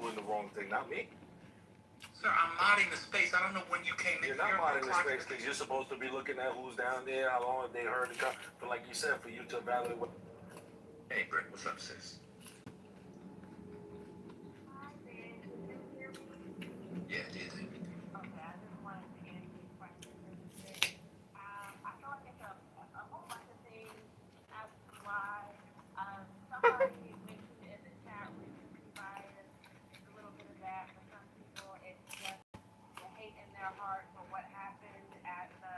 doing the wrong thing, not me. Sir, I'm modding the space. I don't know when you came in. You're not modding the space because you're supposed to be looking at who's down there, how long have they heard it come. But like you said, for you to evaluate what... Hey, Britt, what's up, sis? Hi, Ben. Can you hear me? Yeah, it is. Okay, I just wanted to answer your question really quick. I feel like it's a whole bunch of things as to why somebody mentioned in the chat recency bias. It's a little bit of that. For some people, it's just the hate in their heart for what happened at the,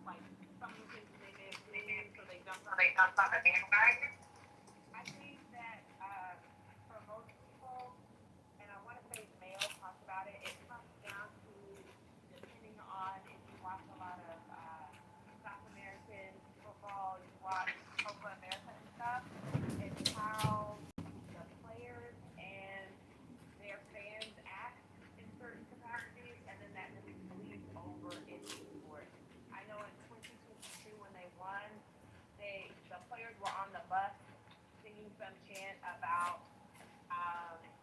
like, some of the things that they may have seen, so they jumped on the bandwagon. I think that for most people, and I want to say male talks about it, it comes down to depending on if you watch a lot of South American football, you watch Copa America and stuff, it's how the players and their fans act in certain capacities, and then that just bleeds over into sport. I know in 2022 when they won, the players were on the bus singing some chant about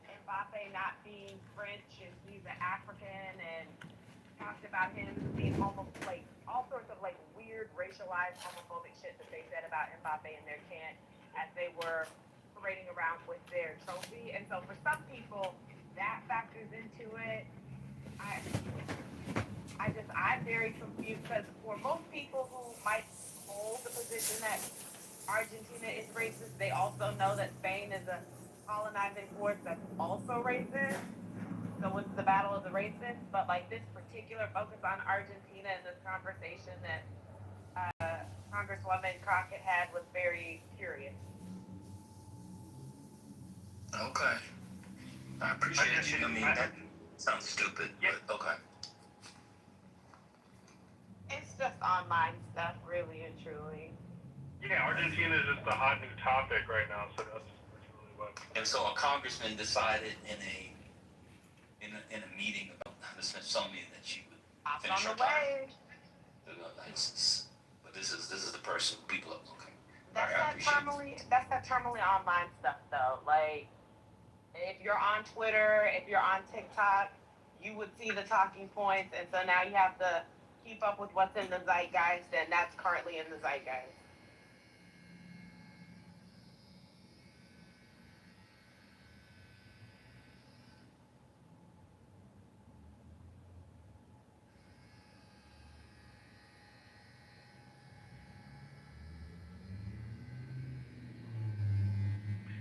Mbappe not being French and he's an African, and talked about him being like all sorts of like weird racialized homophobic shit that they said about Mbappe in their chant as they were parading around with their trophy. And so for some people that factors into it. I'm very confused because for most people who might hold the position that Argentina is racist, they also know that Spain is a colonizing force that's also racist. So it's the battle of the racists. But like this particular focus on Argentina and this conversation that Congresswoman Crockett had was very curious. Okay. I appreciate you. I mean, that sounds stupid, but okay. It's just online stuff, really and truly. Yeah, Argentina is just a hot new topic right now, so that's really what. And so a congressman decided in a meeting about the Smithsonian that she would finish her time. But this is the person people are looking. That's that terminally online stuff though. Like if you're on Twitter, if you're on TikTok, you would see the talking points, and so now you have to keep up with what's in the zeitgeist, and that's currently in the zeitgeist.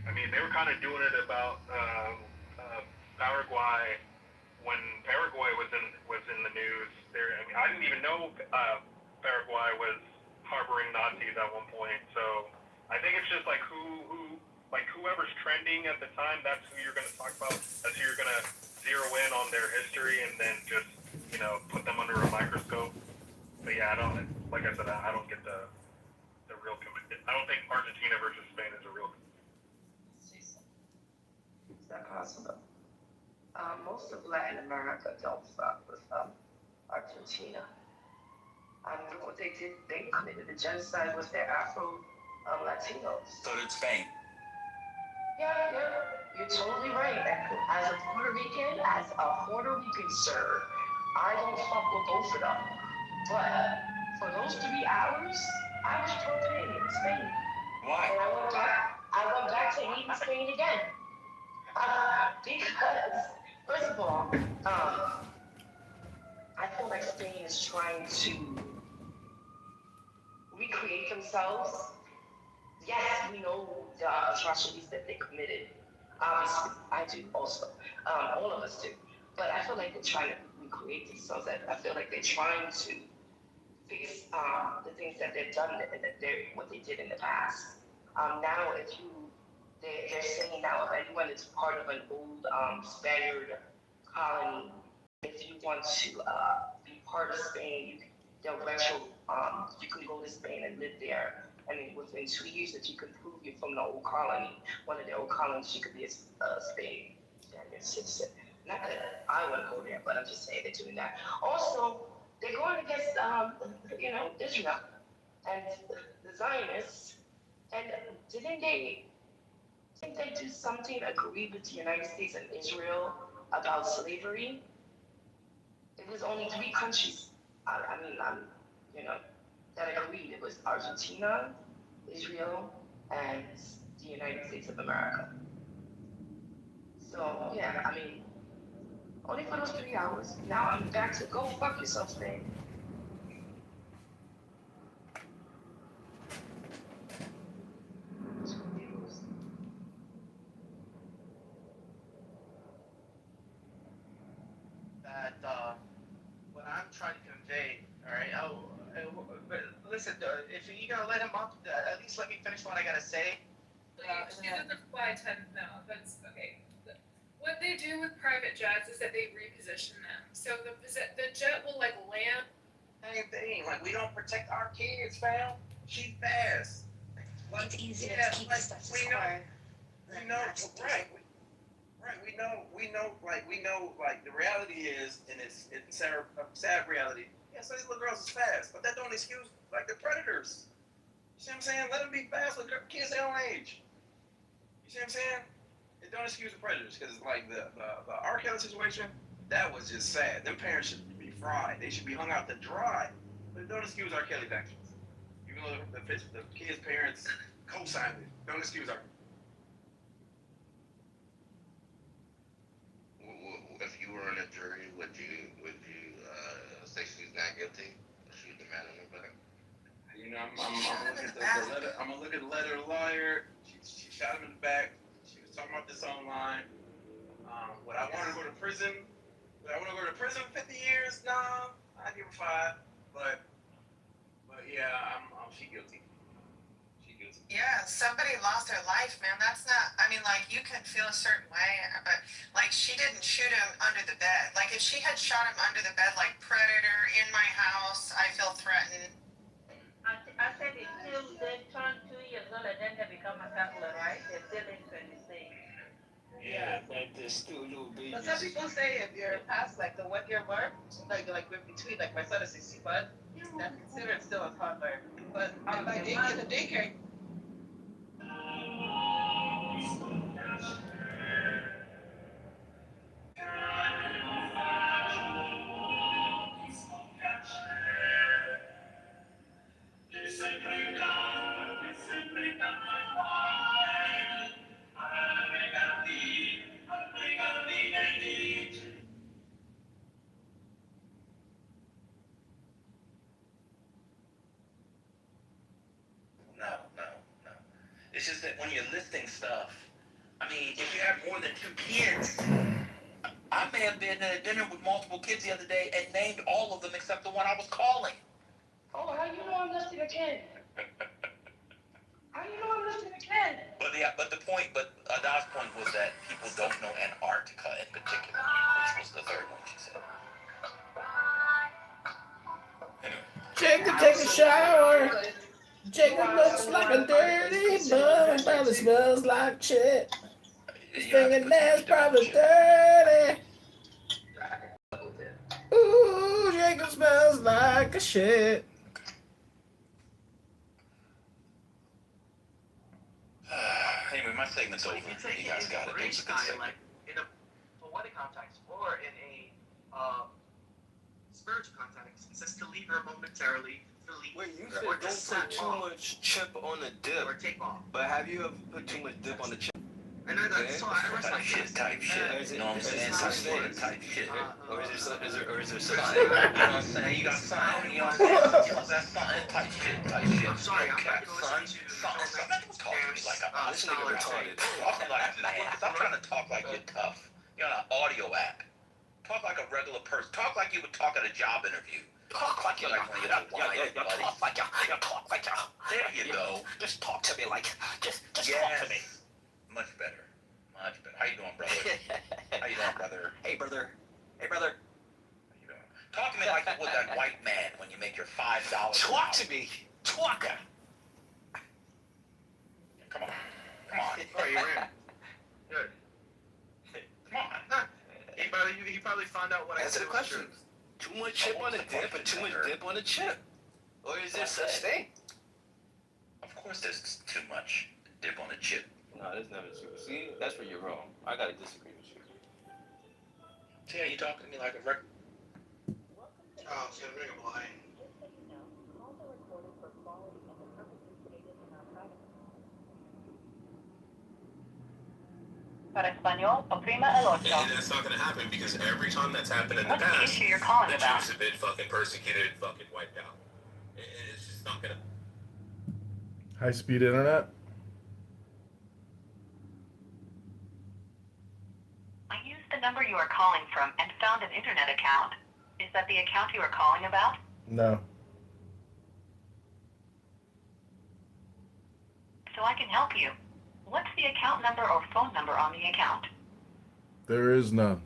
I mean, they were kind of doing it about Paraguay when Paraguay was in the news. I mean, I didn't even know Paraguay was harboring Nazis at one point. So I think it's just like whoever's trending at the time, that's who you're going to talk about. That's who you're going to zero in on their history and then just put them under a microscope. But yeah, I don't get the real commitment. I don't think Argentina versus Spain is a real. Is that possible? Most of Latin America don't fuck with Argentina. What they did, they committed a genocide with their Afro-Latinos. So did Spain. Yeah, you're totally right. As a Puerto Rican, sir, I don't fuck with both of them. But for those 3 hours, I was pro-Canadian, Spain. Why? And I went back to hating Spain again. Because, first of all, I feel like Spain is trying to recreate themselves. Yes, we know the atrocities that they committed. Obviously, I do also. All of us do. But I feel like they're trying to recreate themselves. I feel like they're trying to fix the things that they've done, what they did in the past. Now, they're saying now if anyone is part of an old Spaniard colony, if you want to be part of Spain, you can go to Spain and live there. And then within 2 years, if you can prove you're from the old colony, one of the old colonies, you could be a Spaniard citizen. Not that I want to go there, but I'm just saying they're doing that. Also, they're going against, Israel and the Zionists. And didn't they think they do something agree with the United States and Israel about slavery. It was only 3 countries. You know, that agreed. It was Argentina, Israel, and the United States of America. So yeah, I mean, only for those 3 hours. Now I'm back to go fuck yourself, Spain. That what I'm trying to convey, all right. But listen, if you're gonna let him up, at least let me finish what I gotta say. She doesn't fly 10. No, that's okay. What they do with private jets is that they reposition them. So the jet will like land. Same thing. Like we don't protect our kids, fam. She's fast. Like, It's easier yeah, to keep like, stuff we square. know, right. Right, we know, like, the reality is, and it's a sad reality. Yeah, so these little girls is fast, but that don't excuse, like, the predators. You see what I'm saying? Let them be fast with kids their own age. You see what I'm saying? It don't excuse the predators, because, like, the R. Kelly situation, that was just sad. Them parents should be fried. They should be hung out to dry. But it don't excuse R. Kelly's actions. Even though the kids' parents co-signed it, don't excuse our. If you were in a jury, would you say she's not guilty? Shoot the man in the back. You know, I'm gonna look at the letter. I'm gonna look at the letter of the lawyer. She shot him in the back. She was talking about this online. Would I want to go to prison? Would I want to go to prison 50 years? No, I'd give her 5. But yeah, she guilty. She guilty. Yeah, somebody lost their life, man. That's not, I mean, like, you can feel a certain way, but, like, she didn't shoot him under the bed. Like, if she had shot him under the bed, like, predator, in my house, I feel threatened. I said they turn 2 years old and then they become a counselor, right? They're still in 26. Yeah, but they're still little babies. But some people say if you're past like the 1 year mark, like in between, like my son is 65, that's considered still a toddler. But like in the daycare. No. It's just that when you're listing stuff, I mean, if you have more than 2 kids, I may have been at a dinner with multiple kids the other day and named all of them except the one I was calling. Oh, how you know I'm listing a kid? How you know I'm listing a kid? But the point, Ada's point was that people don't know Antarctica in particular, which was the third one she said. Anyway. Jacob take a shower. Jacob looks like a dirty bum. Probably smells like shit. His fingernails probably dirty. Ooh, Jacob smells like a shit. Anyway, my segment's over. You guys got it. It was a good segment. Like in a poetic context or in a spiritual context, it says to leave her momentarily. Wait, you said don't put too much chip on the dip. Or take off. But have you ever put too much dip on the chip? And I Okay. saw I was like Type shit. You know what I'm saying? Type shit. Or is there such You know thing? what I'm saying? You got something. You know what I'm saying? That's something. Type shit. I'm sorry, I'm Okay, not going to son. Don't talk to me like I'm This nigga retarded. Talk to me like a man. Stop trying to talk like you're tough. You're on an audio app. Talk like a regular person. Talk like you would talk at a job interview. Talk like you talk like you. There you go. Just talk to me like, just Yes. talk to me. Much better. How you doing, brother? How you doing, brother? Hey, brother. How you doing? Talk to me like you would that white man when you make your $5. Talk to me. Talk. Come on. Oh, you're in. Good. Come on. He probably found out what I Answer said the was question. true. Too much chip on the dip and too much dip on the chip. Or is there such thing? Of course there's too much dip on the chip. No, there's never two. See, that's where you're wrong. I gotta disagree with you. Yeah, you talking to me like a record. Oh, it's gonna bring a line. Para español, oprima el ocho. And that's not gonna happen because every time that's happened in the What's the past, issue you're calling the about? Jews have been fucking persecuted, fucking wiped out. And it's just not gonna. High-speed internet? I used the number you are calling from and found an internet account. Is that the account you are calling about? No. So I can help you. What's the account number or phone number on the account? There is none.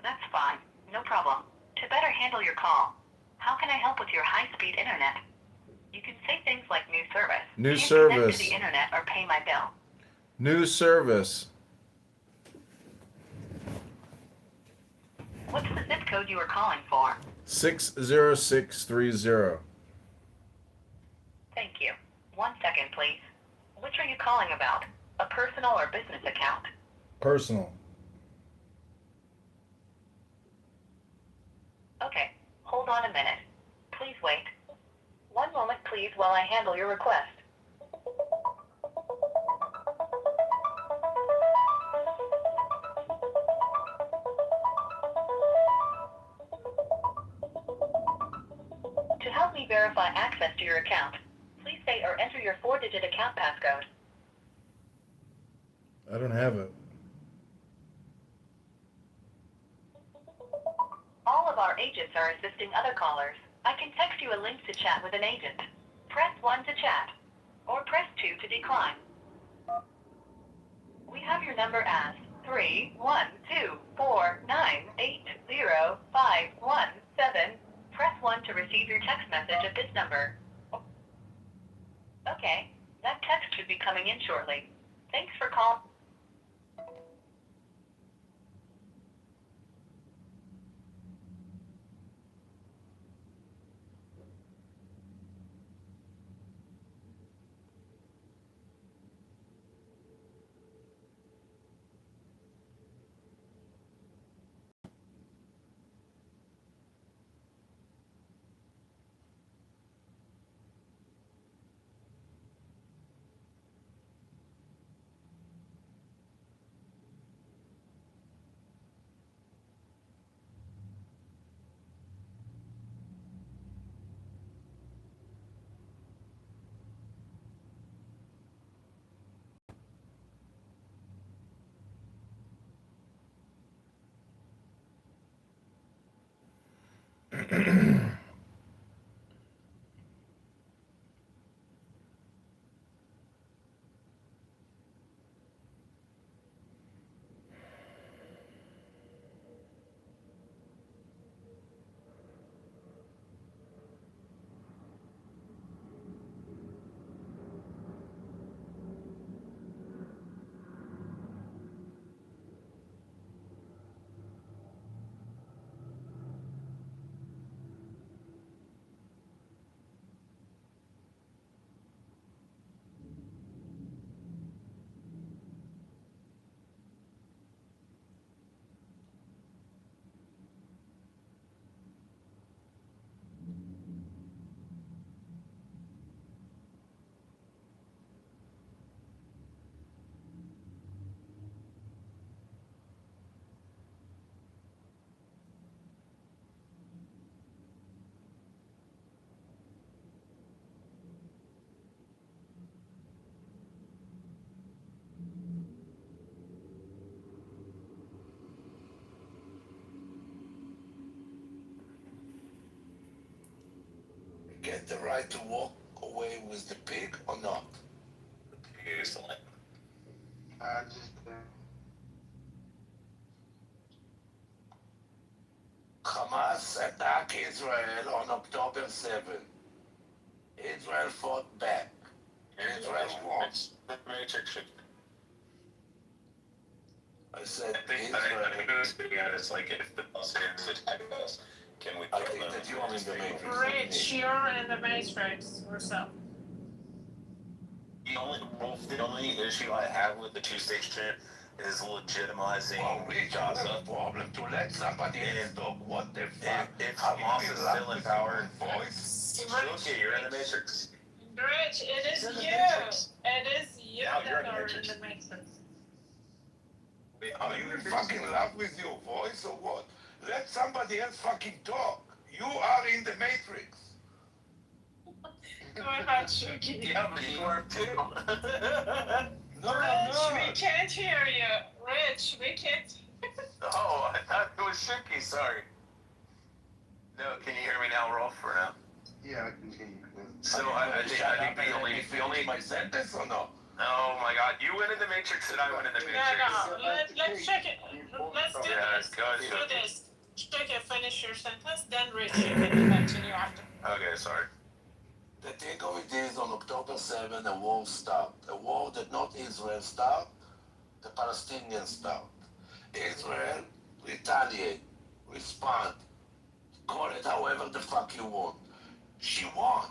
That's fine. No problem. To better handle your call, how can I help with your high-speed internet? You can say things like new service. New Can't service. Connect to the internet or pay my bill. New service. What's the zip code you are calling for? 60630. Thank you. 1 second, please. Which are you calling about? A personal or business account? Personal. Okay. Hold on a minute. Please wait. 1 moment, please, while I handle your request. To help me verify access to your account, please say or enter your 4-digit account passcode. I don't have it. All of our agents are assisting other callers. I can text you a link to chat with an agent. Press 1 to chat, or press 2 to decline. We have your number as 31249805117. Press 1 to receive your text message at this number. Okay, that text should be coming in shortly. Thanks for calling. Get the right to walk away with the pig or not? The pig is the lamb. I just. Hamas attacked Israel on October 7. Israel fought back. Israel won. I said I think it's like if the Muslims attack us, can we I kill think them? that you are in the matrix. Rich, you're in the matrix. What's up? the only issue I have with the two-state shit is legitimizing Gaza. Problem to let somebody else talk. What the fuck? If Hamas is still in power, okay, you're in the Matrix. Rich, it is you. It is you Now you're that in the are in Matrix. the matrix. Are you in fucking love with your voice or what? Let somebody else fucking talk. You are in the Matrix. Go ahead, Shuki. Yeah, but you are too. No, I'm Rich, not. we can't hear you. Rich, we can't. Oh, I thought it was Shuki, sorry. No, can you hear me now, Rolf, or no? Yeah, I can hear you. So I think the only my sentence or no? Oh my god, you went in the Matrix and I went in the Matrix. No, let's check it. Let's do Yeah, this. go ahead, Do Shuki. this. Check it, finish your sentence, then Rich, you can continue after. Okay, sorry. The thing of it is, on October 7, a war started. A war that not Israel start, the Palestinians start. Israel retaliate, respond, call it however the fuck you want. She won.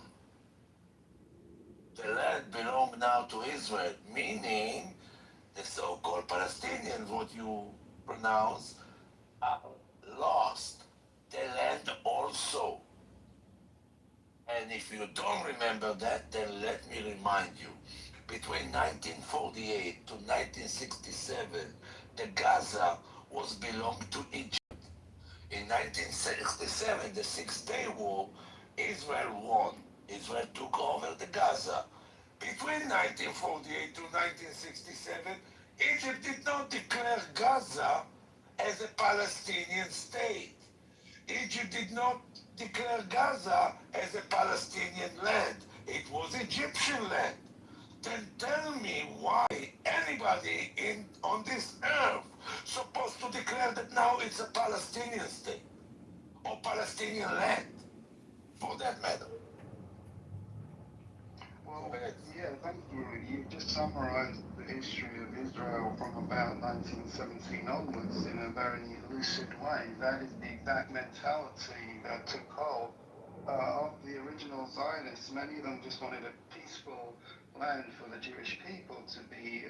The land belongs now to Israel, meaning the so-called Palestinians, what you pronounce, are lost. The land also. And if you don't remember that, then let me remind you. Between 1948 to 1967, the Gaza was belonged to Egypt. In 1967, the Six-Day War, Israel won. Israel took over the Gaza. Between 1948 to 1967, Egypt did not declare Gaza as a Palestinian state. Egypt did not declare Gaza as a Palestinian land. It was Egyptian land. Then tell me why anybody on this earth supposed to declare that now it's a Palestinian state or Palestinian land, for that matter. Well, yeah, thank you. You just summarized the history of Israel from about 1917 onwards in a very lucid way. That is the exact mentality that took hold of the original Zionists. Many of them just wanted a peaceful land for the Jewish people to be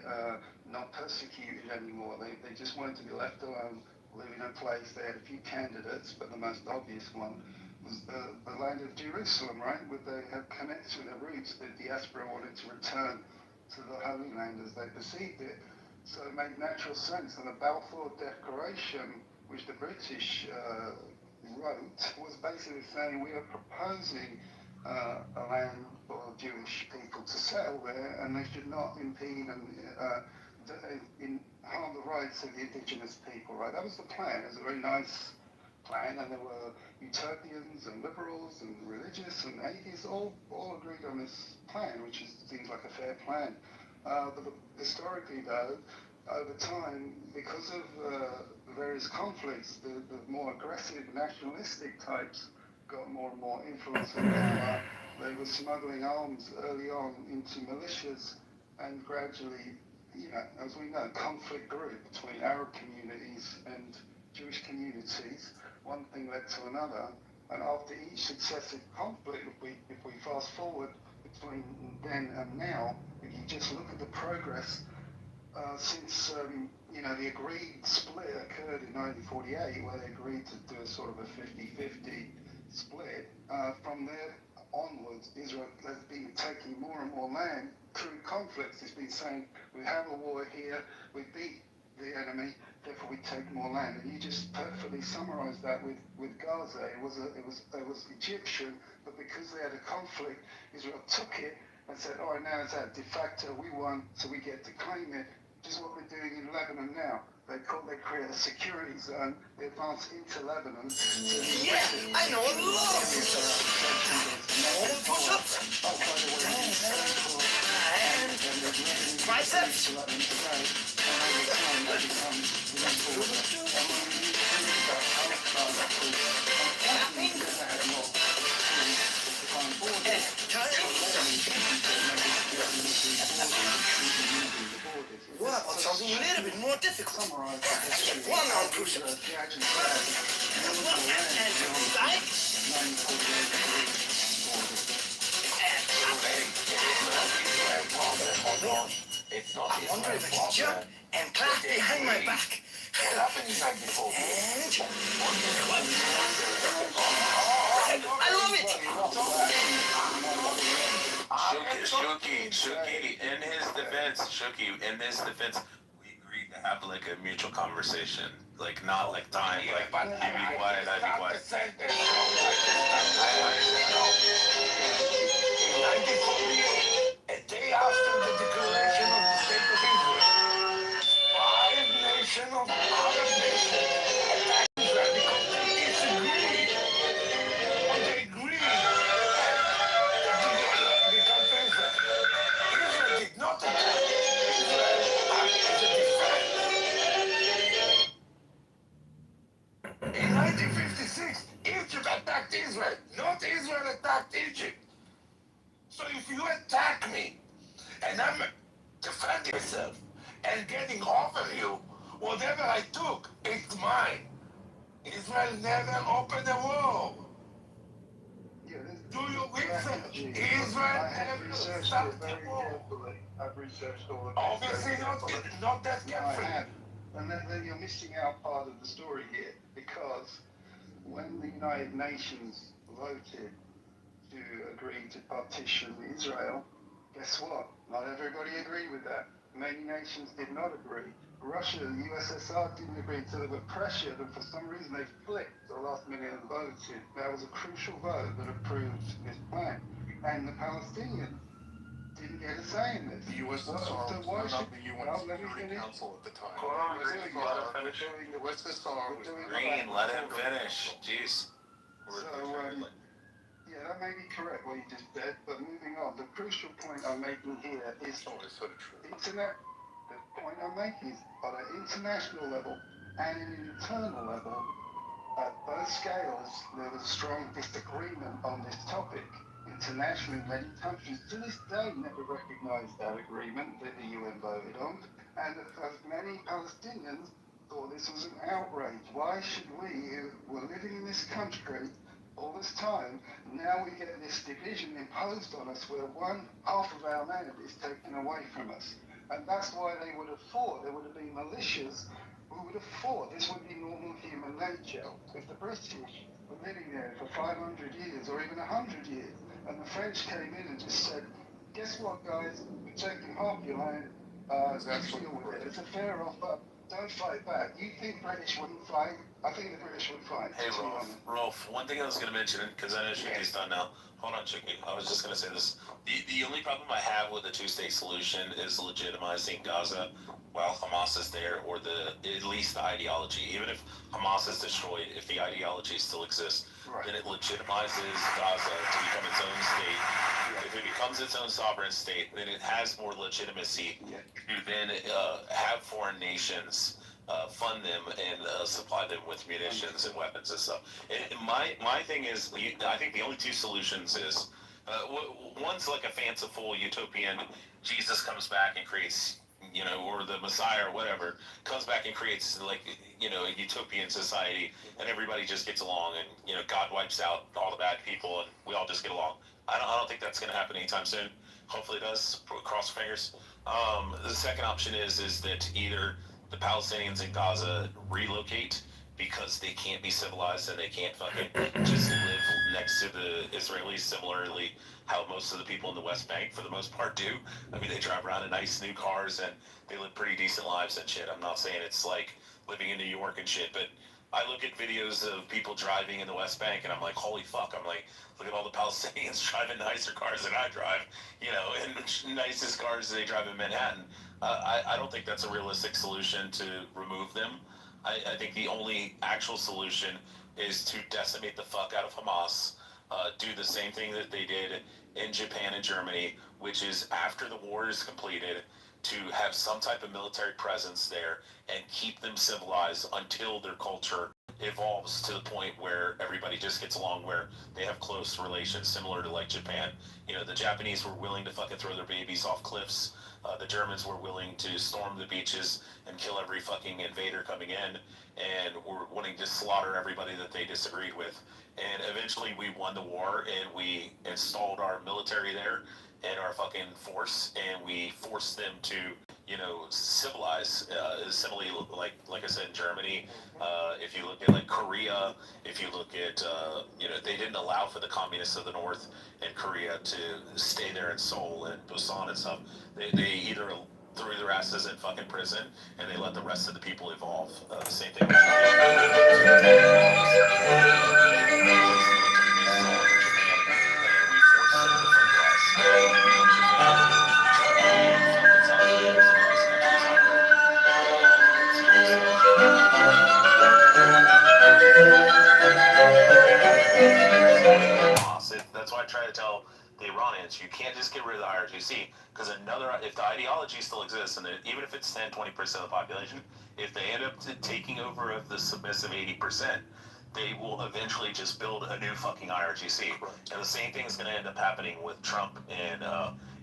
not persecuted anymore. They just wanted to be left alone, live in a place. They had a few candidates, but the most obvious one was the land of Jerusalem, right? With they have connection, their roots. The diaspora wanted to return to the Holy Land as they perceived it. So it made natural sense. And the Balfour Declaration, which the British wrote, was basically saying we are proposing a land for Jewish people to settle there, and they should not impede and harm the rights of the indigenous people, right? That was the plan. It was a very nice plan, and there were utopians and liberals and religious and atheists all agreed on this plan, which seems like a fair plan. But historically, though, over time, because of various conflicts, the more aggressive nationalistic types got more and more influence and power. They were smuggling arms early on into militias, and gradually, as we know, conflict grew between Arab communities and Jewish communities. One thing led to another, and after each successive conflict, if we fast forward between then and now, if you just look at the progress since the agreed split occurred in 1948, where they agreed to do a sort of a 50-50 split. From there onwards, Israel has been taking more and more land through conflicts. It's been saying, we have a war here, we beat the enemy, therefore we take more land. And you just perfectly summarized that with Gaza. It was Egyptian, but because they had a conflict, Israel took it and said, all right, now it's out de facto, we won, so we get to claim it. Which is what we're doing in Lebanon now. They create a security zone, they advance into Lebanon. Yeah, I know a lot of push-ups. Push-ups. Oh, by the way, And biceps. What about something a little bit more difficult? One-arm push-ups. And like? It's not I wonder if I can jump and clap behind my back. What happened in 94? And I love it. Shuki, in his defense, we agreed to have like a mutual conversation. Like, not like time, like, you be quiet, I be quiet. In 1948, a day after the declaration of the State of Israel, 5 nations of Arab nations attacked Israel because they disagreed. But they agreed to conquer Israel. Israel did not attack. Israel acted as a defense. In 1956, Egypt attacked Israel, not Israel attacked Egypt. So if you attack me, and I'm defending myself, and getting over you, whatever I took, it's mine. Israel never opened a war. Do you listen? Israel never stopped the war. I've researched all of this. Obviously not that carefully. And then you're missing out part of the story here, because when the United Nations voted to agree to partition Israel, guess what? Not everybody agreed with that. Many nations did not agree. Russia and the USSR didn't agree, so they were pressured, and for some reason they flipped the last minute and voted. That was a crucial vote that approved this plan. And the Palestinians didn't get a say in this. The USSR was not the UN Security Council at the time. USSR was Green, let him finish. Jeez. Yeah, that may be correct what you just said, but moving on, the crucial point I'm making here is the point I'm making is on an international level and an internal level, at both scales, there was strong disagreement on this topic. Internationally, many countries to this day never recognized that agreement that the UN voted on, and as many Palestinians thought this was an outrage. Why should we, who were living in this country all this time, now we get this division imposed on us where half of our land is taken away from us? And that's why they would have fought. There would have been militias who would have fought. This would be normal human nature. If the British were living there for 500 years or even 100 years, and the French came in and just said, guess what, guys, we're taking half your land, let's deal with it. It's a fair offer. Don't fight back. You think British wouldn't fight? I think the British would fight. Hey, Rolf, one thing I was going to mention, because I know Chucky's done now. Hold on, Chucky. I was just going to say this. The only problem I have with the two-state solution is legitimizing Gaza while Hamas is there, or at least the ideology. Even if Hamas is destroyed, if the ideology still exists, then it legitimizes Gaza to become its own state. If it becomes its own sovereign state, then it has more legitimacy to then have foreign nations fund them and supply them with munitions and weapons and stuff. And my thing is, I think the only two solutions is, one's like a fanciful utopian, Jesus comes back and creates, or the Messiah or whatever, comes back and creates like, a utopian society, and everybody just gets along, and, God wipes out all the bad people, and we all just get along. I don't think that's going to happen anytime soon. Hopefully it does. Cross fingers. The second option is that either the Palestinians in Gaza relocate because they can't be civilized and they can't fucking just live next to the Israelis, similarly how most of the people in the West Bank, for the most part, do. I mean, they drive around in nice new cars and they live pretty decent lives and shit. I'm not saying it's like living in New York and shit, but I look at videos of people driving in the West Bank and I'm like, holy fuck. I'm like, look at all the Palestinians driving nicer cars than I drive, and nicest cars they drive in Manhattan. I don't think that's a realistic solution to remove them. I think the only actual solution is to decimate the fuck out of Hamas, do the same thing that they did in Japan and Germany, which is after the war is completed, to have some type of military presence there and keep them civilized until their culture evolves to the point where everybody just gets along, where they have close relations, similar to like Japan. The Japanese were willing to fucking throw their babies off cliffs The Germans were willing to storm the beaches and kill every fucking invader coming in, and were wanting to slaughter everybody that they disagreed with. And eventually we won the war, and we installed our military there and our fucking force, and we forced them to, you know, civilize. Similarly, like I said, in Germany, if you look at like Korea, if you look at, you know, they didn't allow for the communists of the North and Korea to stay there in Seoul and Busan and stuff. They either threw their asses in fucking prison, and they let the rest of the people evolve. The same thing with That's why I try to tell the Iranians, you can't just get rid of the IRGC, because if the ideology still exists, and even if it's 10-20% of the population, if they end up taking over of the submissive 80%, they will eventually just build a new fucking IRGC. And the same thing is going to end up happening with Trump and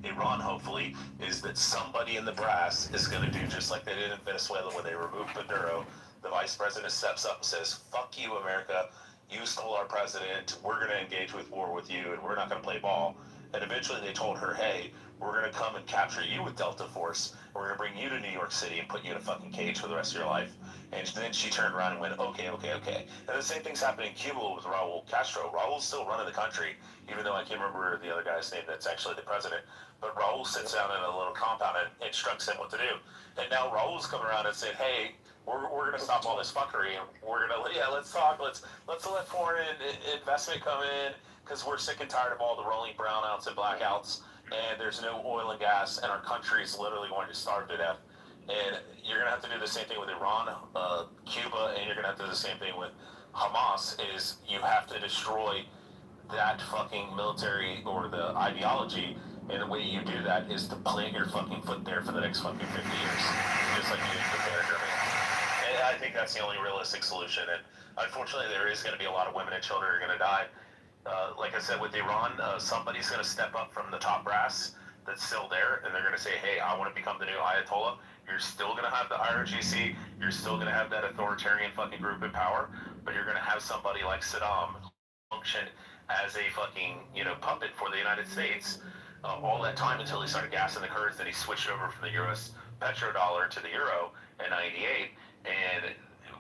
Iran, hopefully, is that somebody in the brass is going to do just like they did in Venezuela when they removed Maduro. The vice president steps up and says, fuck you, America. You stole our president. We're going to engage with war with you, and we're not going to play ball. And eventually they told her, hey, we're going to come and capture you with Delta Force. We're going to bring you to New York City and put you in a fucking cage for the rest of your life. And then she turned around and went, okay. And the same thing's happening in Cuba with Raul Castro. Raul's still running the country, even though I can't remember the other guy's name that's actually the president. But Raul sits down in a little compound and instructs him what to do. And now Raul's coming around and saying, hey, we're gonna stop all this fuckery. We're gonna let's talk. Let's let foreign investment come in, because we're sick and tired of all the rolling brownouts and blackouts, and there's no oil and gas, and our country's literally going to starve to death. And you're gonna have to do the same thing with Iran, Cuba, and you're gonna have to do the same thing with Hamas. Is you have to destroy that fucking military or the ideology, and the way you do that is to plant your fucking foot there for the next fucking 50 years, just like you did with Germany. And I think that's the only realistic solution. And unfortunately, there is going to be a lot of women and children are going to die. Like I said, with Iran, somebody's going to step up from the top brass that's still there, and they're going to say, hey, I want to become the new Ayatollah. You're still going to have the IRGC. You're still going to have that authoritarian fucking group in power, but you're going to have somebody like Saddam function as a fucking, you know, puppet for the United States all that time until he started gassing the Kurds. Then he switched over from the US petrodollar to the euro in '98. And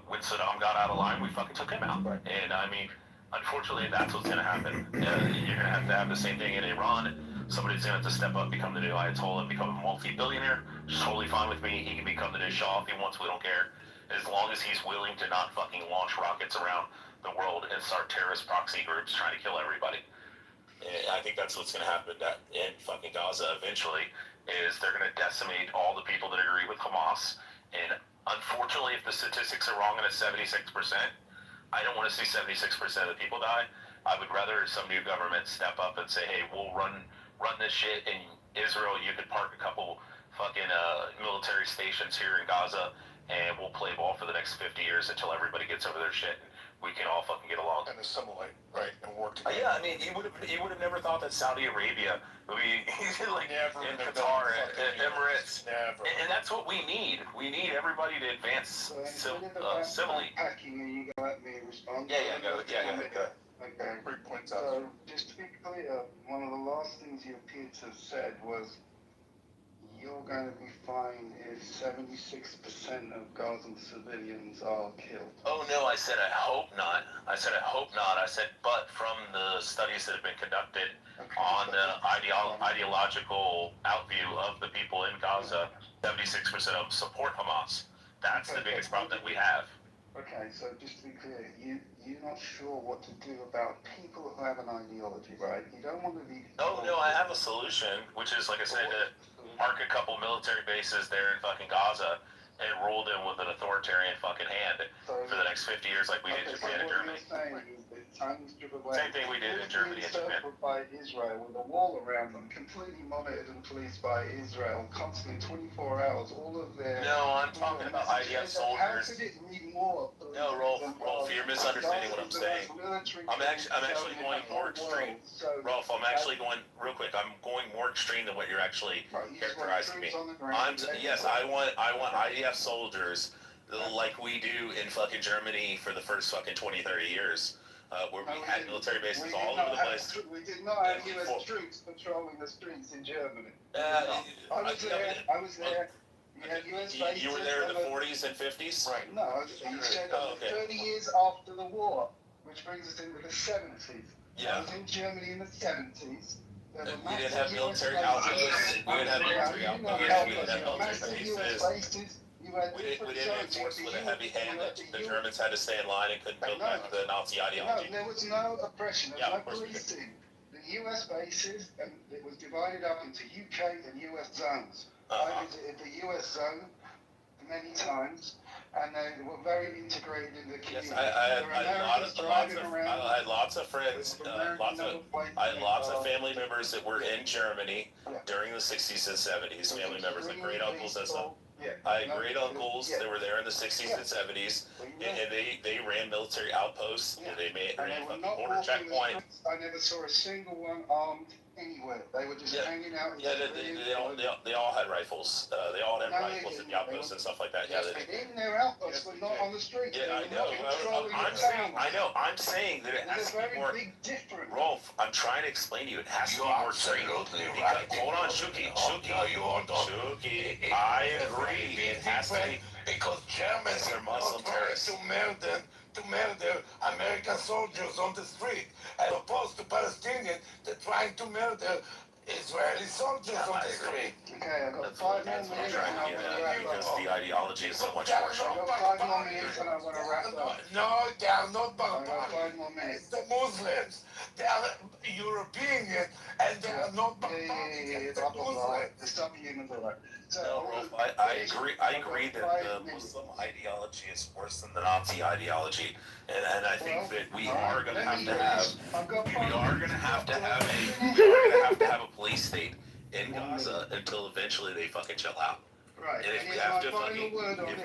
when Saddam got out of line, we fucking took him out. And I mean, unfortunately, that's what's going to happen. You're going to have the same thing in Iran. Somebody's going to have to step up, become the new Ayatollah, and become a multi-billionaire. It's totally fine with me. He can become the new Shah if he wants. We don't care. As long as he's willing to not fucking launch rockets around the world and start terrorist proxy groups trying to kill everybody. And I think that's what's going to happen in fucking Gaza eventually, is they're going to decimate all the people that agree with Hamas. And unfortunately, if the statistics are wrong and it's 76%, I don't want to see 76% of the people die. I would rather some new government step up and say, hey, we'll run this shit in Israel. You could park a couple fucking military stations here in Gaza, and we'll play ball for the next 50 years until everybody gets over their shit. We can all fucking get along and assimilate, right, and work together. Yeah, I mean, you would have never thought that Saudi Arabia would be like never, in Qatar and Emirates, never. And that's what we need. We need everybody to advance civilly. Hacking, and you go let me respond. Go. Okay. Great points So, out. just to be clear, one of the last things you appeared to have said was you're going to be fine if 76% of Gazan civilians are killed. Oh no, I said I hope not. I said, but from the studies that have been conducted on the ideological outview of the people in Gaza, 76% of them support Hamas. That's the biggest problem that we have. Okay, so just to be clear, you're not sure what to do about people who have an ideology, right? You don't want to be... Oh no, I have a solution, which is, like I said, to mark a couple military bases there in fucking Gaza, and ruled him with an authoritarian fucking hand for the next 50 years like we did Japan and Germany. Same thing we did in Germany and Japan. By Israel with a wall around them, completely monitored and policed by Israel, constantly 24 hours, all of their... No, I'm talking about IDF soldiers. How could it need more? No, Rolf, you're misunderstanding what I'm saying. I'm actually going more extreme. Rolf, I'm actually going, real quick, I'm going more extreme than what you're actually characterizing me. Yes, I want IDF soldiers like we do in fucking Germany for the first fucking 20, 30 years. Where we had military bases all over the place. We did not have U.S. troops patrolling the streets in Germany. I was there. You had U.S. bases. You were there in the 40s and 50s? Right. No, you said 30 years after the war, which brings us into the 70s. Yeah. I was in Germany in the 70s. We didn't have military outposts. We didn't have military outposts. We didn't have military bases. We didn't enforce with a heavy hand that the Germans had to stay in line and couldn't build back the Nazi ideology. No, there was no oppression. There was no policing. The U.S. bases, and it was divided up into UK and U.S. zones. I visited the U.S. zone many times, and they were very integrated in the community. Yes, I had lots of friends, I had lots of family members that were in Germany during the 60s and 70s, family members like great uncles and stuff. I had great uncles that were there in the 60s and 70s, and they ran military outposts, and they ran fucking border checkpoint. I never saw a single one armed anywhere. They were just hanging out. Yeah, they all had rifles. They all had rifles in the outposts and stuff like that. Yeah, they did. In their outposts, but not on the street. Yeah, I know. I'm saying that it has to be more. Big difference. Rolf, I'm trying to explain to you. It has to be more extreme. Hold on, Shuki. I agree. It has to be because Germans are Muslim terrorists to murder American soldiers on the street, as opposed to Palestinians that trying to murder Israeli soldiers on the street. Okay, I've got 5 more minutes. Because the ideology is so much more strong. I've got 5 more minutes and I want to wrap up. No, they are not I've got barbarians. 5 more minutes. The Muslims, they are European and they are not barbarians. Stop being the right. No, Rolf, I agree that the Muslim ideology is worse than the Nazi ideology, and I think that we are going to have to have a police state in Gaza until eventually they fucking chill out. Right. And if we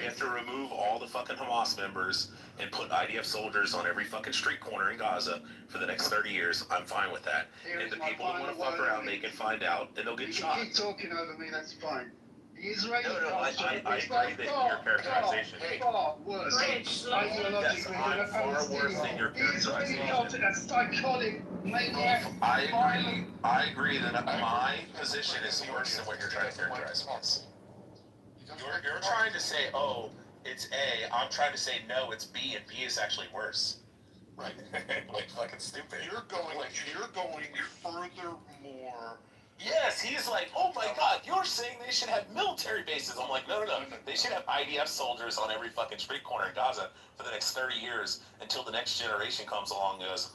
have to remove all the fucking Hamas members and put IDF soldiers on every fucking street corner in Gaza for the next 30 years, I'm fine with that. And the people that want to fuck around, they can find out and they'll get shot. You keep talking over me, that's fine. The Israeli I agree that your characterization. Far worse. Ideologically than far worse than your characterization. A psychotic maniac. I agree that my position is worse than what you're trying to characterize. You're trying to say, oh, it's A. I'm trying to say, no, it's B, and B is actually worse. Right. Like fucking stupid. You're going furthermore. Yes, he's like, oh my God, you're saying they should have military bases. I'm like, no. They should have IDF soldiers on every fucking street corner in Gaza for the next 30 years until the next generation comes along and goes,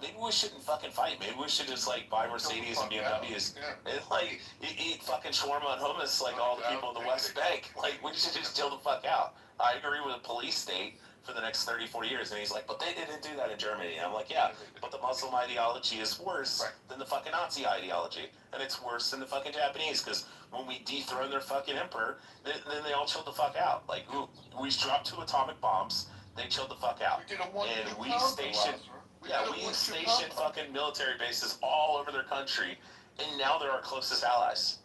maybe we shouldn't fucking fight. Maybe we should just like buy Mercedes and BMWs and like eat fucking shawarma and hummus like all the people in the West Bank. Like we should just chill the fuck out. I agree with a police state for the next 30, 40 years. And he's like, but they didn't do that in Germany. And I'm like, yeah, but the Muslim ideology is worse than the fucking Nazi ideology. And it's worse than the fucking Japanese, because when we dethrone their fucking emperor, then they all chilled the fuck out. Like, we dropped 2 atomic bombs, they chilled the fuck out. And we stationed fucking military bases all over their country, and now they're our closest allies.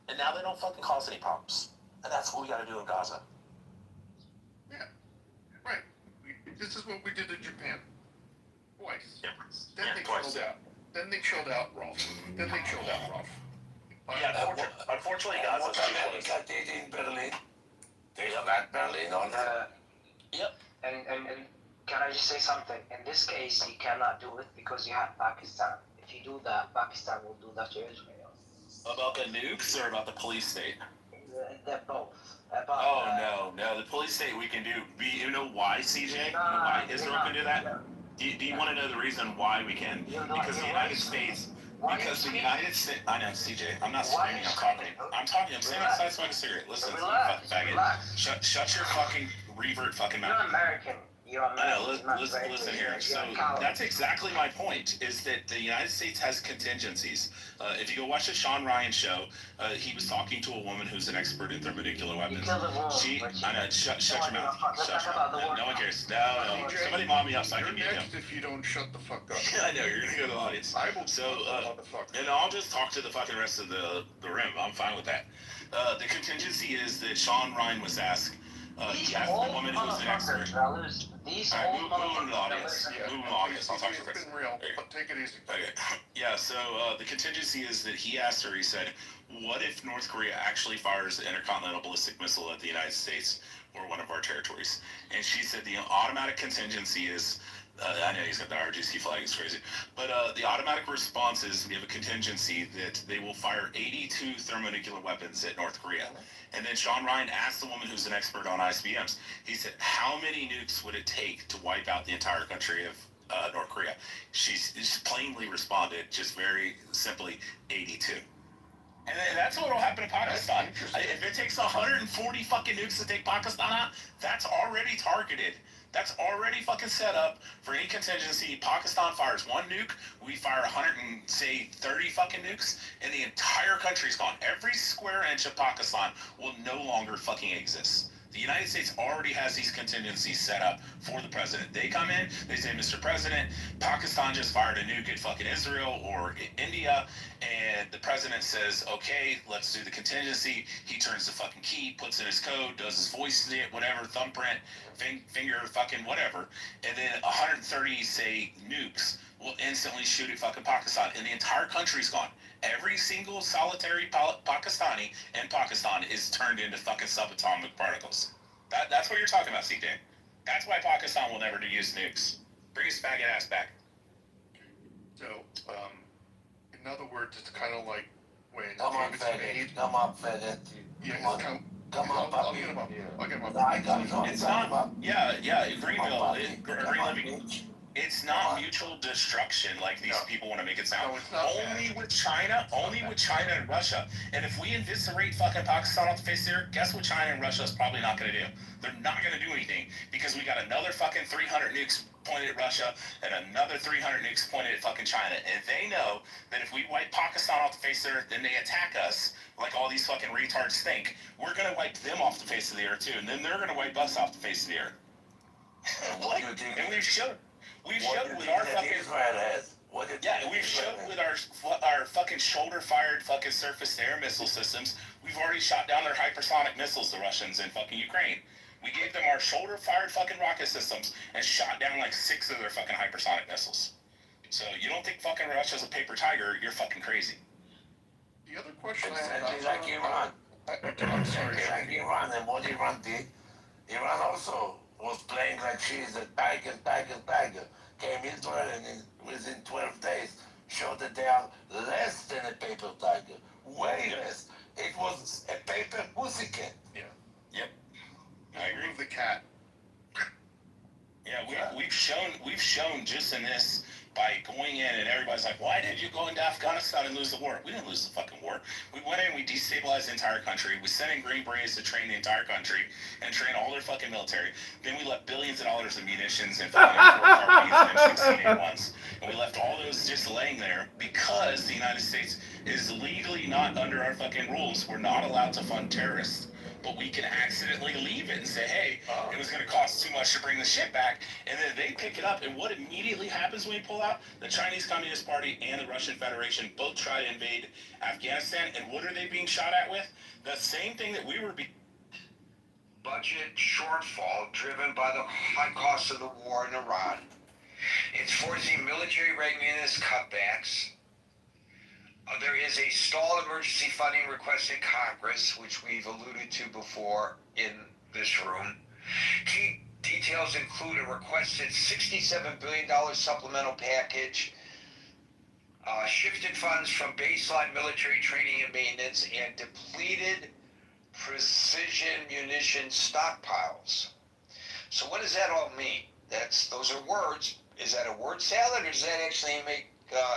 And now they don't fucking cause any problems. And that's what we gotta do in Gaza. This is what we did in Japan. Twice. Yeah. Then they chilled out. Then they chilled out, Rolf. Unfortunately, Gaza's what America did in Berlin. They got Berlin on Yep. And can I just say something? In this case, you cannot do it because you have Pakistan. If you do that, Pakistan will do that to Israel. About the nukes or about the police state? They're both. No. The police state we can do. You know why, CJ? You know why Israel can do that? Do you want to know the reason why we can? Because the United States Because the United States, I know, CJ, I'm not screaming, I'm talking, I'm sitting outside smoking a cigarette. Listen, you fucking faggot. Shut your fucking revert fucking mouth. You're American. I know, listen here. So that's exactly my point, is that the United States has contingencies. If you go watch the Sean Ryan show, he was talking to a woman who's an expert in thermonuclear weapons. I know, shut your mouth. Shut your mouth. No one cares. No. Somebody mom me up so I can mute him. If you don't shut the fuck up. I know, you're gonna go to the audience. And I'll just talk to the fucking rest of the room. I'm fine with that. The contingency is that Sean Ryan was asked, he asked the woman who's an expert. Move to the audience. I'll talk to you first. Take it easy. Okay. Yeah, so the contingency is that he asked her, he said, what if North Korea actually fires the intercontinental ballistic missile at the United States or one of our territories? And she said the automatic contingency is, I know he's got the RGC flag, it's crazy. But the automatic response is we have a contingency that they will fire 82 thermonuclear weapons at North Korea. And then Sean Ryan asked the woman who's an expert on ICBMs, he said, how many nukes would it take to wipe out the entire country of North Korea? She plainly responded, just very simply, 82. And that's what will happen to Pakistan. If it takes 140 fucking nukes to take Pakistan out, that's already targeted. That's already fucking set up for any contingency. Pakistan fires one nuke, we fire 130 fucking nukes, and the entire country's gone. Every square inch of Pakistan will no longer fucking exist. The United States already has these contingencies set up for the president. They come in, they say, Mr. President, Pakistan just fired a nuke at fucking Israel or India, and the president says, okay, let's do the contingency. He turns the fucking key, puts in his code, does his voice, whatever, thumbprint, finger, fucking whatever, and then 130, say, nukes will instantly shoot at fucking Pakistan, and the entire country's gone. Every single solitary Pakistani in Pakistan is turned into fucking subatomic particles. That's what you're talking about, CJ. That's why Pakistan will never use nukes. Bring his faggot ass back. So, in other words, it's kind of like when Come on, faggot. Come up, faggot. Yeah, come on, I'll get him up. It's not. Yeah. Greenville. Green Living. It's not mutual destruction like these people want to make it sound. Only with China and Russia. And if we eviscerate fucking Pakistan off the face of the earth, guess what China and Russia is probably not going to do? They're not going to do anything because we got another fucking 300 nukes pointed at Russia and another 300 nukes pointed at fucking China. And they know that if we wipe Pakistan off the face of the earth and they attack us, like all these fucking retards think, we're going to wipe them off the face of the earth too. And then they're going to wipe us off the face of the earth. And we've showed. We've showed with our fucking we've showed with our fucking shoulder-fired fucking surface-to-air missile systems. We've already shot down their hypersonic missiles, the Russians in fucking Ukraine. We gave them our shoulder-fired fucking rocket systems and shot down like 6 of their fucking hypersonic missiles. So you don't think fucking Russia's a paper tiger? You're fucking crazy. The other question Exactly like Iran. I'm sorry. Like Iran, and what Iran did, Iran also was playing like she's a tiger. Came Israel and within 12 days showed that they are less than a paper tiger. Way less. It was a paper pussycat. Yeah. Yep. I agree. Move the cat. Yeah, we've shown just in this by going in and everybody's like, why did you go into Afghanistan and lose the war? We didn't lose the fucking war. We went in, we destabilized the entire country. We sent in Green Berets to train the entire country and train all their fucking military. Then we left billions of dollars of munitions and fucking M4 and M16A1s. And we left all those just laying there because the United States is legally not under our fucking rules. We're not allowed to fund terrorists. But we can accidentally leave it and say, hey, it was going to cost too much to bring the ship back. And then they pick it up. And what immediately happens when we pull out? The Chinese Communist Party and the Russian Federation both try to invade Afghanistan. And what are they being shot at with? The same thing that we were budget shortfall driven by the high cost of the war in Iran. It's forcing military readiness cutbacks. There is a stalled emergency funding request in Congress, which we've alluded to before in this room. Key details include a requested $67 billion supplemental package, shifted funds from baseline military training and maintenance, and depleted precision munition stockpiles. So what does that all mean? Those are words. Is that a word salad, or does that actually make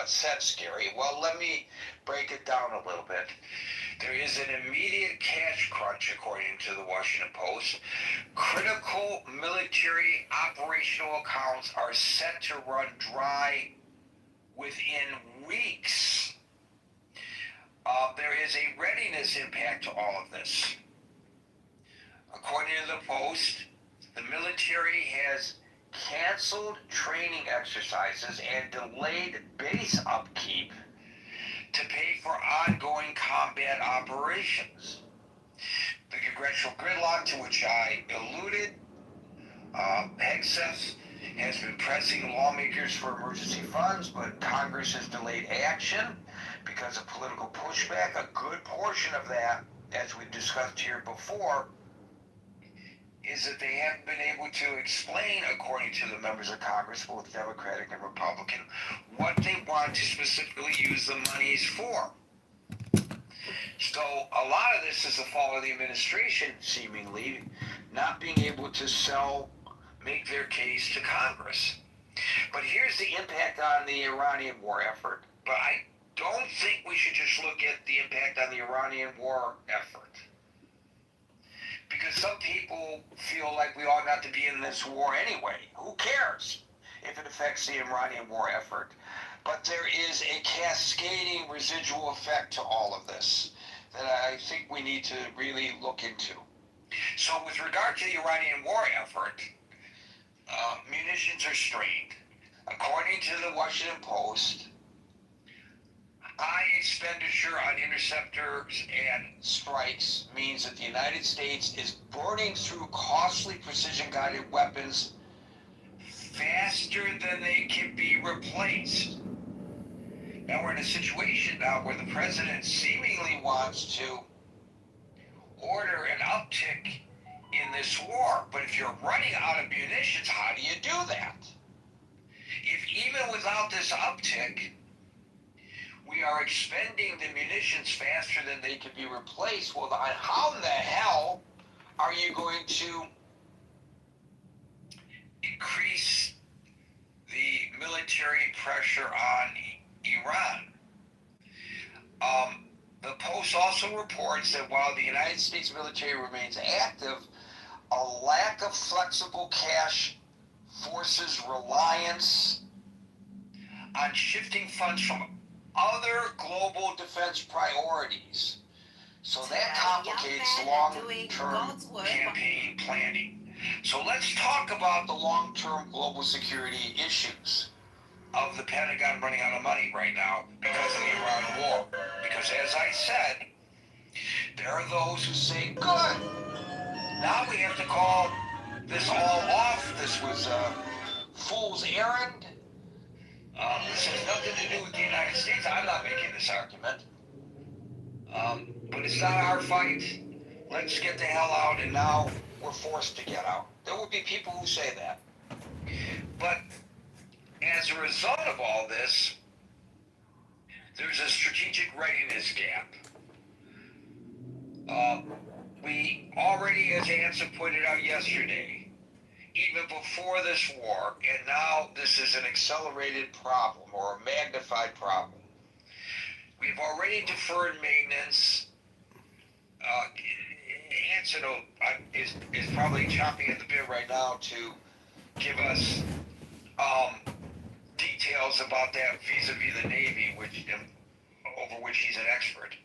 said, Scary. Well, let me break it down a little bit. There is an immediate cash crunch, according to the Washington Post. Critical military operational accounts are set to run dry within weeks. There is a readiness impact to all of this. According to the Post, the military has canceled training exercises and delayed base upkeep to pay for ongoing combat operations. The congressional gridlock to which I alluded, Hegseth has been pressing lawmakers for emergency funds, but Congress has delayed action because of political pushback. A good portion of that, as we discussed here before, is that they haven't been able to explain, according to the members of Congress, both Democratic and Republican, what they want to specifically use the monies for. So a lot of this is the fault of the administration, seemingly, not being able to make their case to Congress. But here's the impact on the Iranian war effort. But I don't think we should just look at the impact on the Iranian war effort. Because some people feel like we ought not to be in this war anyway. Who cares if it affects the Iranian war effort? But there is a cascading residual effect to all of this that I think we need to really look into. So with regard to the Iranian war effort, munitions are strained. According to the Washington Post, high expenditure on interceptors and strikes means that the United States is burning through costly precision-guided weapons faster than they can be replaced. Now we're in a situation now where the president seemingly wants to order an uptick in this war. But if you're running out of munitions, how do you do that? If even without this uptick, we are expending the munitions faster than they can be replaced, well, how in the hell are you going to increase the military pressure on Iran? The Post also reports that while the United States military remains active, a lack of flexible cash forces reliance on shifting funds from other global defense priorities. So that complicates long-term campaign planning. So let's talk about the long-term global security issues of the Pentagon running out of money right now because of the Iran war. Because as I said, there are those who say, good, now we have to call this all off. This was a fool's errand. This has nothing to do with the United States. I'm not making this argument. But it's not our fight. Let's get the hell out, and now we're forced to get out. There will be people who say that. But as a result of all this, there's a strategic readiness gap. We already, as Anson pointed out yesterday, even before this war, and now this is an accelerated problem or a magnified problem. We've already deferred maintenance. Anson is probably chomping at the bit right now to give us details about that vis-a-vis the Navy, over which he's an expert.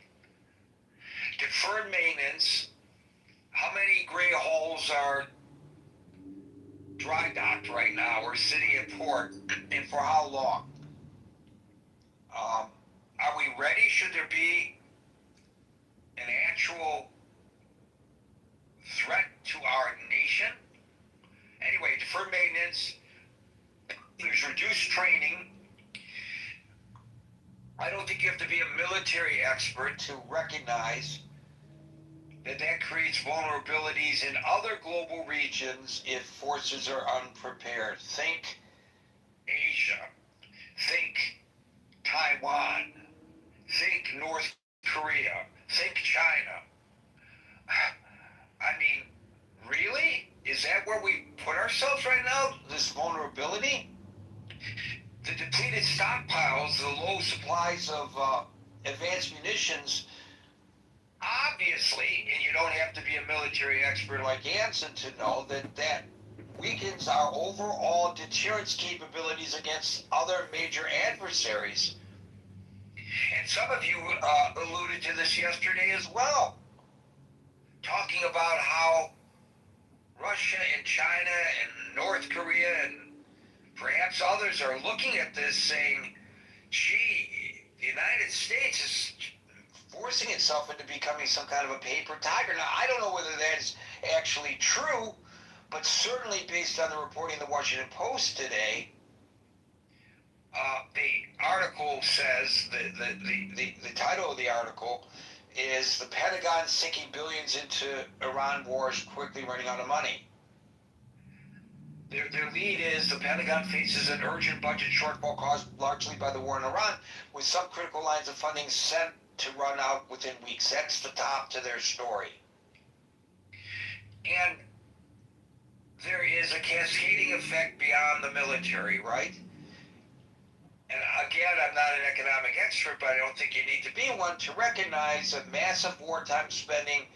Deferred maintenance. How many gray holes are dry docked right now or sitting at port, and for how long? Are we ready? Should there be an actual threat to our nation? Anyway, deferred maintenance, there's reduced training. I don't think you have to be a military expert to recognize that creates vulnerabilities in other global regions if forces are unprepared. Think Asia, think Taiwan, think North Korea, think China. I mean, really? Is that where we put ourselves right now? This vulnerability? The depleted stockpiles, the low supplies of advanced munitions, obviously, and you don't have to be a military expert like Anson to know that weakens our overall deterrence capabilities against other major adversaries. And some of you alluded to this yesterday as well, talking about how Russia and China and North Korea and perhaps others are looking at this saying, gee, the United States is forcing itself into becoming some kind of a paper tiger. Now, I don't know whether that is actually true, but certainly based on the reporting in the Washington Post today, the article says, the title of the article is "The Pentagon Sinking Billions into Iran Wars, Quickly Running Out of Money." Their lead is the Pentagon faces an urgent budget shortfall caused largely by the war in Iran, with some critical lines of funding set to run out within weeks. That's the top to their story. And there is a cascading effect beyond the military, right? And again, I'm not an economic expert, but I don't think you need to be one to recognize that massive wartime spending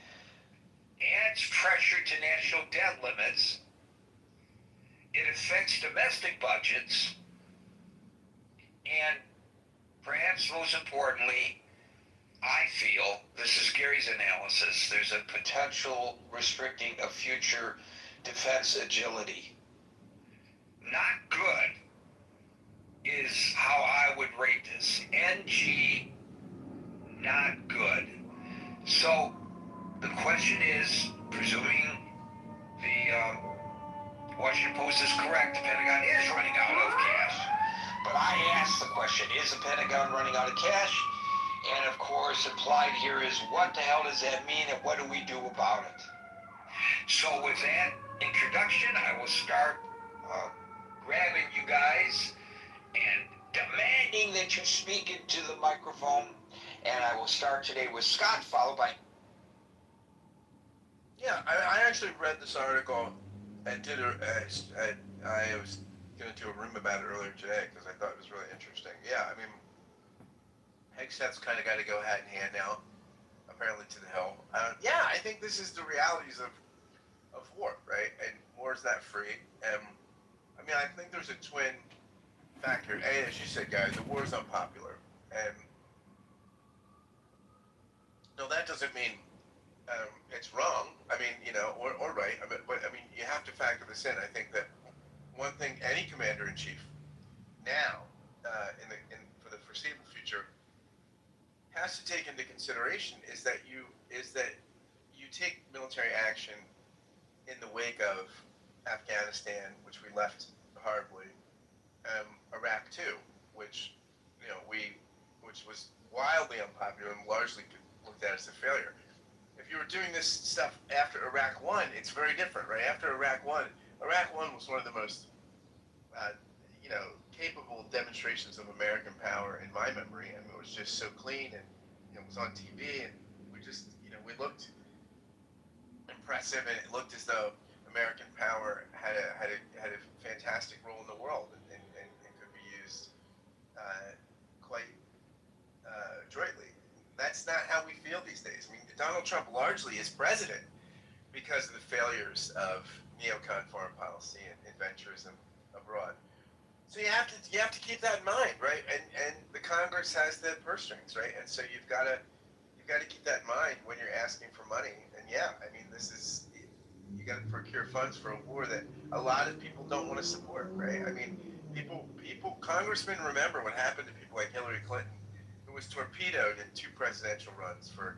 adds pressure to national debt limits. It affects domestic budgets, and perhaps most importantly, I feel, this is Gary's analysis, there's a potential restricting of future defense agility. Not good is how I would rate this. NG, not good. So the question is, presuming the Washington Post is correct, the Pentagon is running out of cash. But I asked the question, is the Pentagon running out of cash? And of course, implied here is, what the hell does that mean and what do we do about it? So with that introduction, I will start grabbing you guys and demanding that you speak into the microphone. And I will start today with Scott, followed by... Yeah, I actually read this article and I was going to do a room about it earlier today because I thought it was really interesting. Yeah, I mean, Hegseth's kind of got to go hat in hand now, apparently to the hill. Yeah, I think this is the realities of war, right? And war is not free. I mean, I think there's a twin factor. A, as you said, guys, the war is unpopular. And no, that doesn't mean it's wrong. I mean, you know, or right. But I mean, you have to factor this in. I think that one thing any commander-in-chief now, for the foreseeable future, has to take into consideration is that you take military action in the wake of Afghanistan, which we left horribly, Iraq too, which was wildly unpopular and largely looked at as a failure. If you were doing this stuff after Iraq One, it's very different, right? After Iraq One was one of the most, capable demonstrations of American power in my memory. I mean, it was just so clean, and it was on TV, and we just, we looked impressive, and it looked as though American power had a fantastic role in the world, and could be used quite adroitly. That's not how we feel these days. I mean, Donald Trump largely is president because of the failures of neocon foreign policy and adventurism abroad. So you have to keep that in mind, right? And the Congress has the purse strings, right? And so you've got to keep that in mind when you're asking for money. And yeah, I mean, you got to procure funds for a war that a lot of people don't want to support, right? I mean, congressmen remember what happened to people like Hillary Clinton, who was torpedoed in 2 presidential runs for,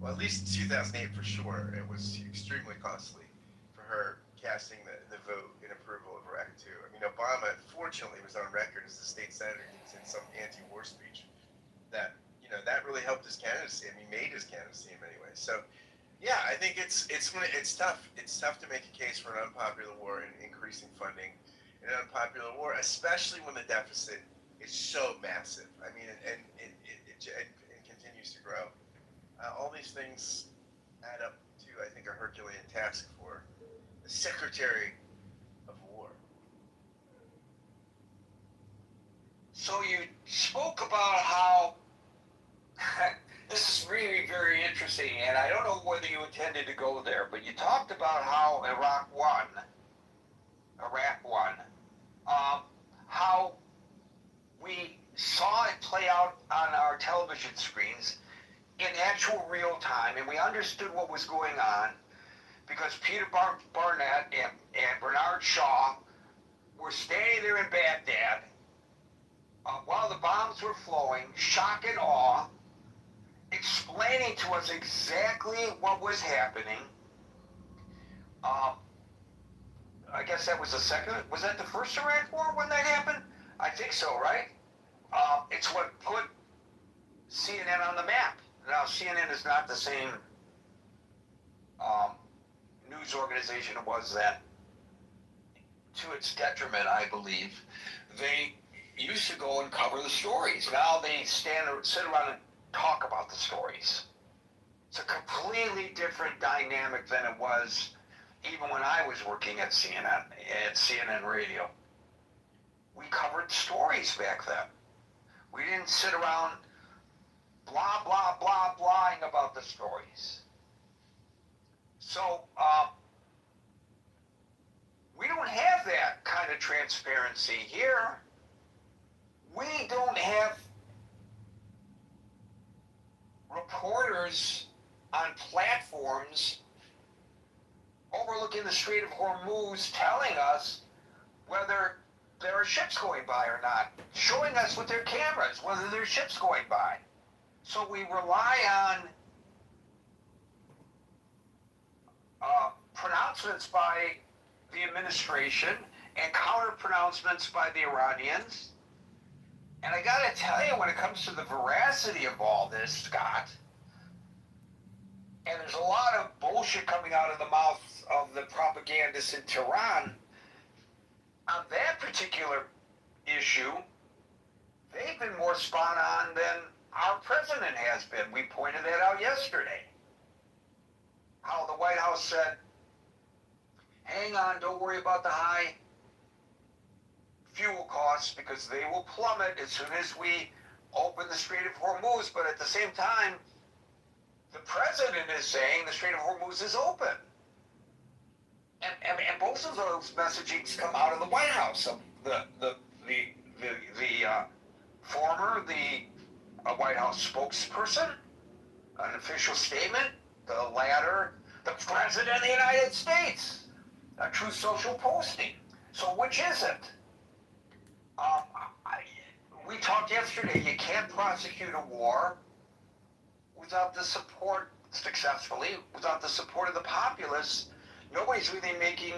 well, at least 2008 for sure. It was extremely costly for her casting the vote in approval of Iraq II. I mean, Obama, fortunately, was on record as the state senator. He was in some anti-war speech that really helped his candidacy. I mean, made his candidacy in many ways. So, yeah, I think it's tough. It's tough to make a case for an unpopular war and increasing funding in an unpopular war, especially when the deficit is so massive. I mean, and it continues to grow. All these things add up to, I think, a Herculean task for the Secretary of War. So you spoke about how this is really very interesting, and I don't know whether you intended to go there, but you talked about how Iraq won. How we saw it play out on our television screens in actual real time, and we understood what was going on because Peter Barnett and Bernard Shaw were standing there in Baghdad while the bombs were flowing, shock and awe, explaining to us exactly what was happening. I guess that was was that the first Iraq War when that happened? I think so, right? It's what put CNN on the map. Now, CNN is not the same news organization it was then. To its detriment, I believe. They used to go and cover the stories. Now they sit around and talk about the stories. It's a completely different dynamic than it was even when I was working at CNN Radio. We covered stories back then. We didn't sit around blah, blah, blah, blahing about the stories. So, we don't have that kind of transparency here. We don't have reporters on platforms overlooking the Strait of Hormuz telling us whether there are ships going by or not, showing us with their cameras whether there's ships going by. So we rely on pronouncements by the administration and counter pronouncements by the Iranians. And I gotta tell you, when it comes to the veracity of all this, Scott, and there's a lot of bullshit coming out of the mouth of the propagandists in Tehran, on that particular issue, they've been more spot on than our president has been. We pointed that out yesterday. How the White House said, hang on, don't worry about the high fuel costs because they will plummet as soon as we open the Strait of Hormuz. But at the same time, the president is saying the Strait of Hormuz is open. And both of those messagings come out of the White House. The former White House spokesperson, an official statement. The latter, the president of the United States, a true social posting. So which is it? We talked yesterday, you can't prosecute a war without the support, successfully, without the support of the populace. Nobody's really making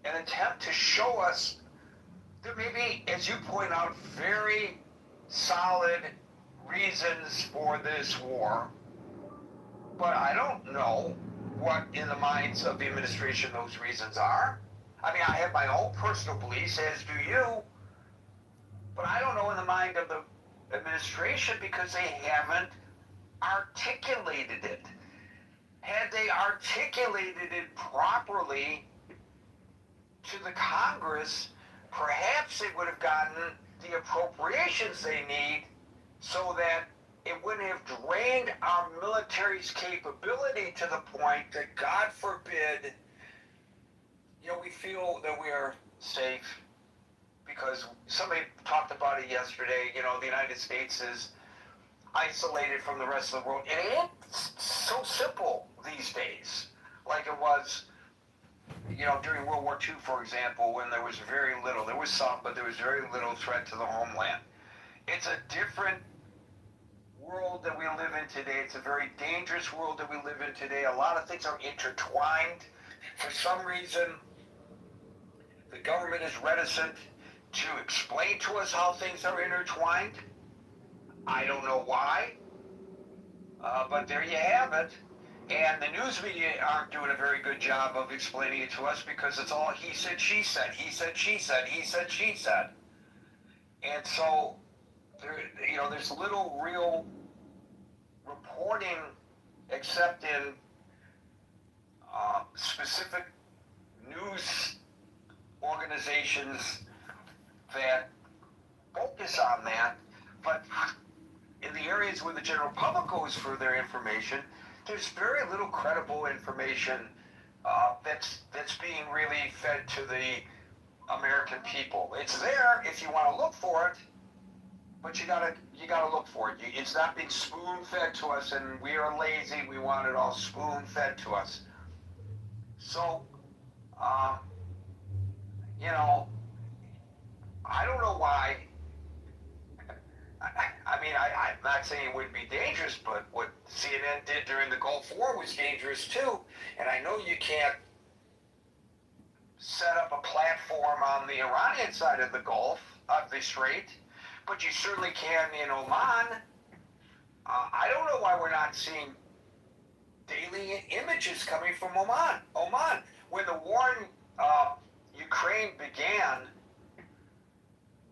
an attempt to show us there may be, as you point out, very solid reasons for this war. But I don't know what in the minds of the administration those reasons are. I mean, I have my own personal beliefs, as do you. But I don't know in the mind of the administration because they haven't articulated it. Had they articulated it properly to the Congress, perhaps they would have gotten the appropriations they need so that it wouldn't have drained our military's capability to the point that, God forbid, we feel that we are safe because somebody talked about it yesterday. The United States is isolated from the rest of the world. It ain't so simple these days like it was, during World War II, for example, when there was very little. There was some, but there was very little threat to the homeland. It's a different world that we live in today. It's a very dangerous world that we live in today. A lot of things are intertwined. For some reason, the government is reticent to explain to us how things are intertwined. I don't know why, but there you have it. And the news media aren't doing a very good job of explaining it to us because it's all he said, she said, he said, she said, he said, she said. And so there's little real reporting except in specific news organizations that focus on that, but in the areas where the general public goes for their information, there's very little credible information that's being really fed to the American people. It's there if you want to look for it, but you gotta look for it. It's not being spoon fed to us, and we are lazy. We want it all spoon fed to us. So, you know, I don't know why. I'm not saying it wouldn't be dangerous, but what CNN did during the Gulf War was dangerous too. And I know you can't set up a platform on the Iranian side of the Gulf, of the Strait, but you certainly can in Oman. I don't know why we're not seeing daily images coming from Oman. When the war in Ukraine began,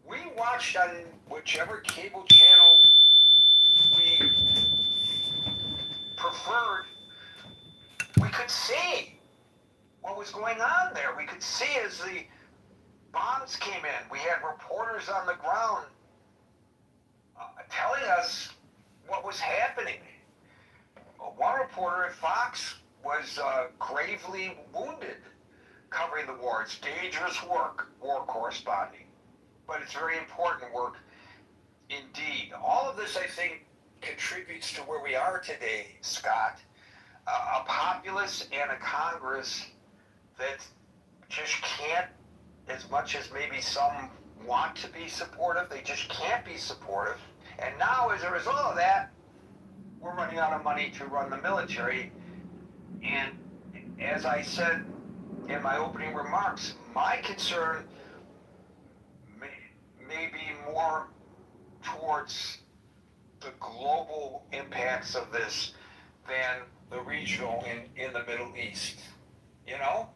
we watched on whichever cable channel we preferred. We could see what was going on there. We could see as the bombs came in. We had reporters on the ground telling us what was happening. One reporter at Fox was gravely wounded covering the war. It's dangerous work, war corresponding, but it's very important work indeed. All of this, I think, contributes to where we are today, Scott. A populace and a Congress that just can't, as much as maybe some want to be supportive, they just can't be supportive. And now, as a result of that, we're running out of money to run the military. And as I said in my opening remarks, my concern may be more towards the global impacts of this than the regional in the Middle East. You know,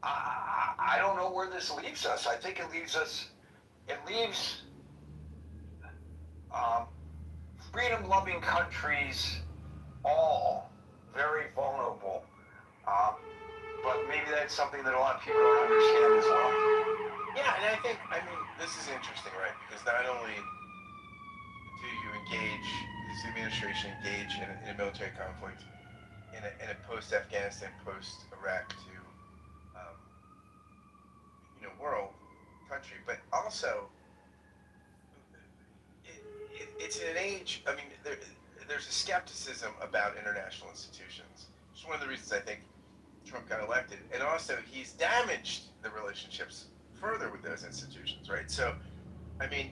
I don't know where this leaves us. I think it leaves freedom-loving countries all very vulnerable. But maybe that's something that a lot of people don't understand as well. Yeah, and I mean, this is interesting, right? Because not only do you engage, this administration engage in a military conflict in a post-Afghanistan, post-Iraq world, country, but also it's in an age, I mean, there's a skepticism about international institutions. It's one of the reasons I think Trump got elected. And also, he's damaged the relationships further with those institutions, right? So, I mean,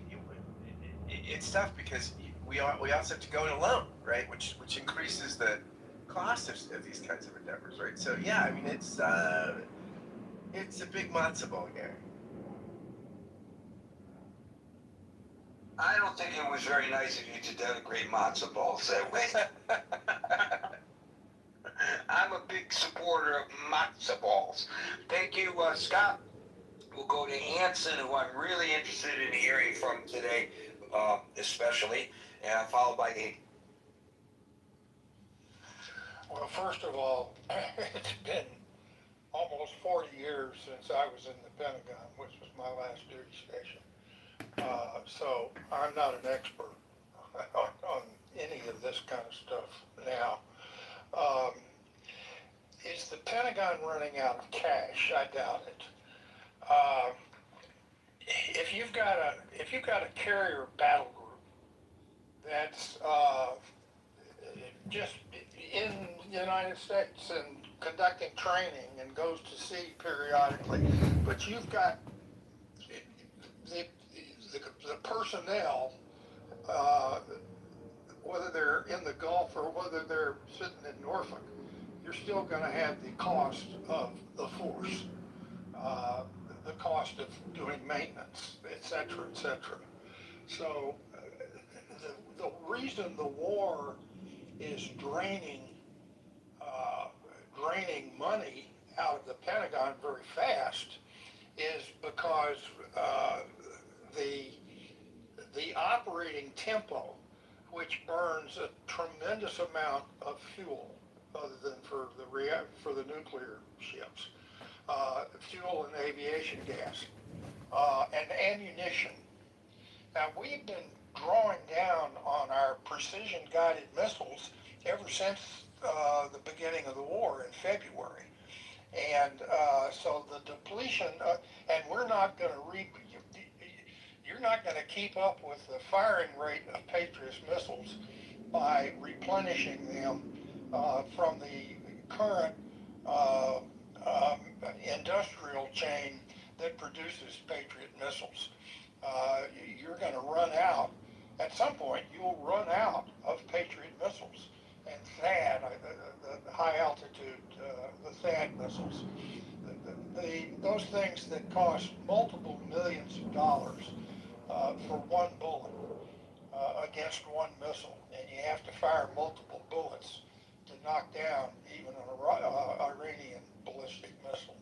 it's tough because we also have to go it alone, right? Which increases the cost of these kinds of endeavors, right? So, yeah, I mean, it's a big matzo ball game. I don't think it was very nice of you to denigrate matzo balls that way. I'm a big supporter of matzo balls. Thank you, Scott. We'll go to Hanson, who I'm really interested in hearing from today, especially, and followed by Abe. Well, first of all, it's been almost 40 years since I was in the Pentagon, which was my last duty station. So I'm not an expert on any of this kind of stuff now. Is the Pentagon running out of cash? I doubt it. If you've got a carrier battle group that's just in the United States and conducting training and goes to sea periodically, but you've got the personnel, whether they're in the Gulf or whether they're sitting in Norfolk, you're still going to have the cost of the force, the cost of doing maintenance, et cetera, et cetera. So the reason the war is draining money out of the Pentagon very fast is because the operating tempo, which burns a tremendous amount of fuel, other than for the nuclear ships, fuel and aviation gas, and ammunition, Now, we've been drawing down on our precision-guided missiles ever since the beginning of the war in February. And so the depletion, and we're not going to you're not going to keep up with the firing rate of Patriot missiles by replenishing them from the current industrial chain that produces Patriot missiles. You're going to run out. At some point, you'll run out of Patriot missiles. And THAAD, the high altitude, the THAAD missiles, those things that cost multiple millions of dollars for one bullet against one missile, and you have to fire multiple bullets to knock down even an Iranian ballistic missile.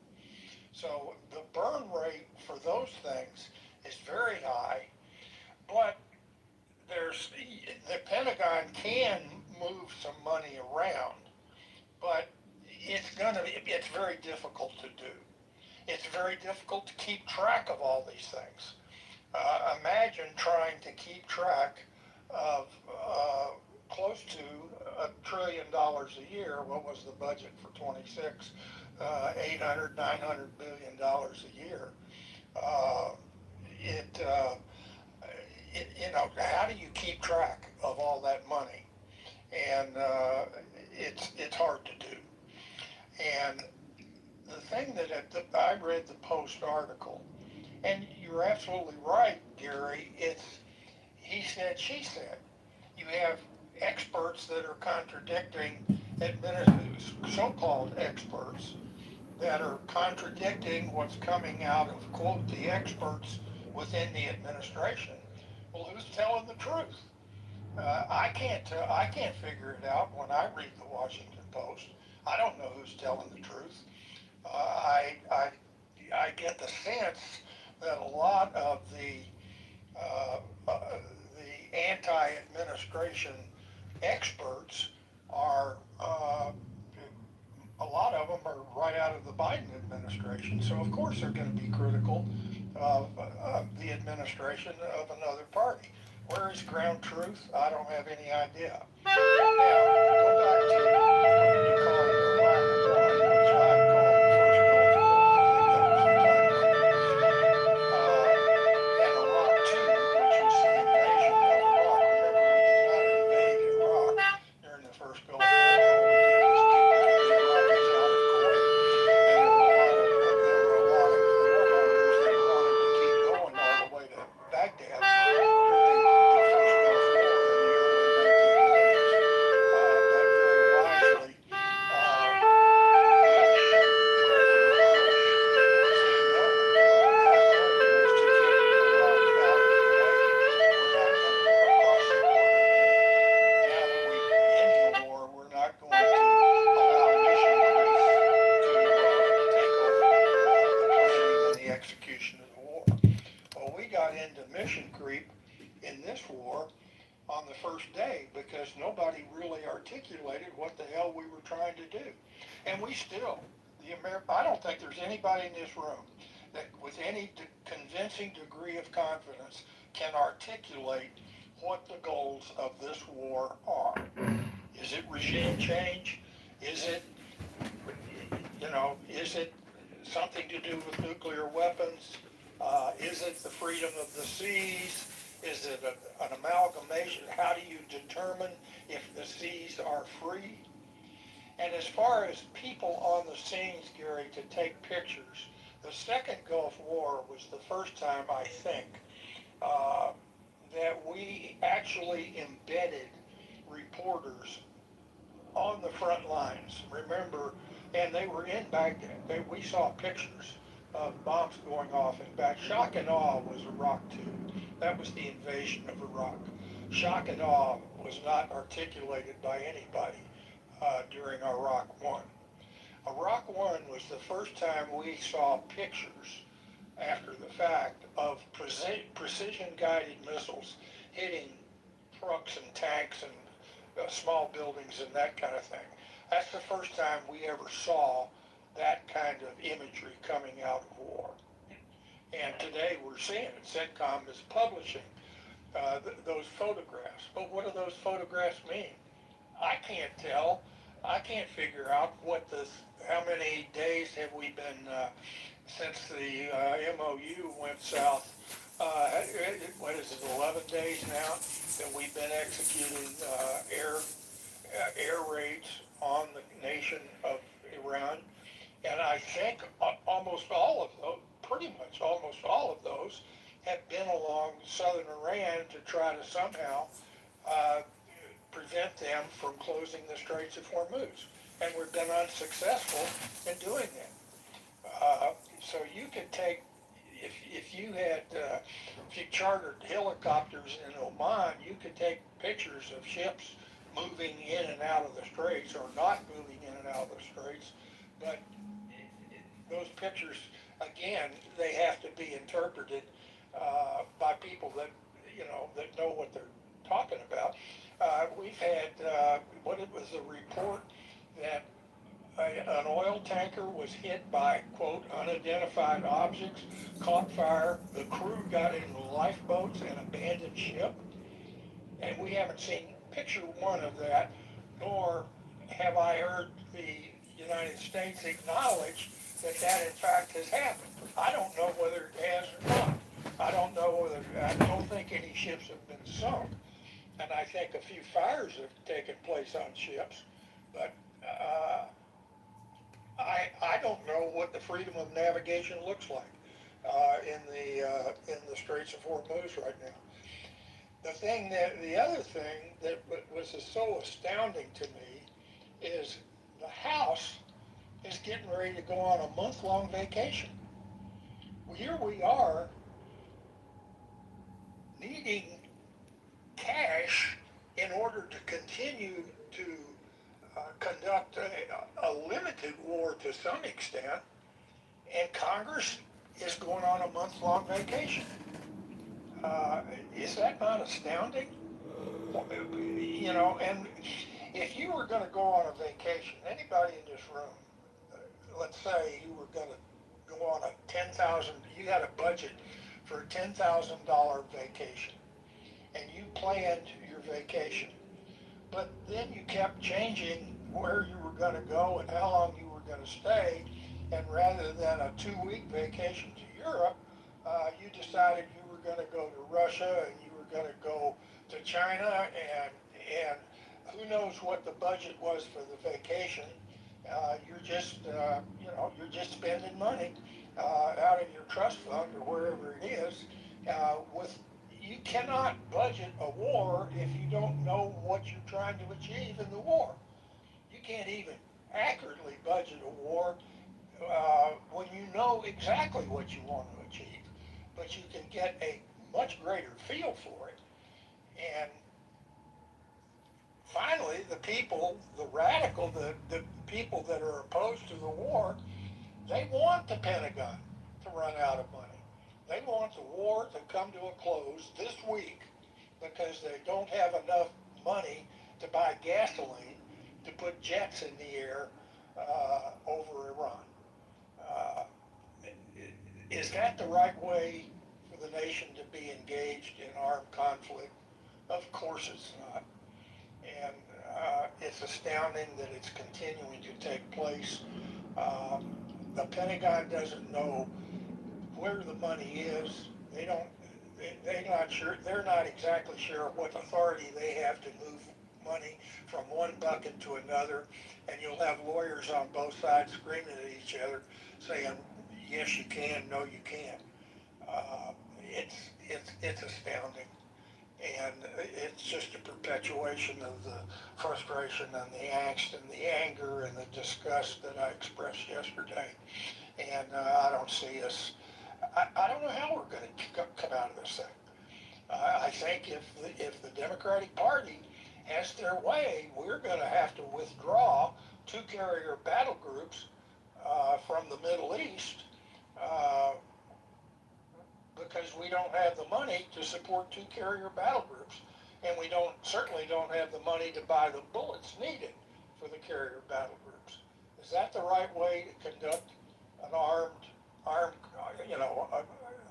So the burn rate for those things is very high, but the Pentagon can move some money around, but it's very difficult to do. It's very difficult to keep track of all these things. Imagine trying to keep track of close to $1 trillion a year. What was the budget for 26? 800, 900 billion dollars a year. How do you keep track of all that money? And it's hard to do. And the thing that I read the Post article, and you're absolutely right, Gary. It's he said, she said. You have experts that are contradicting so-called experts that are contradicting what's coming out of, quote, the experts within the administration. Well, who's telling the truth? I can't figure it out when I read the Washington Post. I don't know who's telling the truth. I get the sense that a lot of the anti-administration experts are, a lot of them are right out of the Biden administration. So of course they're going to be critical of the administration of another party. Where is ground truth? I don't have any idea. Now, go back to what you call Iraq 1, which I call the first Gulf War. I think that was the title of it. And Iraq 2, which was the invasion of Iraq. Remember, we did not invade Iraq during the first Gulf War. All we did was kick the Iraqis out of Kuwait. And there were a lot of warmongers that wanted to keep going all the way to Baghdad during the first Gulf War in the early 1990s. But very wisely, President Bush said, no, our goal was to keep Iraq out of Kuwait. We're not going to cross the border there. Now that we've ended the war, we're not going to allow mission creep to take over the planning and the execution of the war. Well, we got into mission creep in this war on the first day because nobody really articulated what the hell we were trying to do. And we still, I don't think there's anybody in this room that with any convincing degree of confidence can articulate what the goals of this war are. Is it regime change? Is it, is it something to do with nuclear weapons? Is it the freedom of the seas? Is it an amalgamation? How do you determine if the seas are free? And as far as people on the scenes, Gary, to take pictures, the second Gulf War was the first time, I think, that we actually embedded reporters on the front lines. Remember, and they were in Baghdad. We saw pictures of bombs going off in Baghdad. Shock and awe was Iraq 2. That was the invasion of Iraq. Shock and awe was not articulated by anybody during Iraq 1. Iraq 1 was the first time we saw pictures after the fact of precision-guided missiles hitting trucks and tanks and small buildings and that kind of thing. That's the first time we ever saw that kind of imagery coming out of war. And today we're seeing it. CENTCOM is publishing those photographs. But what do those photographs mean? I can't tell. I can't figure out how many days have we been since the MOU went south. What is it, 11 days now that we've been executing air raids on the nation of Iran. And I think almost all of those, pretty much almost all of those, have been along southern Iran to try to somehow prevent them from closing the Straits of Hormuz. And we've been unsuccessful in doing that. So you could take, if you chartered helicopters in Oman, you could take pictures of ships moving in and out of the straits or not moving in and out of the straits. But those pictures, again, they have to be interpreted by people that know what they're talking about. We've had what it was a report that an oil tanker was hit by, quote, unidentified objects, caught fire, the crew got into lifeboats and abandoned ship. And we haven't seen picture one of that, nor have I heard the United States acknowledge that that in fact has happened. I don't know whether it has or not. I don't think any ships have been sunk. And I think a few fires have taken place on ships, but I don't know what the freedom of navigation looks like in the Straits of Hormuz right now. The other thing that was so astounding to me is the House is getting ready to go on a month-long vacation. Well, here we are needing cash in order to continue to conduct a limited war to some extent, and Congress is going on a month-long vacation. Is that not astounding? And if you were going to go on a vacation, anybody in this room, let's say you were going to go on you had a budget for a $10,000 vacation, and you planned your vacation, but then you kept changing where you were going to go and how long you were going to stay, and rather than a 2-week vacation to Europe, you decided you were going to go to Russia and you were going to go to China, and who knows what the budget was for the vacation. You're just spending money out of your trust fund or wherever it is. You cannot budget a war if you don't know what you're trying to achieve in the war. You can't even accurately budget a war when you know exactly what you want to achieve, but you can get a much greater feel for it. And finally, the people, the people that are opposed to the war, they want the Pentagon to run out of money. They want the war to come to a close this week because they don't have enough money to buy gasoline to put jets in the air over Iran. Is that the right way for the nation to be engaged in armed conflict? Of course it's not. And it's astounding that it's continuing to take place. The Pentagon doesn't know where the money is. They're not sure. They're not exactly sure what authority they have to move money from one bucket to another. And you'll have lawyers on both sides screaming at each other, saying, "Yes, you can. No, you can't." It's astounding. And it's just a perpetuation of the frustration and the angst and the anger and the disgust that I expressed yesterday. And I don't see us, I don't know how we're going to come out of this thing. I think if the Democratic Party has their way, we're going to have to withdraw 2 carrier battle groups from the Middle East because we don't have the money to support 2 carrier battle groups, and we certainly don't have the money to buy the bullets needed for the carrier battle groups. Is that the right way to conduct an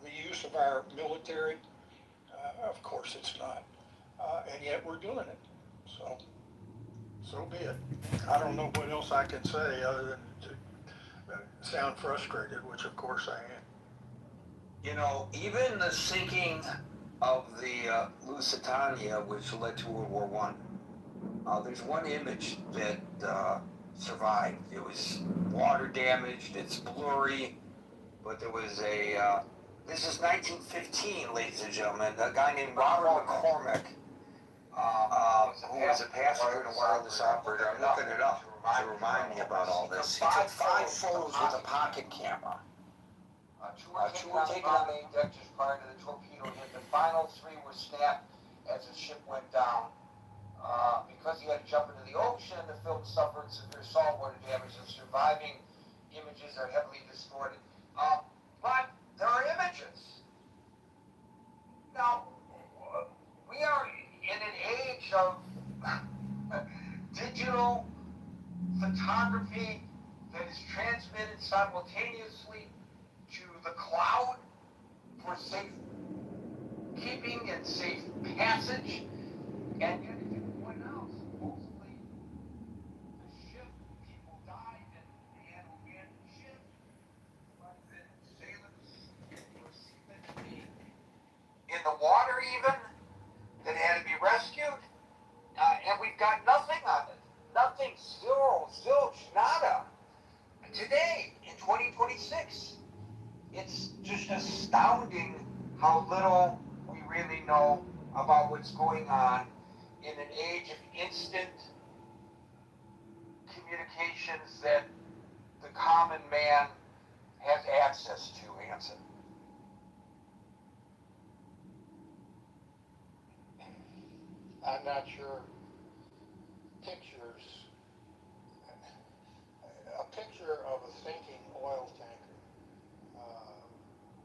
the use of our military? Of course course it's not. And yet we're doing it. So be it. I don't know what else I can say other than to sound frustrated, which of course I am. You know, even the sinking of the Lusitania, which led to World War One, there's one image that survived. It was water damaged, it's blurry, but there was a, this is 1915, ladies and gentlemen, a guy named Robert McCormick, who was a passenger and a wireless operator. I'm looking it up to remind me about all this. He took 5 photos with a pocket camera. 2 were taken on main deck just prior to the torpedo hit. The final 3 were snapped as the ship went down. Because he had to jump into the ocean, the film suffered severe saltwater damage. The surviving images are heavily distorted. But there are images. Now, we are in an age of digital photography that is transmitted simultaneously to the cloud for safe keeping and safe passage. And yet, as you point out, supposedly the ship, people died and abandoned ship, but then sailors were seamen in the water even that had to be rescued, and we've got nothing on it. Nothing, zero, zilch, nada. Today, in 2026, it's just astounding how little we really know about what's going on in an age of instant communications that the common man has access to, Hanson. I'm not sure pictures, a picture of a sinking oil tanker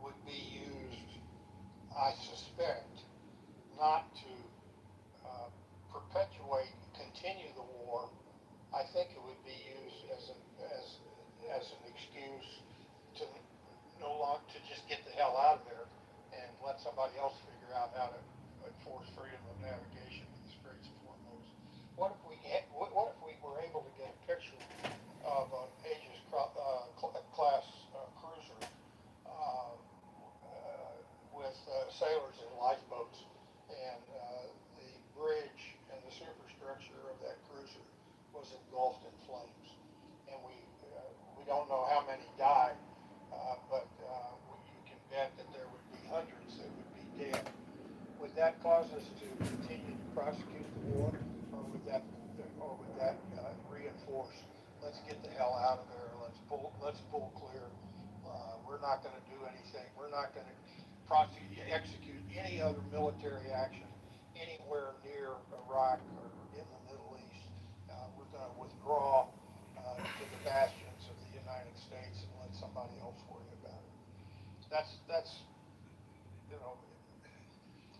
would be used, I suspect, not to perpetuate and continue the war. I think it would be used as an excuse to to just get the hell out of there and let somebody else figure out how to enforce freedom of navigation in the Straits of Hormuz. What if we were able to get a picture of an Aegis class cruiser with sailors in lifeboats, and the bridge and the superstructure of that cruiser was engulfed in flames, and we don't know how many died, but you can bet that there would be hundreds that would be dead. Would that cause us to continue to prosecute the war, or would that reinforce? Let's get the hell out of there. Let's pull clear. We're not going to do anything. We're not going to execute any other military action anywhere near Iraq or in the Middle East. We're going to withdraw to the bastions of the United States and let somebody else worry about it. That's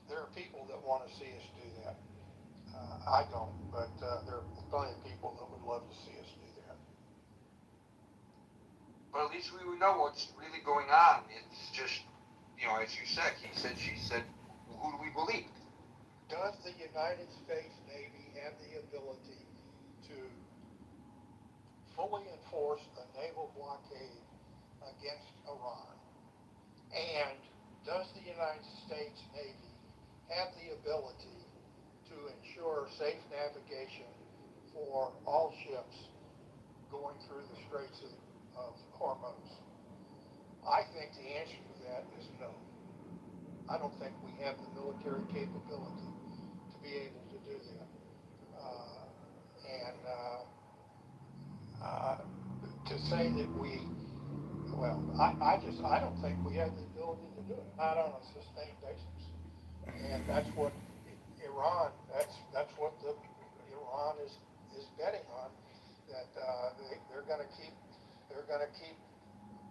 there are people that want to see us do that. I don't, but there are plenty of people that would love to see us do that. But at least we would know what's really going on. It's just, as you said, he said, she said, who do we believe? Does the United States Navy have the ability to fully enforce a naval blockade against Iran? And does the United States Navy have the ability to ensure safe navigation for all ships going through the Straits of Hormuz? I think the answer to that is no. I don't think we have the military capability to be able to do that. To say that I don't think we have the ability to do it, not on a sustained basis. And that's what Iran is betting on, that they're going to keep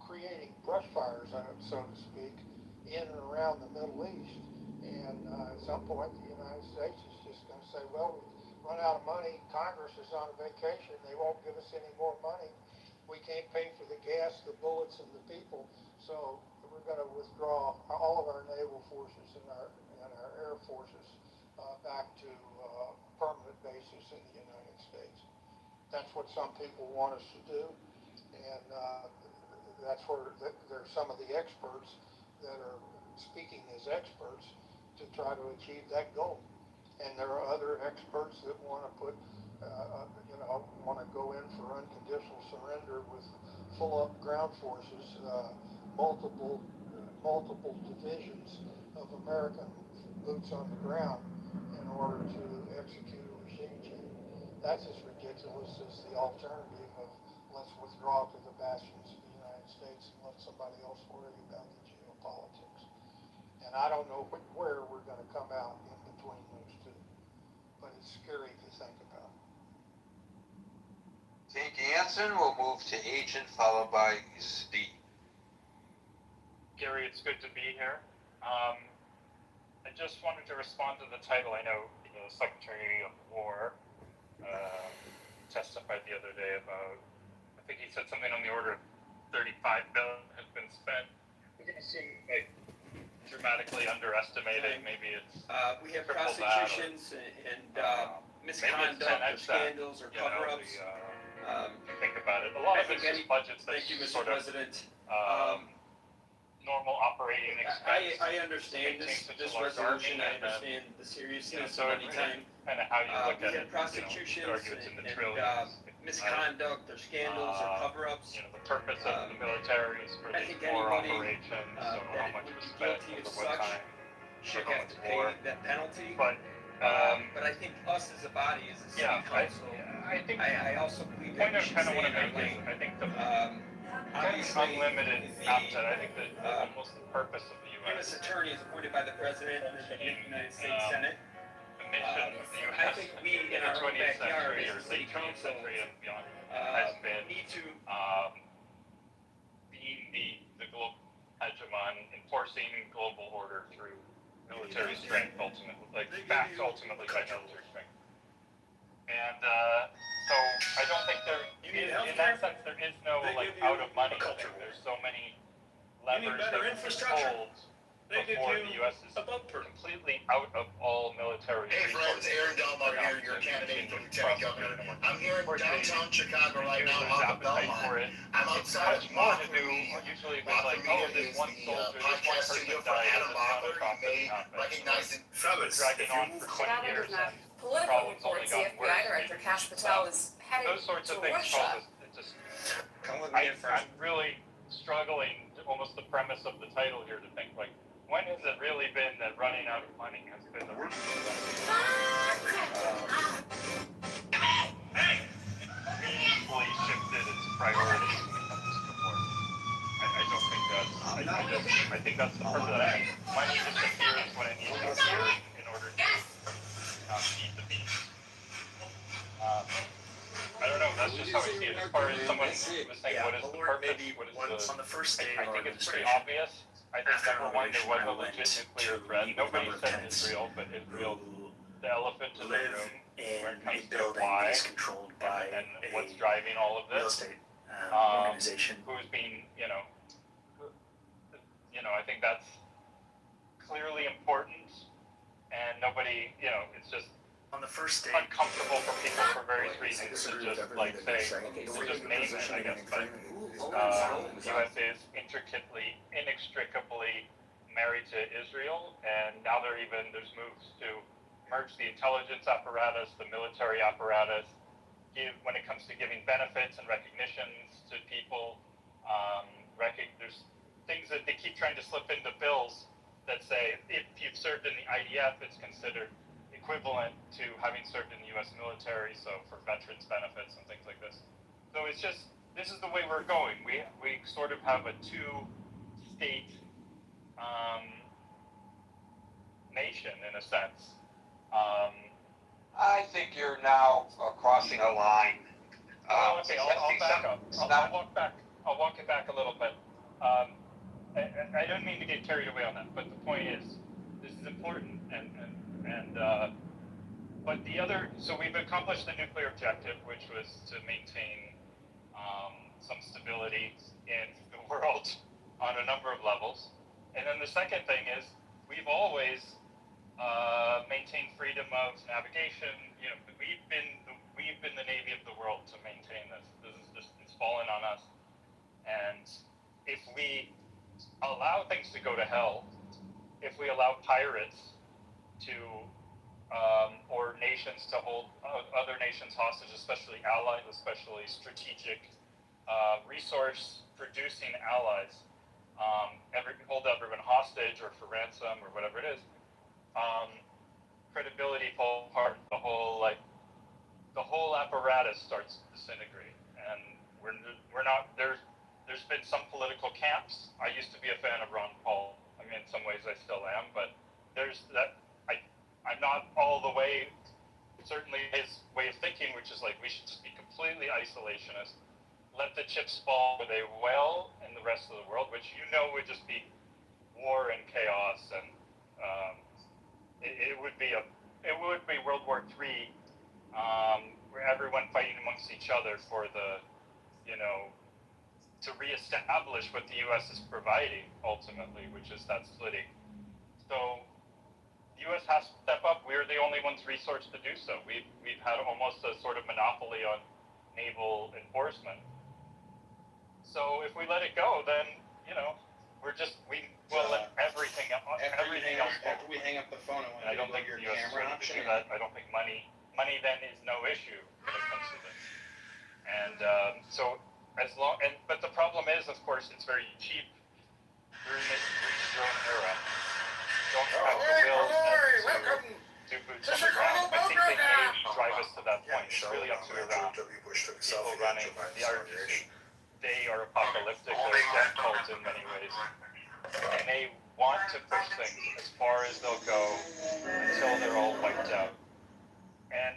creating brush fires, so to speak, in and around the Middle East. And at some point, the United States is just going to say, well, we've run out of money. Congress is on a vacation. They won't give us any more money. We can't pay for the gas, the bullets, and the people. So we're going to withdraw all of our naval forces and our air forces back to permanent bases in the United States. That's what some people want us to do, and that's where there's some of the experts that are speaking as experts to try to achieve that goal. And there are other experts that want to put, want to go in for unconditional surrender with full up ground forces, multiple divisions of American boots on the ground in order to execute a regime change. That's as ridiculous as the alternative of let's withdraw to the bastions of the United States and let somebody else worry about the geopolitics. And I don't know where we're going to come out in between those two, but it's scary to think about. Thank you, Anson. We'll move to Agent, followed by Steve. Gary, it's good to be here. I just wanted to respond to the title. I know the Secretary of War testified the other day about, I think he said something on the order of $35 billion has been spent. It didn't seem like dramatically underestimated. Maybe it's we have prosecutions and misconduct or scandals or cover-ups. Think about it. A lot of it's just budgets that sort of normal operating expense. I understand this resolution. I understand the seriousness of any time. Kind of how you look at it. Prosecutions and misconduct or scandals or cover-ups. The purpose of the military is for the war operations. So how much was spent over what time should have to pay that penalty. But I think us as a body, as a city council, I also believe that we should stay in our lane. I think the unlimited outset. I think that almost the purpose of the U.S. attorney is appointed by the president and the United States Senate. I think we, in our own backyard, as a city council, need to be the global hegemon, enforcing global order through military strength, ultimately, backed ultimately by military strength. And so I don't think in that sense, there is no out of money thing. There's so many levers that can be pulled before the U.S. is completely out of all military Hey friends, Aaron Delmo here, your candidate for lieutenant governor. I'm here in downtown Chicago right now on the Belmont. I'm outside of Mocker Media. Mocker Media is the podcast studio for Adam Mocker. You may recognize it. Fellas, if you move Chicago does not. Political reports, the FBI Director Kash Patel is headed to Russia. I'm really struggling, almost the premise of the title here, to think when has it really been that running out of money has been the worst thing? Equally shifted its priorities when it comes to the war. I don't think that's. I think that's the purpose of it. Money disappears when it needs to appear in order to feed the beast. I don't know. That's just how I see it. As far as someone was saying, what is the purpose? What is on the first day I think it's pretty obvious. I think number one, there was a legit nuclear threat. Nobody said Israel, but Israel, the elephant in the room, when it comes to why and what's driving all of this. Organization. Who's being, I think that's clearly important, and nobody, it's just on the first day uncomfortable for people for various reasons to just name it, I guess. But the U.S. is inextricably married to Israel, and now there's moves to merge the intelligence apparatus, the military apparatus, when it comes to giving benefits and recognitions to people. There's things that they keep trying to slip into bills that say if you've served in the IDF, it's considered equivalent to having served in the U.S. military, so for veterans benefits and things like this. So it's just, this is the way we're going. We sort of have a two-state nation, in a sense. I think you're now crossing a line. Okay, I'll back up. I'll walk it back a little bit. I don't mean to get carried away on that, but the point is, this is important, but the other, so we've accomplished the nuclear objective, which was to maintain some stability in the world on a number of levels. And then the second thing is, we've always maintain freedom of navigation. You know, we've been the Navy of the world to maintain this. This is just, it's fallen on us. And if we allow things to go to hell, if we allow pirates to or nations to hold other nations hostage, especially allies, especially strategic resource-producing allies, hold everyone hostage or for ransom or whatever it is, credibility falls apart. The whole apparatus starts to disintegrate, and we're not there. There's been some political camps. I used to be a fan of Ron Paul. I mean, in some ways I still am, but there's that. I'm not all the way. Certainly his way of thinking, which is like we should just be completely isolationist, let the chips fall where they will in the rest of the world, which would just be war and chaos, and it would be World War III, where everyone fighting amongst each other for the, to reestablish what the U.S. is providing ultimately, which is that splitting. So the U.S. has to step up. We're the only ones resourced to do so. We've had almost a sort of monopoly on naval enforcement. So if we let it go, then we'll let everything else go. After we hang up the phone, I don't think your U.S. is ready to do that. I don't think money then is no issue when it comes to this. And but the problem is, of course, it's very cheap. We're in this drone era. Don't have the will to boots on the ground. I think they may drive us to that point. It's really up to Iran. People running the RGC. They are apocalyptic. They're a death cult in many ways. And they want to push things as far as they'll go until they're all wiped out. And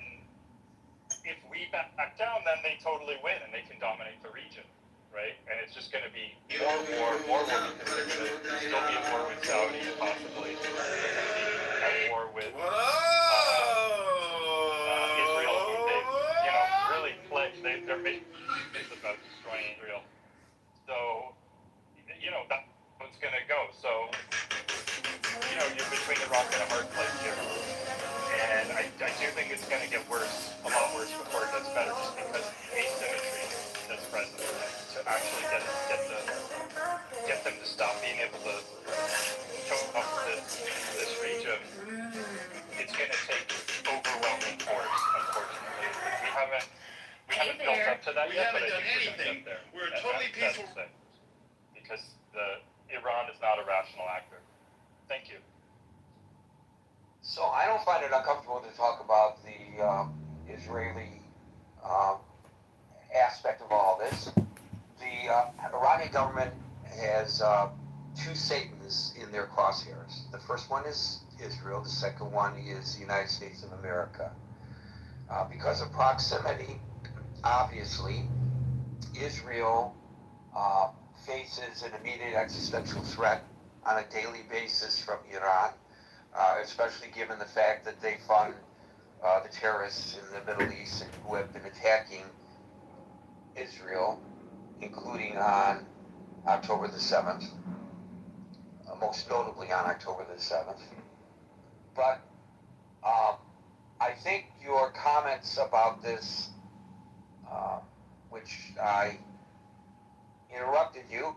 if we back down, then they totally win and they can dominate the region, right? And it's just going to be more war, because they're going to still be at war with Saudi, possibly. They're going to be at war with Israel, who they've, really pledged. Their mission is about destroying Israel. So, that's how it's going to go. So, you're between a rock and a hard place here. And I do think it's going to get worse, a lot worse before it gets better, just because of the asymmetry that's present, to actually get them to stop being able to choke off this region. It's going to take overwhelming force, unfortunately. We haven't built up to that yet, but I think we're going to get there. We're totally peaceful. Because Iran is not a rational actor. Thank you. So I don't find it uncomfortable to talk about the Israeli aspect of all this. The Iranian government has two Satans in their crosshairs. The first one is Israel. The second one is the United States of America. Because of proximity, obviously, Israel faces an immediate existential threat on a daily basis from Iran. Especially given the fact that they fund the terrorists in the Middle East and who have been attacking Israel, including on October the 7th, most notably on October the 7th. But I think your comments about this, which I interrupted you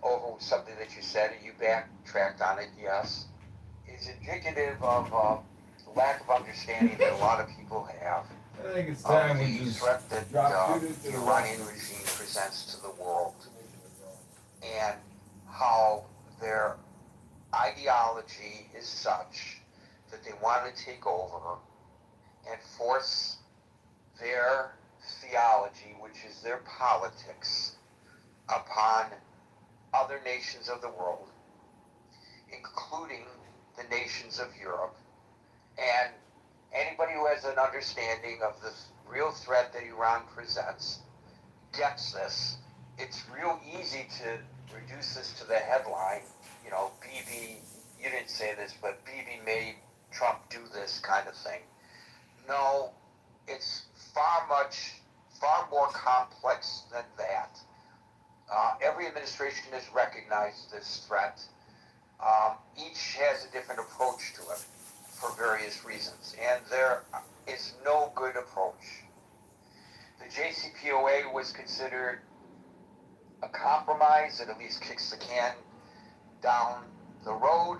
over something that you said, and you backtracked on it, yes, is indicative of lack of understanding that a lot of people have I think it's time we the just threat that drop the Iranian regime presents to the world, and how their ideology is such that they want to take over and force their theology, which is their politics, upon other nations of the world, including the nations of Europe. And anybody who has an understanding of the real threat that Iran presents gets this. It's real easy to reduce this to the headline, Bibi, you didn't say this, but Bibi made Trump do this kind of thing. No, it's far more complex than that. Every administration has recognized this threat. Each has a different approach to it for various reasons, and there is no good approach. The JCPOA was considered a compromise that at least kicks the can down the road.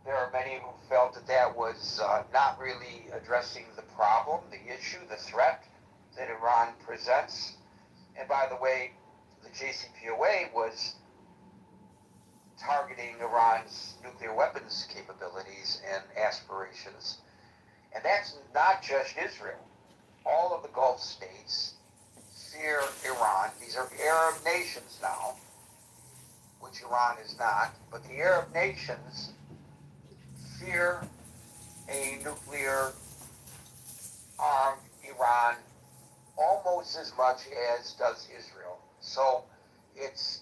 There are many who felt that that was not really addressing the problem, the issue, the threat that Iran presents. And by the way, the JCPOA was targeting Iran's nuclear weapons capabilities and aspirations. And that's not just Israel. All of the Gulf states fear Iran. These are Arab nations now, which Iran is not, but the Arab nations fear a nuclear armed Iran almost as much as does Israel. So it's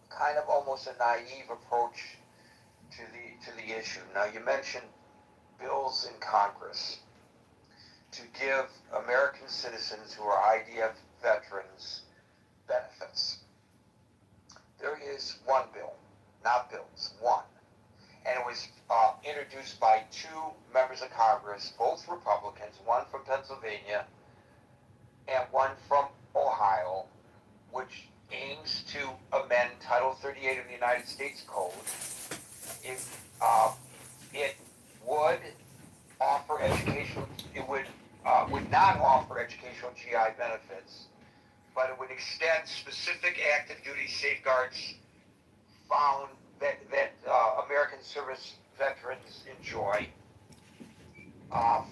kind of almost a naive approach to the issue. Now, you mentioned bills in Congress to give American citizens who are IDF veterans benefits. There is one bill, not bills, one. And it was introduced by two members of Congress, both Republicans, one from Pennsylvania and one from Ohio, which aims to amend Title 38 of the United States Code. It would offer educational, it would not offer educational GI benefits, but it would extend specific active duty safeguards found that American service veterans enjoy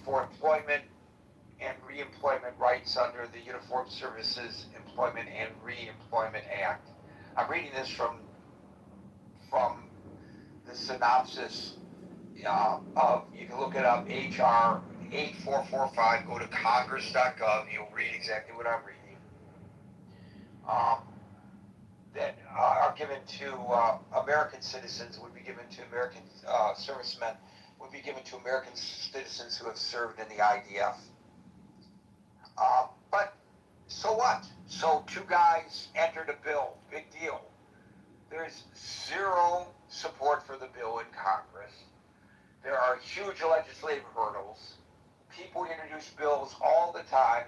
for employment and reemployment rights under the Uniformed Services Employment and Reemployment Act. I'm reading this from the synopsis of, you can look it up, HR 8445, go to congress.gov, you'll read exactly what I'm reading. That are given to American citizens, would be given to American servicemen, would be given to American citizens who have served in the IDF. But so what? So two guys entered a bill, big deal. There's zero support for the bill in Congress. There are huge legislative hurdles. People introduce bills all the time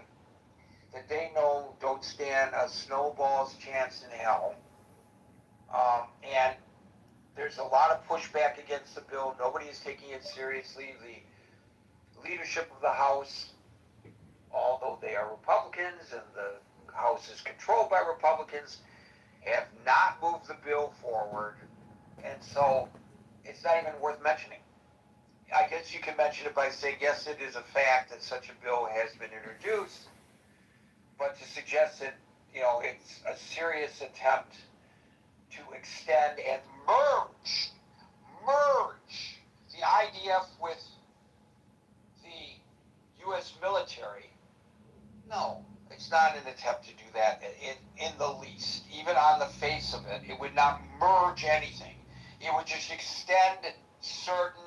that they know don't stand a snowball's chance in hell. And there's a lot of pushback against the bill. Nobody is taking it seriously. The leadership of the House, although they are Republicans and the House is controlled by Republicans, have not moved the bill forward. And so it's not even worth mentioning. I guess you can mention it by saying, yes, it is a fact that such a bill has been introduced, but to suggest that, it's a serious attempt to extend and merge the IDF with the U.S. military, no, it's not an attempt to do that in the least. Even on the face of it, it would not merge anything. It would just extend certain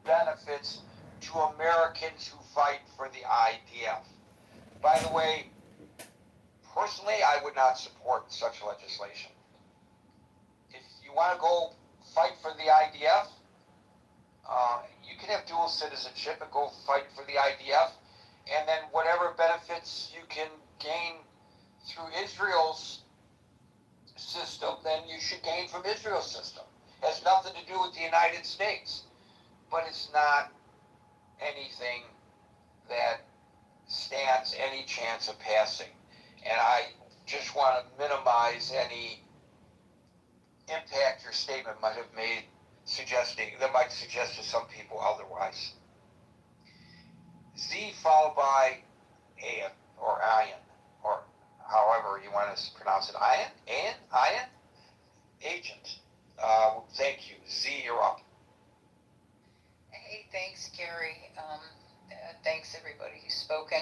benefits to Americans who fight for the IDF. By the way, personally, I would not support such legislation. If you want to go fight for the IDF, you can have dual citizenship and go fight for the IDF, and then whatever benefits you can gain through Israel's system, then you should gain from Israel's system. It has nothing to do with the United States, but it's not anything that stands any chance of passing. And I just want to minimize any impact your statement might have made, that might suggest to some people otherwise. Z followed by Ayan, or Ayan, or however you want to pronounce it. Ayan? Agent. Thank you. Z, you're up. Hey, thanks, Gary. Thanks, everybody who's spoken.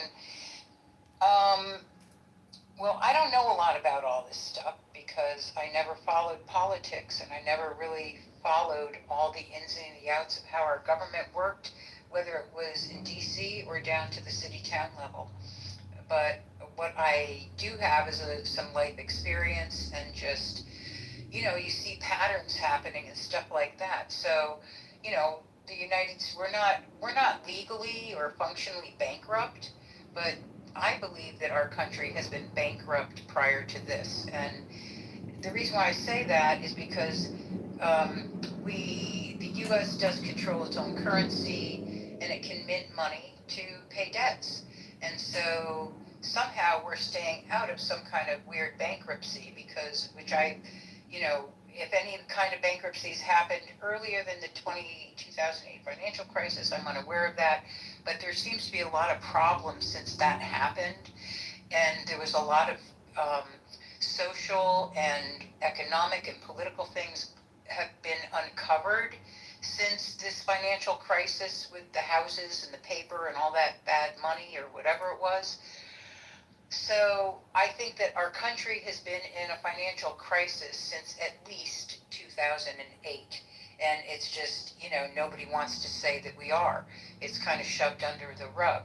Well, I don't know a lot about all this stuff because I never followed politics and I never really followed all the ins and the outs of how our government worked, whether it was in D.C. or down to the city-town level. But what I do have is some life experience and just, you see patterns happening and stuff like that. So, we're not legally or functionally bankrupt, but I believe that our country has been bankrupt prior to this. And the reason why I say that is because the U.S. does control its own currency, and it can mint money to pay debts. And so somehow we're staying out of some kind of weird bankruptcy if any kind of bankruptcies happened earlier than the 2008 financial crisis, I'm unaware of that. But there seems to be a lot of problems since that happened. And there was a lot of social and economic and political things have been uncovered since this financial crisis with the houses and the paper and all that bad money or whatever it was. So I think that our country has been in a financial crisis since at least 2008. And it's just, nobody wants to say that we are. It's kind of shoved under the rug.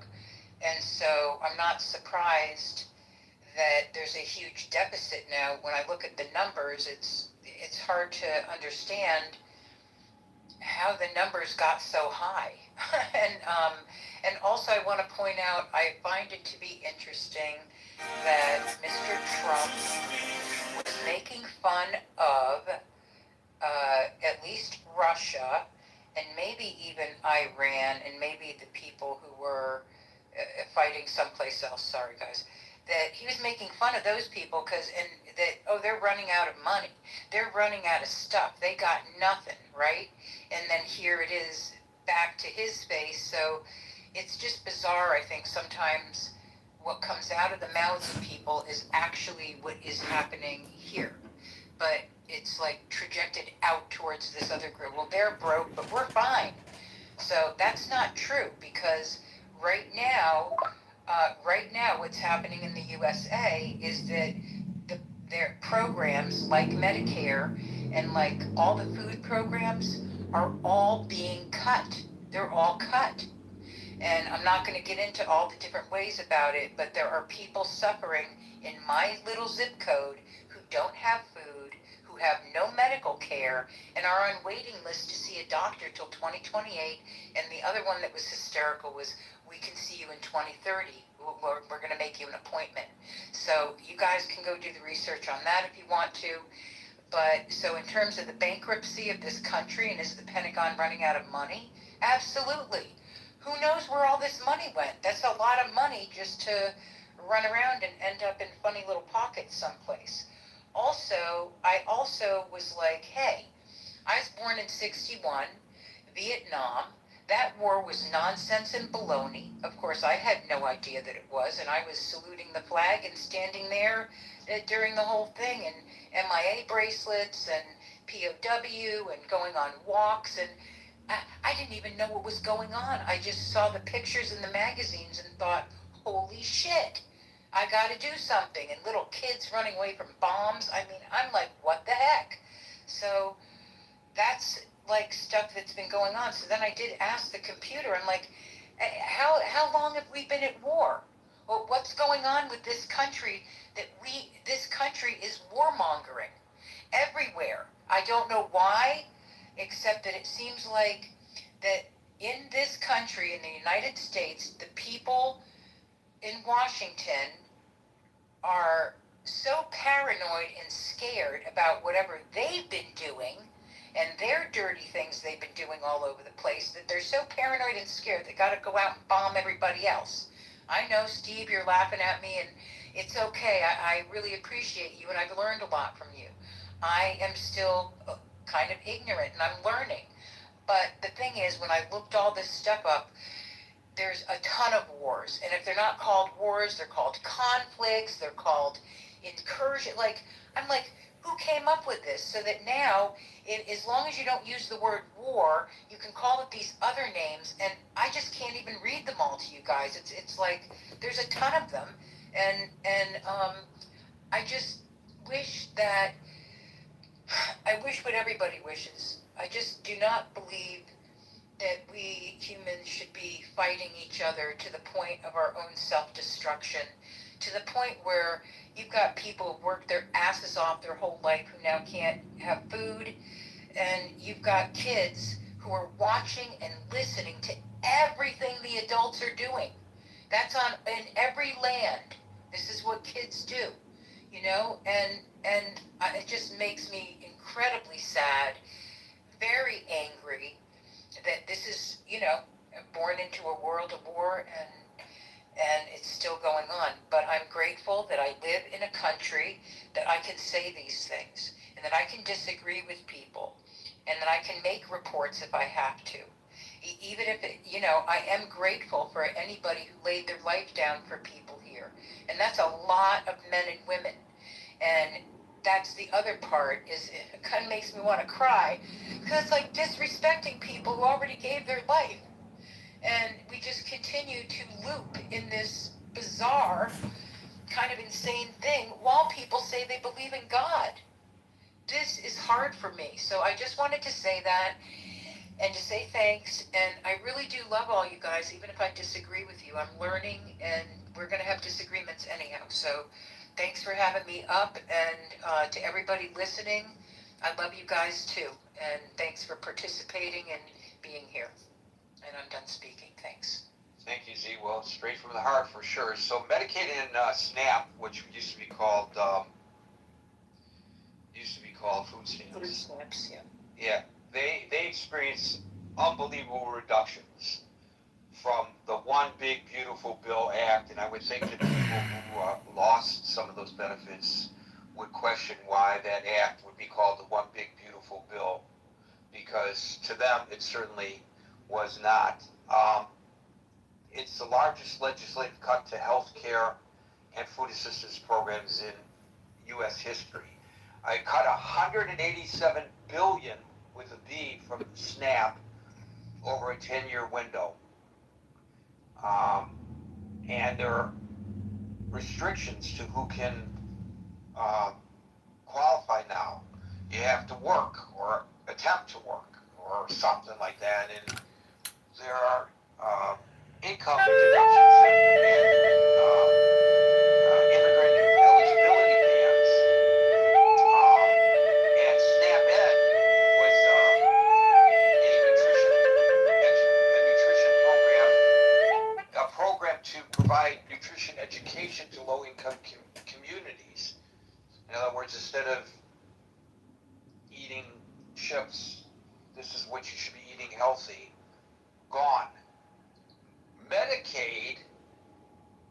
And so I'm not surprised that there's a huge deficit now. When I look at the numbers, it's hard to understand how the numbers got so high. And also I want to point out, I find it to be interesting that Mr. Trump was making fun of at least Russia and maybe even Iran and maybe the people who were fighting someplace else. Sorry, guys. That he was making fun of those people they're running out of money. They're running out of stuff. They got nothing, right? And then here it is back to his face. So it's just bizarre, I think, sometimes what comes out of the mouths of people is actually what is happening here. But it's like trajected out towards this other group. Well, they're broke, but we're fine. So that's not true, because right now what's happening in the USA is that their programs like Medicare and like all the food programs are all being cut. They're all cut. And I'm not going to get into all the different ways about it, but there are people suffering in my little zip code who don't have food, who have no medical care, and are on waiting lists to see a doctor till 2028. And the other one that was hysterical was, we can see you in 2030. We're going to make you an appointment. So you guys can go do the research on that if you want to. But so in terms of the bankruptcy of this country, and is the Pentagon running out of money? Absolutely. Who knows where all this money went? That's a lot of money just to run around and end up in funny little pockets someplace. I also was like, hey, I was born in 61, Vietnam. That war was nonsense and baloney. Of course, I had no idea that it was, and I was saluting the flag and standing there during the whole thing, and MIA bracelets and POW and going on walks, and I didn't even know what was going on. I just saw the pictures in the magazines and thought, holy shit, I gotta do something. And little kids running away from bombs. I mean, I'm like, what the heck? So that's like stuff that's been going on. So then I did ask the computer, I'm like, how long have we been at war? Well, what's going on with this country this country is warmongering everywhere. I don't know why, except that it seems like that in this country, in the United States, the people in Washington are so paranoid and scared about whatever they've been doing and their dirty things they've been doing all over the place, that they're so paranoid and scared they got to go out and bomb everybody else. I know, Steve, you're laughing at me, and it's okay. I really appreciate you, and I've learned a lot from you. I am still kind of ignorant, and I'm learning. But the thing is, when I looked all this stuff up, there's a ton of wars. And if they're not called wars, they're called conflicts, they're called incursion. I'm like, who came up with this? So that now, as long as you don't use the word war, you can call it these other names, and I just can't even read them all to you guys. It's like, there's a ton of them, and I just wish what everybody wishes. I just do not believe that we humans should be fighting each other to the point of our own self-destruction, to the point where you've got people who've worked their asses off their whole life who now can't have food, and you've got kids who are watching and listening to everything the adults are doing. That's on in every land. This is what kids do, you know, and it just makes me incredibly sad, very angry that this is, you know, born into a world of war, and it's still going on. But I'm grateful that I live in a country that I can say these things, and that I can disagree with people, and that I can make reports if I have to. Even if it, you know, I am grateful for anybody who laid their life down for people here. And that's a lot of men and women. And that's the other part, is it kind of makes me want to cry, because it's like disrespecting people who already gave their life. And we just continue to loop in this bizarre, kind of insane thing while people say they believe in God. This is hard for me. So I just wanted to say that, and to say thanks. And I really do love all you guys, even if I disagree with you. I'm learning, and we're going to have disagreements anyhow. So thanks for having me up, and to everybody listening, I love you guys too. And thanks for participating and being here. And I'm done speaking. Thanks. Thank you, Z. Well, straight from the heart for sure. So Medicaid and SNAP, which used to be called food stamps. Food stamps, yeah. Yeah, they experienced unbelievable reductions from the One Big Beautiful Bill Act, and I would think that people who lost some of those benefits would question why that act would be called the One Big Beautiful Bill, because to them it certainly was not. It's the largest legislative cut to health care and food assistance programs in U.S. history. I cut $187 billion with a B from SNAP over a 10-year window. And there are restrictions to who can qualify now. You have to work or attempt to work or something like that. And there are income deductions and immigrant eligibility bans. And SNAP Ed was a program to provide nutrition education to low-income communities. In other words, instead of eating chips, this is what you should be eating healthy. Gone. Medicaid,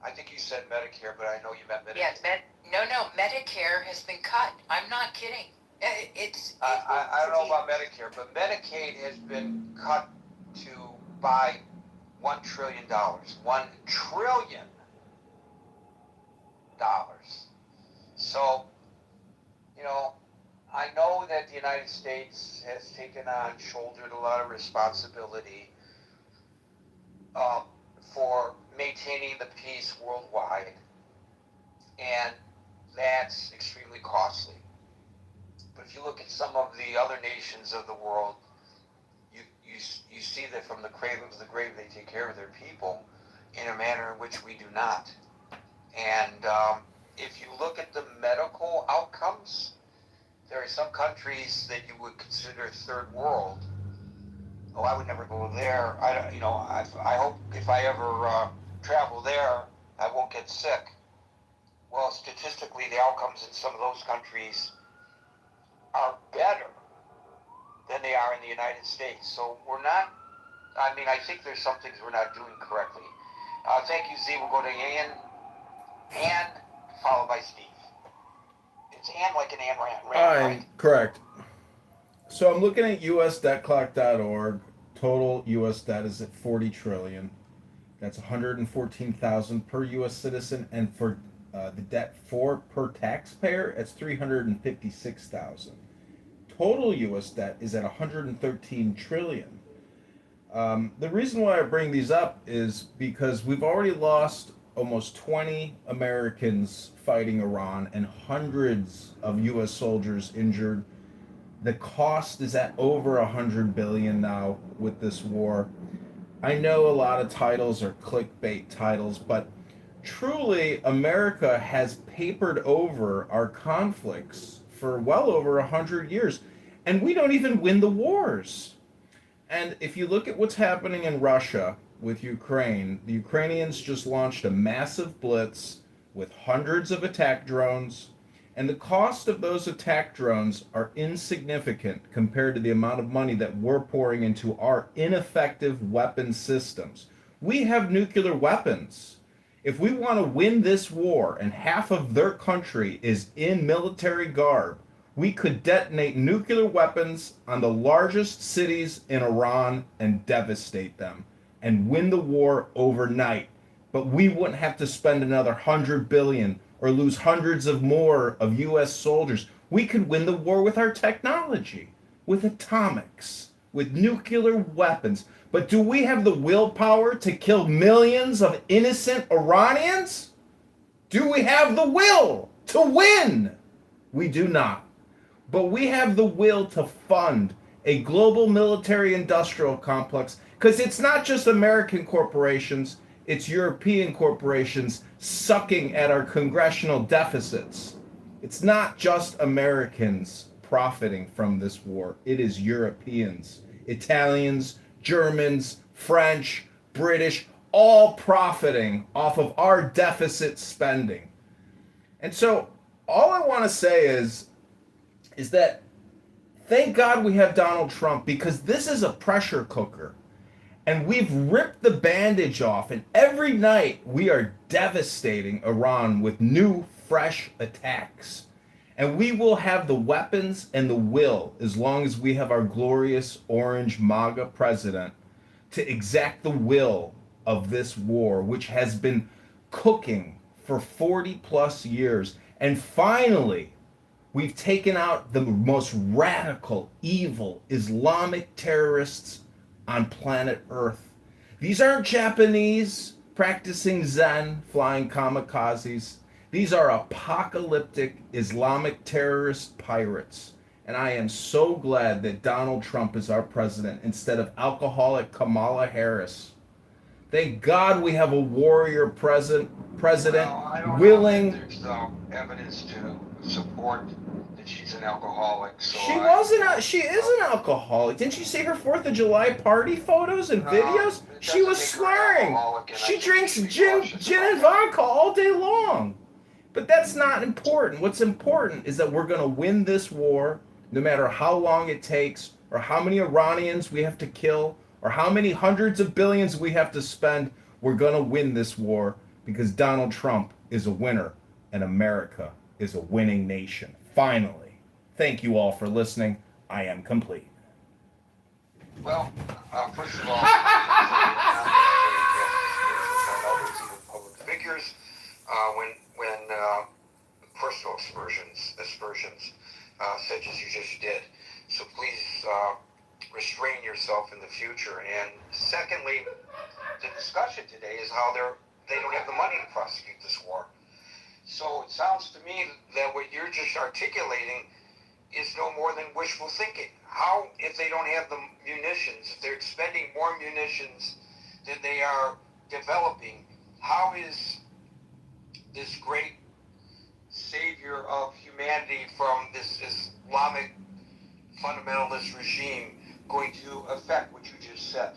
I think you said Medicare, but I know you meant Medicaid. Yes, no, Medicare has been cut. I'm not kidding. I don't know about Medicare, but Medicaid has been cut to by $1 trillion. $1 trillion. So, you know, I know that the United States has taken on, shouldered a lot of responsibility for maintaining the peace worldwide, and that's extremely costly. But if you look at some of the other nations of the world, you see that from the cradle to the grave they take care of their people in a manner in which we do not. And if you look at the medical outcomes, there are some countries that you would consider third world. Oh, I would never go there. I hope if I ever travel there, I won't get sick. Well, statistically, the outcomes in some of those countries are better than they are in the United States. So we're not, I think there's some things we're not doing correctly. Thank you, Z. We'll go to Ann, followed by Steve. It's Ann like an Ann Rand, right? Correct. So I'm looking at usdebtclock.org. Total U.S. debt is at $40 trillion. That's $114,000 per U.S. citizen, and for the debt per taxpayer, it's $356,000. Total U.S. debt is at $113 trillion. The reason why I bring these up is because we've already lost almost 20 Americans fighting Iran and hundreds of U.S. soldiers injured. The cost is at over $100 billion now with this war. I know a lot of titles are clickbait titles, but truly America has papered over our conflicts for well over 100 years, and we don't even win the wars. And if you look at what's happening in Russia with Ukraine, the Ukrainians just launched a massive blitz with hundreds of attack drones, and the cost of those attack drones are insignificant compared to the amount of money that we're pouring into our ineffective weapon systems. We have nuclear weapons. If we want to win this war and half of their country is in military garb, we could detonate nuclear weapons on the largest cities in Iran and devastate them and win the war overnight. But we wouldn't have to spend another 100 billion or lose hundreds of more of US soldiers. We could win the war with our technology, with atomics, with nuclear weapons. But do we have the willpower to kill millions of innocent Iranians? Do we have the will to win? We do not. But we have the will to fund a global military industrial complex, because it's not just American corporations, it's European corporations sucking at our congressional deficits. It's not just Americans profiting from this war, it is Europeans, Italians, Germans, French, British, all profiting off of our deficit spending. And so all I want to say is that thank God we have Donald Trump, because this is a pressure cooker. And we've ripped the bandage off, and every night we are devastating Iran with new, fresh attacks. And we will have the weapons and the will, as long as we have our glorious orange MAGA president, to exact the will of this war, which has been cooking for 40 plus years. And finally, we've taken out the most radical, evil Islamic terrorists on planet Earth. These aren't Japanese practicing Zen, flying kamikazes. These are apocalyptic Islamic terrorist pirates. And I am so glad that Donald Trump is our president instead of alcoholic Kamala Harris. Thank God we have a warrior president willing. There's evidence to support that she's an alcoholic. So She is an alcoholic. Didn't you see her 4th of July party photos and videos? She was swearing. She drinks gin and vodka all day long. But that's not important. What's important is that we're going to win this war, no matter how long it takes, or how many Iranians we have to kill, or how many hundreds of billions we have to spend. We're going to win this war because Donald Trump is a winner and America is a winning nation. Finally. Thank you all for listening. I am complete. Well, first of all, public figures, when personal aspersions, such as you just did. So please restrain yourself in the future. And secondly, the discussion today is how they don't have the money to prosecute this war. So it sounds to me that what you're just articulating is no more than wishful thinking. How, if they don't have the munitions, if they're expending more munitions than they are developing, how is this great savior of humanity from this Islamic fundamentalist regime going to affect what you just said?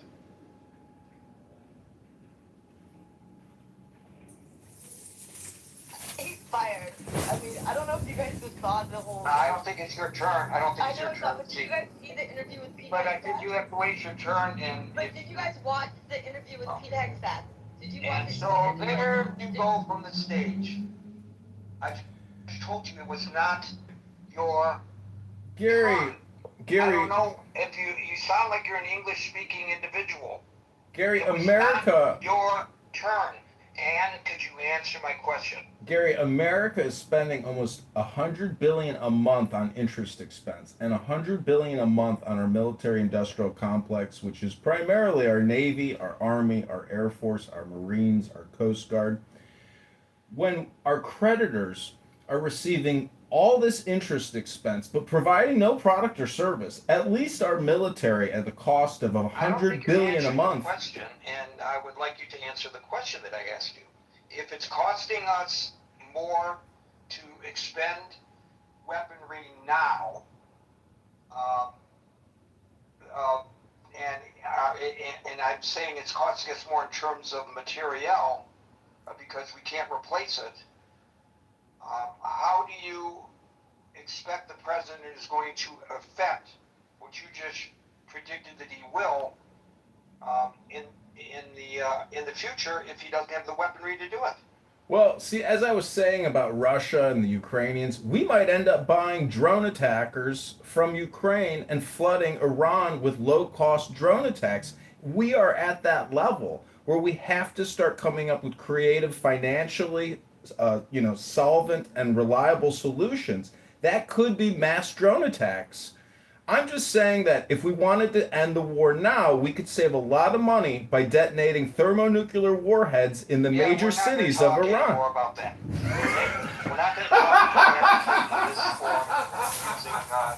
He's fired. I mean, I don't know if you guys just saw the whole. I don't think it's your turn. I don't think it's I know your it's turn. not, but did you guys see the interview with Pete But I Hegseth? think you have to wait your turn. But did you guys watch the interview with Pete Hegseth? Did you watch And it? so there you go from the stage. I told you it was not your Gary, turn. I don't know if you sound like you're an English-speaking individual. Gary, It was America. not your turn. And could you answer my question? Gary, America is spending almost $100 billion a month on interest expense and $100 billion a month on our military-industrial complex, which is primarily our Navy, our Army, our Air Force, our Marines, our Coast Guard. When our creditors are receiving all this interest expense but providing no product or service, at least our military at the cost of $100 billion a month. Question, and I would like you to answer the question that I asked you. If it's costing us more to expend weaponry now, and I'm saying it's costing us more in terms of materiel because we can't replace it. How do you expect the president is going to affect what you just predicted that he will in the future if he doesn't have the weaponry to do it? Well, see, as I was saying about Russia and the Ukrainians, we might end up buying drone attackers from Ukraine and flooding Iran with low-cost drone attacks. We are at that level where we have to start coming up with creative, financially, solvent and reliable solutions. That could be mass drone attacks. I'm just saying that if we wanted to end the war now, we could save a lot of money by detonating thermonuclear warheads in the major cities of Iran. More about that. We're not going to talk this for using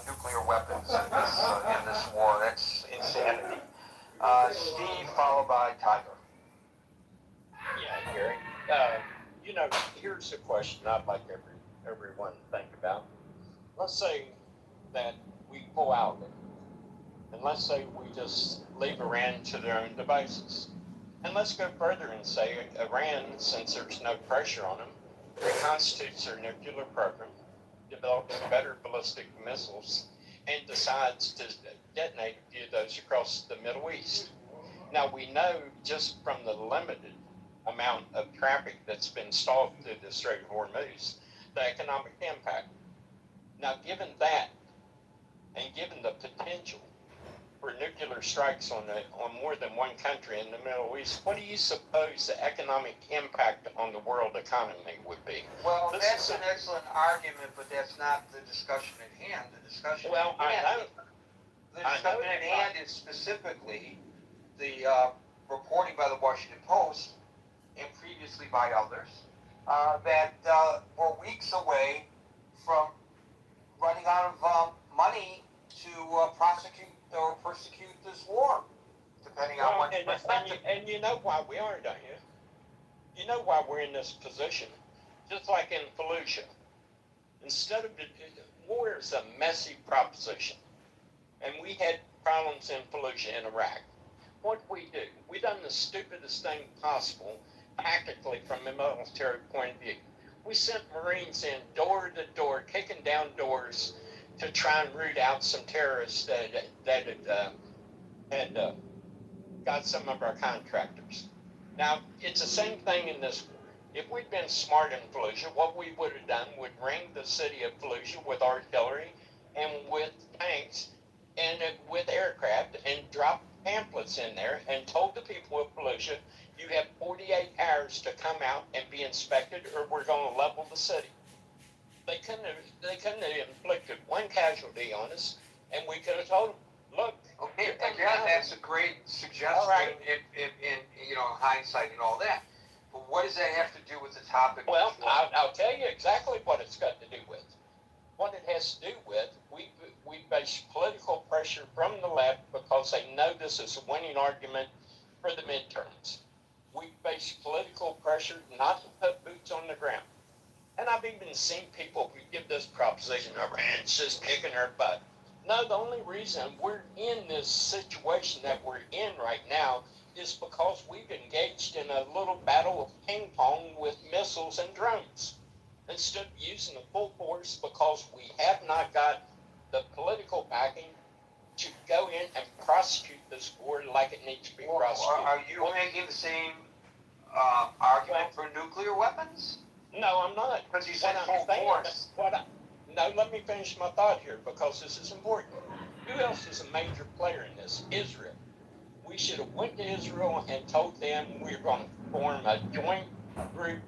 nuclear weapons in this war. That's insanity. Steve, followed by Tiger. Yeah, Gary. Here's a question I'd like everyone to think about. Let's say that we pull out of it. And let's say we just leave Iran to their own devices. And let's go further and say Iran, since there's no pressure on them, reconstitutes their nuclear program, develops better ballistic missiles, and decides to detonate a few of those across the Middle East. Now we know just from the limited amount of traffic that's been stalled through the Strait of Hormuz, the economic impact. Now given that, and given the potential for nuclear strikes on more than one country in the Middle East, what do you suppose the economic impact on the world economy would be? Well, that's an excellent argument, but that's not the discussion at hand. The discussion at hand is specifically the reporting by the Washington Post and previously by others that we're weeks away from running out of money to prosecute or persecute this war, depending on what perspective. And you know why we are, don't you? You know why we're in this position. Just like in Fallujah. Instead of war is a messy proposition. And we had problems in Fallujah in Iraq. What we do? We done the stupidest thing possible, tactically from a military point of view. We sent Marines in door to door, kicking down doors to try and root out some terrorists that had got some of our contractors. Now, it's the same thing in this war. If we'd been smart in Fallujah, what we would have done would ring the city of Fallujah with artillery and with tanks and with aircraft and drop pamphlets in there and told the people of Fallujah, you have 48 hours to come out and be inspected or we're going to level the city. They couldn't have inflicted one casualty on us, and we could have told them, look. Okay, again, that's a great suggestion in hindsight and all that. But what does that have to do with the topic? Well, I'll tell you exactly what it's got to do with. What it has to do with, we base political pressure from the left because they know this is a winning argument for the midterms. We base political pressure not to put boots on the ground. And I've even seen people who give this proposition, Iran's just kicking our butt. No, the only reason we're in this situation that we're in right now is because we've engaged in a little battle of ping pong with missiles and drones. Instead of using the full force because we have not got the political backing to go in and prosecute this war like it needs to be prosecuted. Are you making the same argument for nuclear weapons? No, I'm not. Because you said full force. No, let me finish my thought here because this is important. Who else is a major player in this? Israel. We should have went to Israel and told them we were going to form a joint group,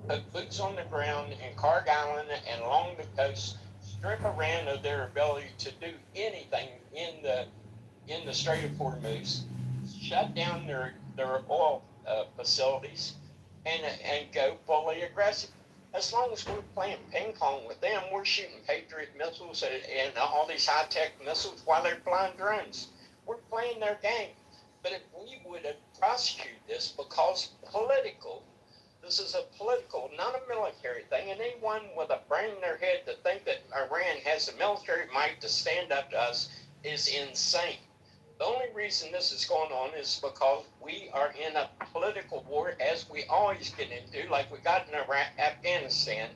put boots on the ground in Karg Island and along the coast, strip Iran of their ability to do anything in the Strait of Hormuz, shut down their oil facilities, and go fully aggressive. As long as we're playing ping pong with them, we're shooting Patriot missiles and all these high-tech missiles while they're flying drones. We're playing their game. But if we would have prosecuted this because political, this is a political, not a military thing, and anyone with a brain in their head to think that Iran has the military might to stand up to us is insane. The only reason this is going on is because we are in a political war, as we always get into, like we got in Iraq, Afghanistan,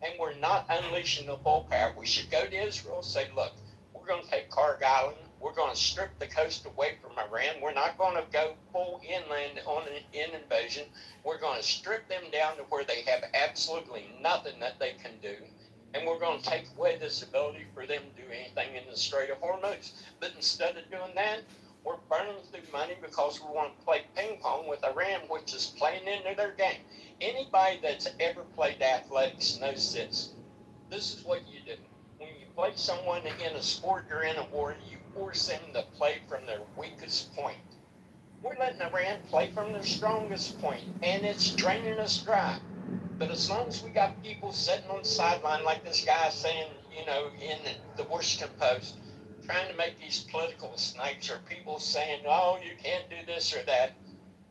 and we're not unleashing the full power. We should go to Israel and say, look, we're going to take Carg Island. We're going to strip the coast away from Iran. We're not going to go full inland on an invasion. We're going to strip them down to where they have absolutely nothing that they can do. And we're going to take away this ability for them to do anything in the Strait of Hormuz. But instead of doing that, we're burning through money because we want to play ping pong with Iran, which is playing into their game. Anybody that's ever played athletics knows this. This is what you do. When you play someone in a sport or in a war, you force them to play from their weakest point. We're letting Iran play from their strongest point, and it's draining us dry. But as long as we got people sitting on the sideline like this guy saying, you know, in the Washington Post, trying to make these political snipes, or people saying, oh, you can't do this or that.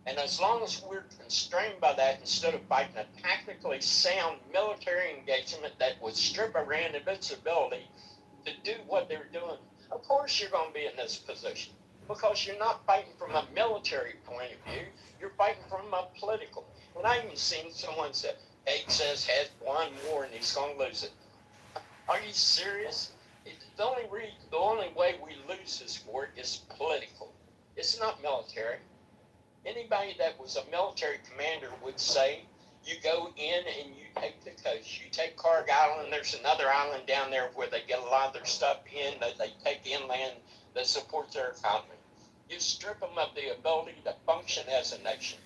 And as long as we're constrained by that, instead of fighting a tactically sound military engagement that would strip Iran of its ability to do what they're doing, of course you're going to be in this position. Because you're not fighting from a military point of view, you're fighting from a political. And I even seen someone say, Excess has won war and he's going to lose it. Are you serious? The only way we lose this war is political. It's not military. Anybody that was a military commander would say, you go in and you take the coast. You take Carg Island. There's another island down there where they get a lot of their stuff in, that they take inland that supports their economy. You strip them of the ability to function as a nation.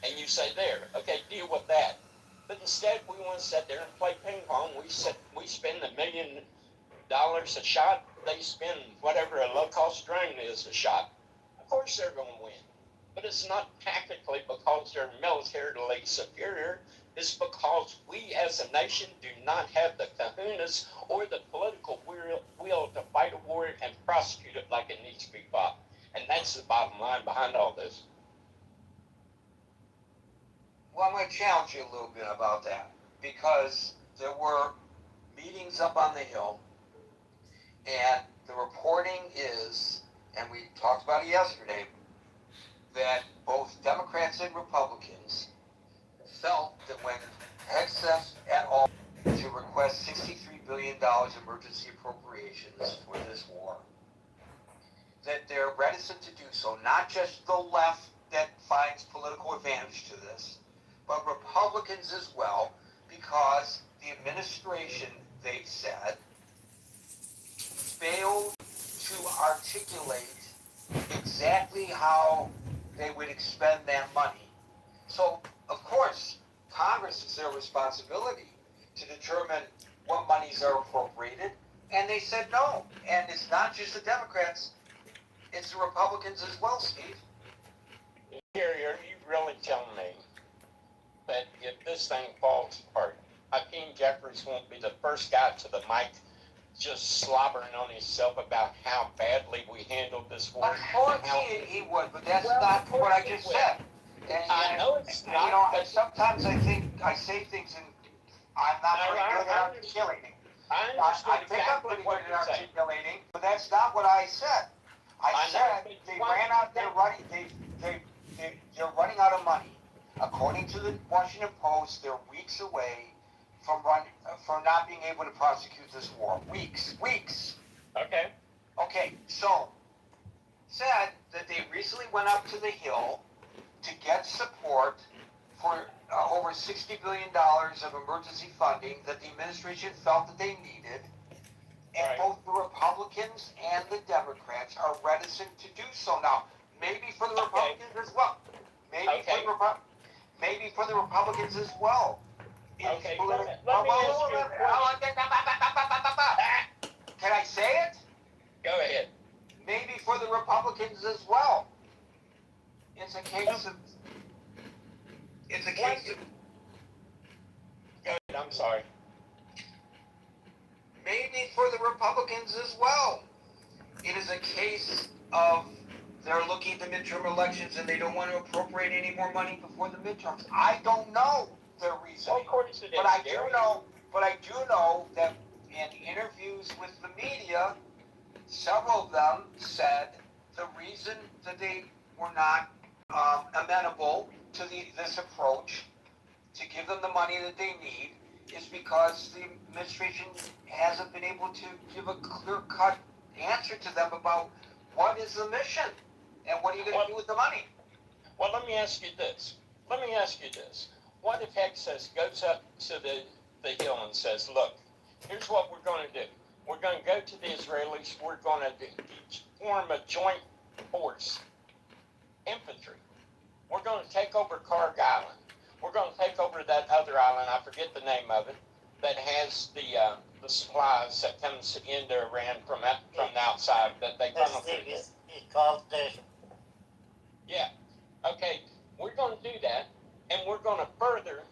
And you say, there, okay, deal with that. But instead, we want to sit there and play ping pong. We spend $1 million a shot. They spend whatever a low-cost drone is a shot. Of course they're going to win. But it's not tactically because they're militarily superior. It's because we as a nation do not have the kahunas or the political will to fight a war and prosecute it like it needs to be fought. And that's the bottom line behind all this. Well, I'm going to challenge you a little bit about that, because there were meetings up on the Hill, and the reporting is, and we talked about it yesterday, that both Democrats and Republicans felt that when excess at all to request $63 billion emergency appropriations for this war, that they're reticent to do so. Not just the left that finds political advantage to this, but Republicans as well, because the administration, they've said, failed to articulate exactly how they would expend that money. So, of course, Congress is their responsibility to determine what monies are appropriated, and they said no. And it's not just the Democrats, it's the Republicans as well, Steve. Here, are you really telling me that if this thing falls apart, Hakeem Jeffries won't be the first guy to the mic just slobbering on himself about how badly we handled this war? Of course he would, but that's not what I just said. And, I know it's not. You know, and sometimes I think I say things and I'm not very good at articulating. I think I'm pretty good at articulating, but that's not what I said. I said they ran out. They're running out of money. According to the Washington Post, they're weeks away from not being able to prosecute this war. Weeks. Okay. So said that they recently went up to the Hill to get support for over $60 billion of emergency funding that the administration felt that they needed. And both the Republicans and the Democrats are reticent to do so. Now, maybe for the Republicans as well. Maybe for the Republicans as well. Okay, let me ask you a question. Can I say it? Go ahead. Maybe for the Republicans as well. It's a case of... Go ahead, I'm sorry. Maybe for the Republicans as well. It is a case of they're looking at the midterm elections and they don't want to appropriate any more money before the midterms. I don't know their reasoning. Of course it is. But I do know that in interviews with the media, several of them said the reason that they were not amenable to this approach to give them the money that they need is because the administration hasn't been able to give a clear-cut answer to them about what is the mission and what are you going to do with the money. Well, let me ask you this. What if Hexas goes up to the hill and says, look, here's what we're going to do. We're going to go to the Israelis. We're going to form a joint force, infantry. We're going to take over Karg Island. We're going to take over that other island, I forget the name of it, that has the supplies that comes into Iran from the outside that they funnel through. It's called station. Yeah. Okay, we're going to do that, and we're going to further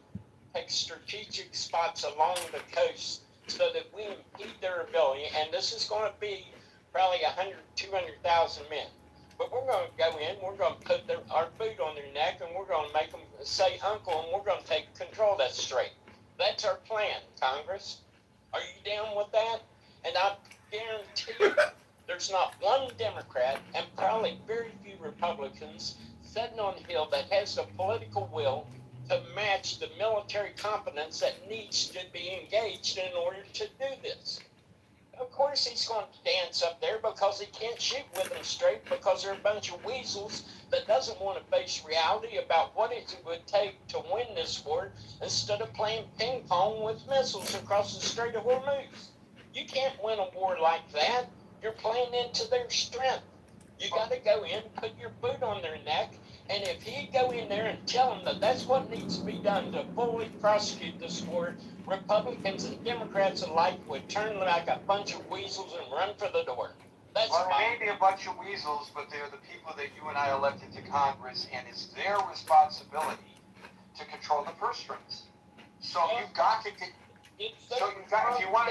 take strategic spots along the coast so that we impede their ability, and this is going to be probably 100,000, 200,000 men. But we're going to go in, we're going to put our boot on their neck, and we're going to make them say uncle, and we're going to take control of that strait. That's our plan, Congress. Are you down with that? And I guarantee you, there's not one Democrat, and probably very few Republicans, sitting on the Hill that has the political will to match the military competence that needs to be engaged in order to do this. Of course he's going to dance up there because he can't shoot with them straight because they're a bunch of weasels that doesn't want to face reality about what it would take to win this war instead of playing ping pong with missiles across the Strait of Hormuz. You can't win a war like that. You're playing into their strength. You got to go in, put your boot on their neck, and if he'd go in there and tell them that that's what needs to be done to fully prosecute this war, Republicans and Democrats alike would turn like a bunch of weasels and run for the door. That's Well, there may be a bunch of weasels, but they're the people that you and I elected to Congress, and it's their responsibility to control the purse strings. So you've got to get. So you've got, if you want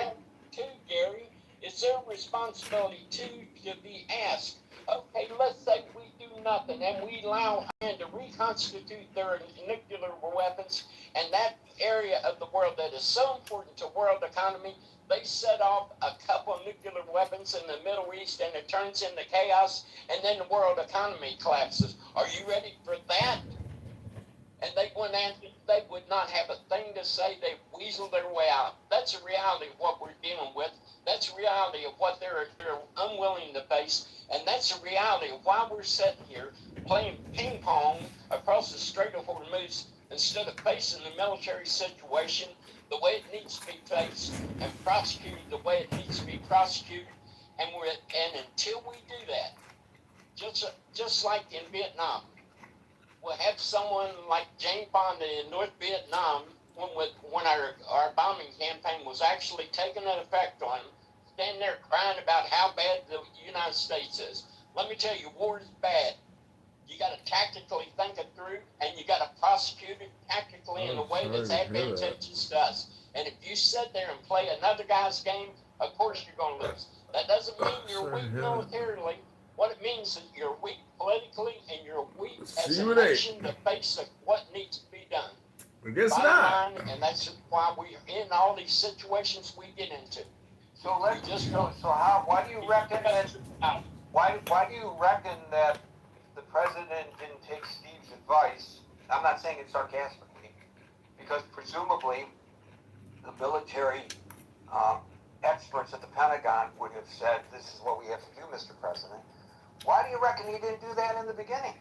to. Gary, it's their responsibility to be asked. Okay, let's say we do nothing and we allow Iran to reconstitute their nuclear weapons, and that area of the world that is so important to world economy, they set off a couple of nuclear weapons in the Middle East and it turns into chaos, and then the world economy collapses. Are you ready for that? And they would not have a thing to say. They weasel their way out. That's the reality of what we're dealing with. That's the reality of what they're unwilling to face. And that's the reality of why we're sitting here playing ping pong across the Strait of Hormuz instead of facing the military situation the way it needs to be faced and prosecuted the way it needs to be prosecuted. And until we do that, just like in Vietnam, we'll have someone like Jane Fonda in North Vietnam when our bombing campaign was actually taking an effect on him, standing there crying about how bad the United States is. Let me tell you, war is bad. You got to tactically think it through, and you got to prosecute it tactically in a way that's advantageous to us. And if you sit there and play another guy's game, of course you're going to lose. That doesn't mean you're weak militarily. What it means is you're weak politically and you're weak as a nation to face what needs to be done. I guess not. And that's why we are in all these situations we get into. So let's just go. So how? Why do you reckon that? Why do you reckon that the president didn't take Steve's advice? I'm not saying it sarcastically, because presumably the military experts at the Pentagon would have said, "This is what we have to do, Mr. President." Why do you reckon he didn't do that in the beginning?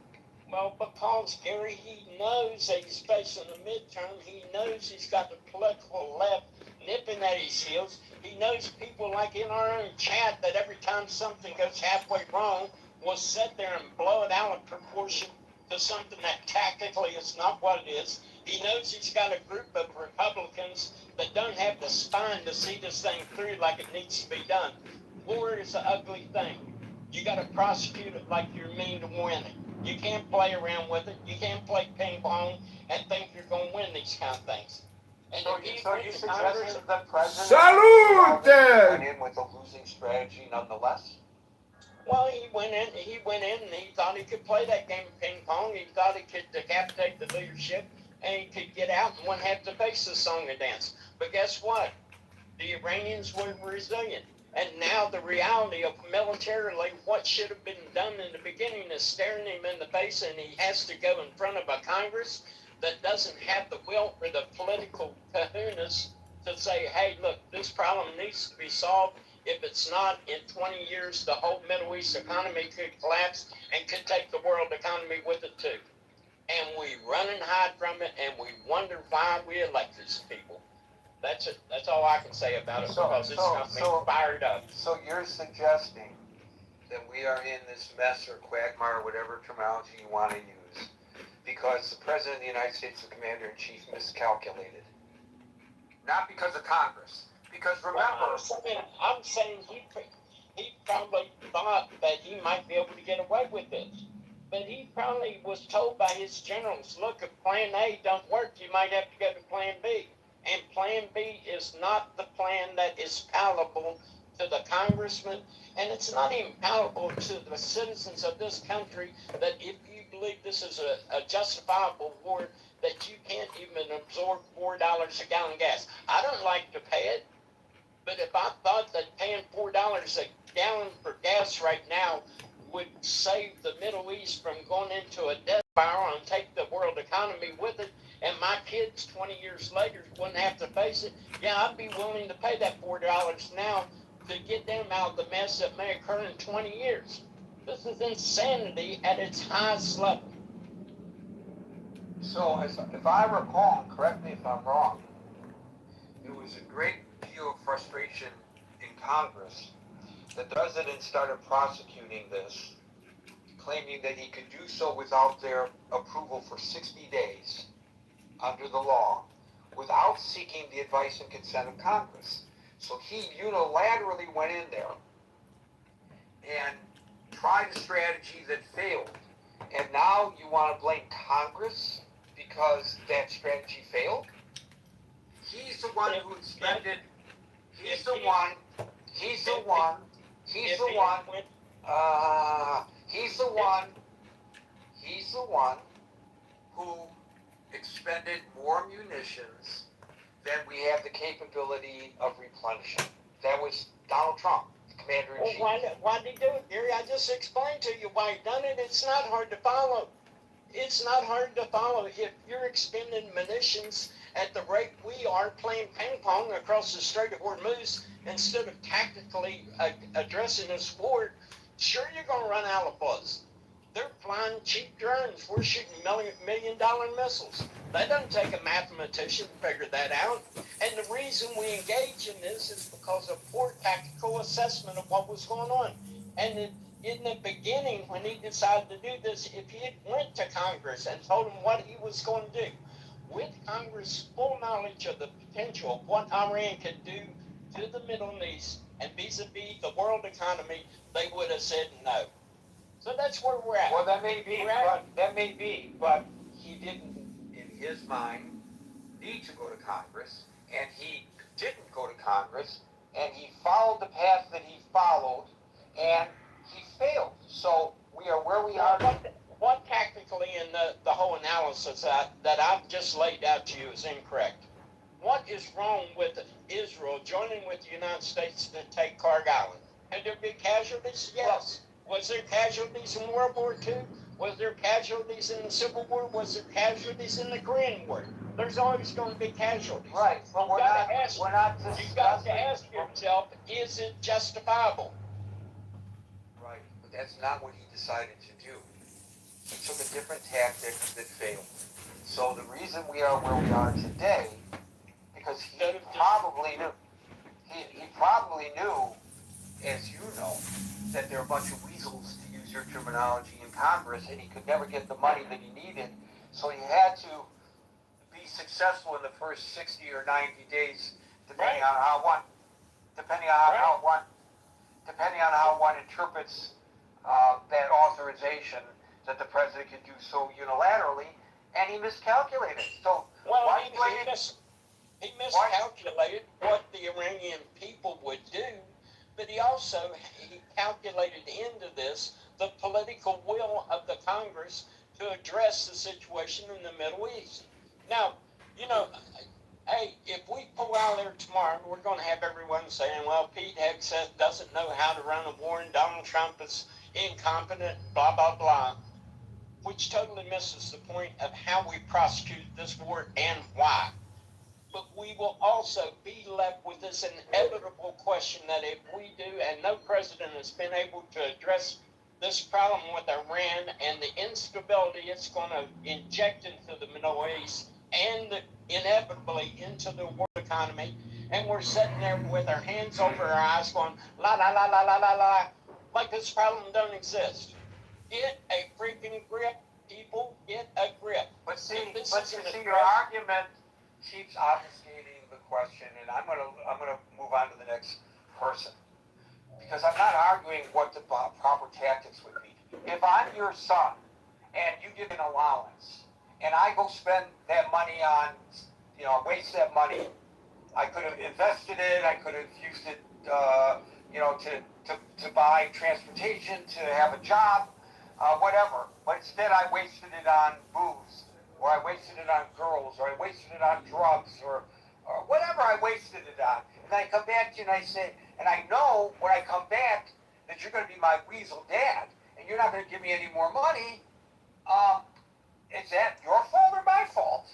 Well, because, Gary, he knows that he's facing the midterm. He knows he's got the political left nipping at his heels. He knows people like in our own chat that every time something goes halfway wrong, will sit there and blow it out of proportion to something that tactically is not what it is. He knows he's got a group of Republicans that don't have the spine to see this thing through like it needs to be done. War is an ugly thing. You got to prosecute it like you're mean to win it. You can't play around with it. You can't play ping pong and think you're going to win these kind of things. And so you suggesting that the president went in with a losing strategy nonetheless? Well, he went in and he thought he could play that game of ping pong. He thought he could decapitate the leadership and he could get out and wouldn't have to face the song and dance. But guess what? The Iranians were resilient. And now the reality of militarily what should have been done in the beginning is staring him in the face, and he has to go in front of a Congress that doesn't have the will or the political kahunas to say, hey, look, this problem needs to be solved. If it's not, in 20 years, the whole Middle East economy could collapse and could take the world economy with it too. And we run and hide from it, and we wonder why we elect these people. That's it. That's all I can say about it, because it's got me fired up. So you're suggesting that we are in this mess or quagmire, whatever terminology you want to use, because the President of the United States, the Commander-in-Chief, miscalculated. Not because of Congress. Because remember... Well, I'm saying he probably thought that he might be able to get away with it. But he probably was told by his generals, look, if plan A don't work, you might have to go to plan B. And plan B is not the plan that is palatable to the congressman, and it's not even palatable to the citizens of this country, that if you believe this is a justifiable war, that you can't even absorb $4 a gallon of gas. I don't like to pay it, but if I thought that paying $4 a gallon for gas right now would save the Middle East from going into a death spiral and take the world economy with it, and my kids 20 years later wouldn't have to face it, yeah, I'd be willing to pay that $4 now to get them out of the mess that may occur in 20 years. This is insanity at its highest level. So, if I recall, correct me if I'm wrong, there was a great deal of frustration in Congress that the president started prosecuting this, claiming that he could do so without their approval for 60 days under the law, without seeking the advice and consent of Congress. So he unilaterally went in there and tried a strategy that failed. And now you want to blame Congress because that strategy failed? He's the one who expended, he's the one who expended more munitions than we have the capability of replenishing. That was Donald Trump, the Commander-in-Chief. Well, why did he do it, Gary? I just explained to you why he done it. It's not hard to follow. It's not hard to follow. If you're expending munitions at the rate we are playing ping pong across the Strait of Hormuz, instead of tactically addressing this war, sure, you're going to run out of buzz. They're flying cheap drones. We're shooting million-dollar missiles. That doesn't take a mathematician to figure that out. And the reason we engage in this is because of poor tactical assessment of what was going on. And in the beginning, when he decided to do this, if he had went to Congress and told them what he was going to do, with Congress' full knowledge of the potential of what Iran could do to the Middle East and vis-a-vis the world economy, they would have said no. So that's where we're at. Well, that may be, but he didn't, in his mind, need to go to Congress, and he didn't go to Congress, and he followed the path that he followed, and he failed. So we are where we are. What tactically in the whole analysis that I've just laid out to you is incorrect? What is wrong with Israel joining with the United States to take Karg Island? Had there been casualties? Yes. Was there casualties in World War II? Was there casualties in the Civil War? Was there casualties in the Korean War? There's always going to be casualties. Right, but we're not discussing. You've got to ask yourself, is it justifiable? Right, but that's not what he decided to do. He took a different tactic that failed. So the reason we are where we are today, because he probably knew, as you know, that there are a bunch of weasels, to use your terminology, in Congress, and he could never get the money that he needed. So he had to be successful in the first 60 or 90 days, depending on how one interprets that authorization that the president could do so unilaterally, and he miscalculated. So he miscalculated what the Iranian people would do, but he calculated into this the political will of the Congress to address the situation in the Middle East. Now, hey, if we pull out there tomorrow, we're going to have everyone saying, well, Pete Hegseth doesn't know how to run a war and Donald Trump is incompetent, blah, blah, blah, which totally misses the point of how we prosecute this war and why. But we will also be left with this inevitable question that if we do, and no president has been able to address this problem with Iran and the instability it's going to inject into the Middle East and inevitably into the world economy, and we're sitting there with our hands over our eyes going, la, la, la, la, la, la, la, like this problem don't exist. Get a freaking grip, people, get a grip. But your argument keeps obfuscating the question, and I'm gonna move on to the next person. Because I'm not arguing what the proper tactics would be. If I'm your son and you give an allowance and I go spend that money on, waste that money, I could have invested it, I could have used it, to buy transportation, to have a job, whatever. But instead I wasted it on booze, or I wasted it on girls, or I wasted it on drugs, or whatever I wasted it on. And then I come back to you and I say, and I know when I come back that you're going to be my weasel dad, and you're not going to give me any more money. Is that your fault or my fault?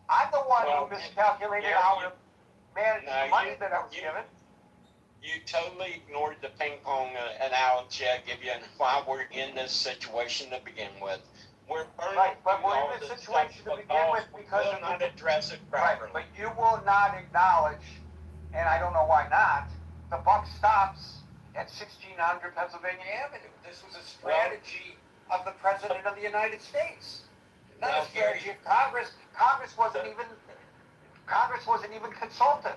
I'm the one who miscalculated how to manage the money that I was given. You totally ignored the ping pong analogy I give you and why we're in this situation to begin with. We're burning but we're in this situation to begin with because we'll not address it properly. Right, but you will not acknowledge, and I don't know why not, the buck stops at 1600 Pennsylvania Avenue. This was a strategy of the President of the United States. Not a strategy of Congress. Congress wasn't even consulted.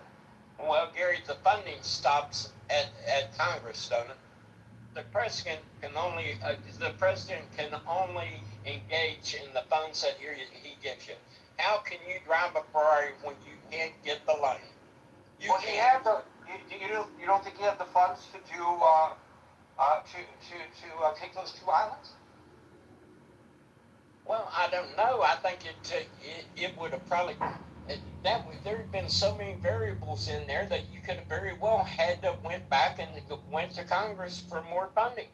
Well, Gary, the funding stops at Congress, don't it? The president can only engage in the funds that he gives you. How can you drive a Ferrari when you can't get the loan? You don't think you have the funds to do to take those two islands? Well, I don't know. I think it would have probably there have been so many variables in there that you could have very well had to went back and went to Congress for more funding.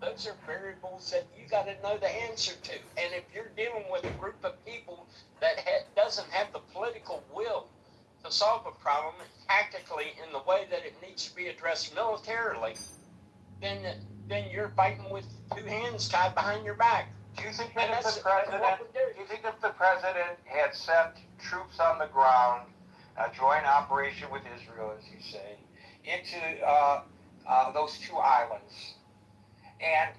Those are variables that you got to know the answer to. And if you're dealing with a group of people that doesn't have the political will to solve a problem tactically in the way that it needs to be addressed militarily, then you're fighting with two hands tied behind your back. Do you think that if the president had sent troops on the ground, a joint operation with Israel, as you say, into those two islands, and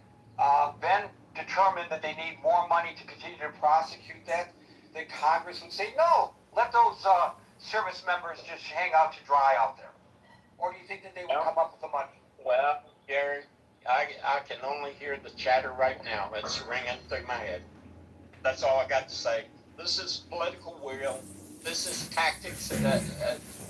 then determined that they need more money to continue to prosecute that Congress would say, no, let those service members just hang out to dry out there? Or do you think that they would come up with the money? Well, Gary, I can only hear the chatter right now. It's ringing through my head. That's all I got to say. This is political will. This is tactics,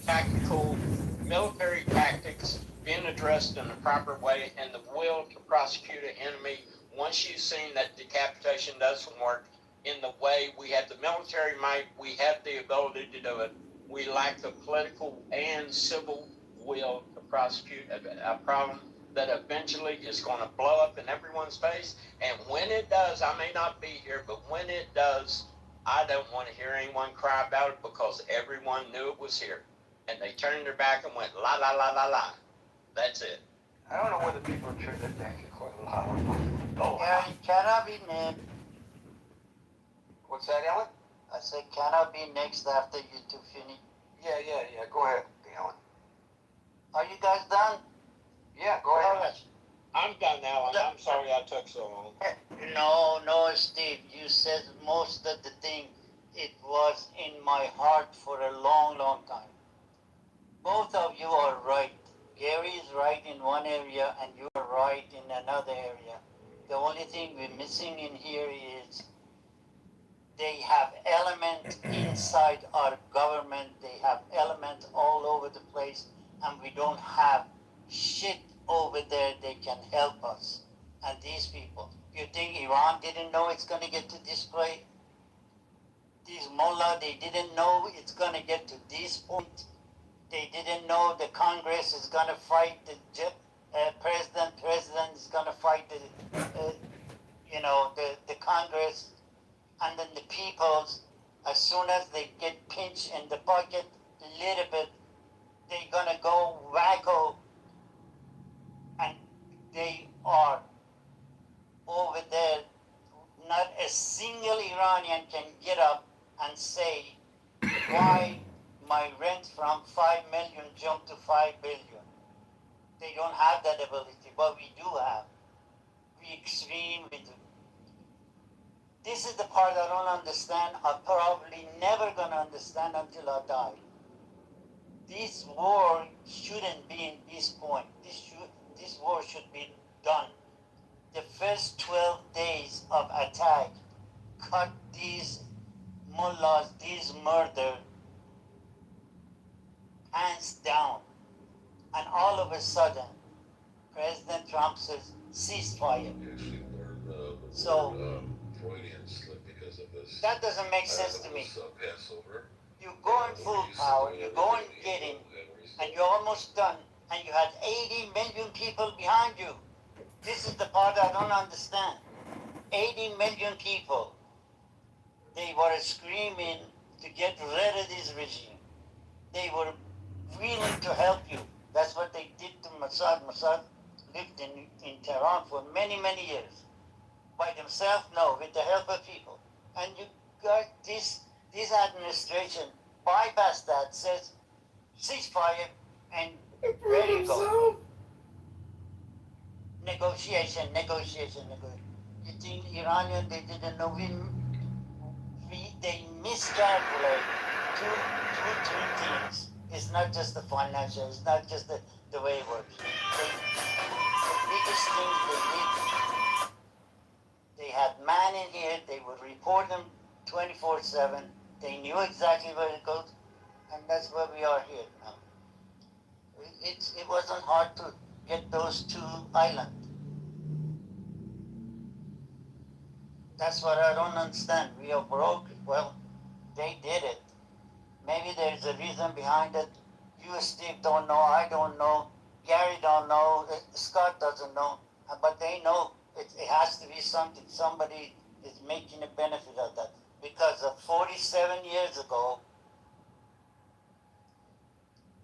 tactical military tactics being addressed in the proper way, and the will to prosecute an enemy once you've seen that decapitation doesn't work in the way we have the military might, we have the ability to do it. We lack the political and civil will to prosecute a problem that eventually is going to blow up in everyone's face. And when it does, I may not be here, but when it does, I don't want to hear anyone cry about it because everyone knew it was here. And they turned their back and went, la, la, la, la, la. That's it. I don't know whether people are turned their back and quite a lot. Yeah, it cannot be named. What's that, Ellen? I said, cannot be next after you two finish. Yeah. Go ahead, Ellen. Are you guys done? Yeah, go ahead. I'm done now, and I'm sorry I took so long. No, Steve. You said most of the thing. It was in my heart for a long, long time. Both of you are right. Gary is right in one area, and you are right in another area. The only thing we're missing in here is they have elements inside our government. They have elements all over the place, and we don't have shit over there they can help us. And these people, you think Iran didn't know it's going to get to this place? These mullah they didn't know it's going to get to this point. They didn't know the Congress is going to fight the president. President is going to fight the Congress, and then the peoples. As soon as they get pinched in the pocket a little bit, they're going to go wacko, and they are over there. Not a single Iranian can get up and say why my rent from 5 million jumped to 5 billion. They don't have that ability, but we do have. We extreme. This is the part I don't understand. I'm probably never going to understand until I die. This war shouldn't be in this point. This war should be done. The first 12 days of attack cut these mullahs, these murder, hands down. And all of a sudden, President Trump says, ceasefire. So, Freudian slip because of this. that doesn't make sense to me. Passover. You go in full power, you go and get in, and you're almost done, and you had 80 million people behind you. This is the part I don't understand. 80 million people. They were screaming to get rid of this regime. They were willing to help you. That's what they did to Mossad. Mossad lived in Tehran for many, many years. By themselves? No, with the help of people. And you got this administration bypass that, says ceasefire, and there you go. Negotiation. You think Iranian, they didn't know they miscalculate two things. It's not just the financial, it's not just the way it works. The biggest thing they did, they had man in here, they would report them 24/7, they knew exactly where it goes, and that's where we are here now. It wasn't hard to get those two islands. That's what I don't understand. We are broke. Well, they did it. Maybe there's a reason behind it. You, Steve, don't know. I don't know. Gary don't know. Scott doesn't know. But they know it has to be something. Somebody is making a benefit of that. Because of 47 years ago,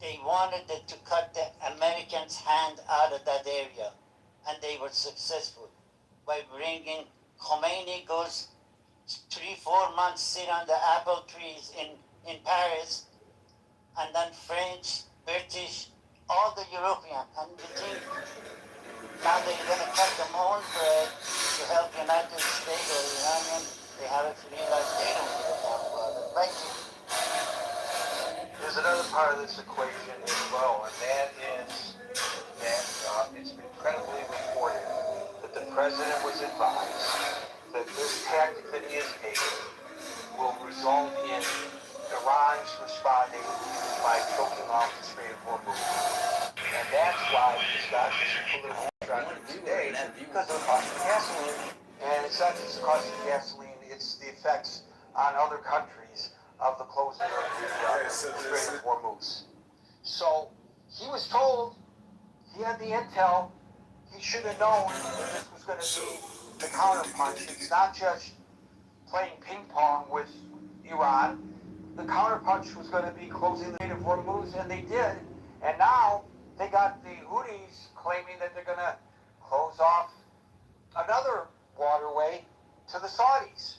they wanted to cut the Americans' hand out of that area. And they were successful by bringing Khomeini goes 3-4 months, sit on the apple trees in Paris, and then French, British, all the European, and you think now they're going to cut their own bread to help United States or Iranian. They have a free life. They don't give a damn about it. Thank you. There's another part of this equation as well, and that is that it's been credibly reported that the president was advised that this tactic that he has taken will result in Iran's responding by choking off the Strait of Hormuz. And that's why he's got this political strategy today, because of the cost of gasoline. And it's not just the cost of gasoline, it's the effects on other countries of the closing of the Strait of Hormuz. So he was told, he had the intel, he should have known that this was going to be the counterpunch. It's not just playing ping pong with Iran. The counterpunch was going to be closing the Strait of Hormuz, and they did. And now they got the Houthis claiming that they're going to close off another waterway to the Saudis.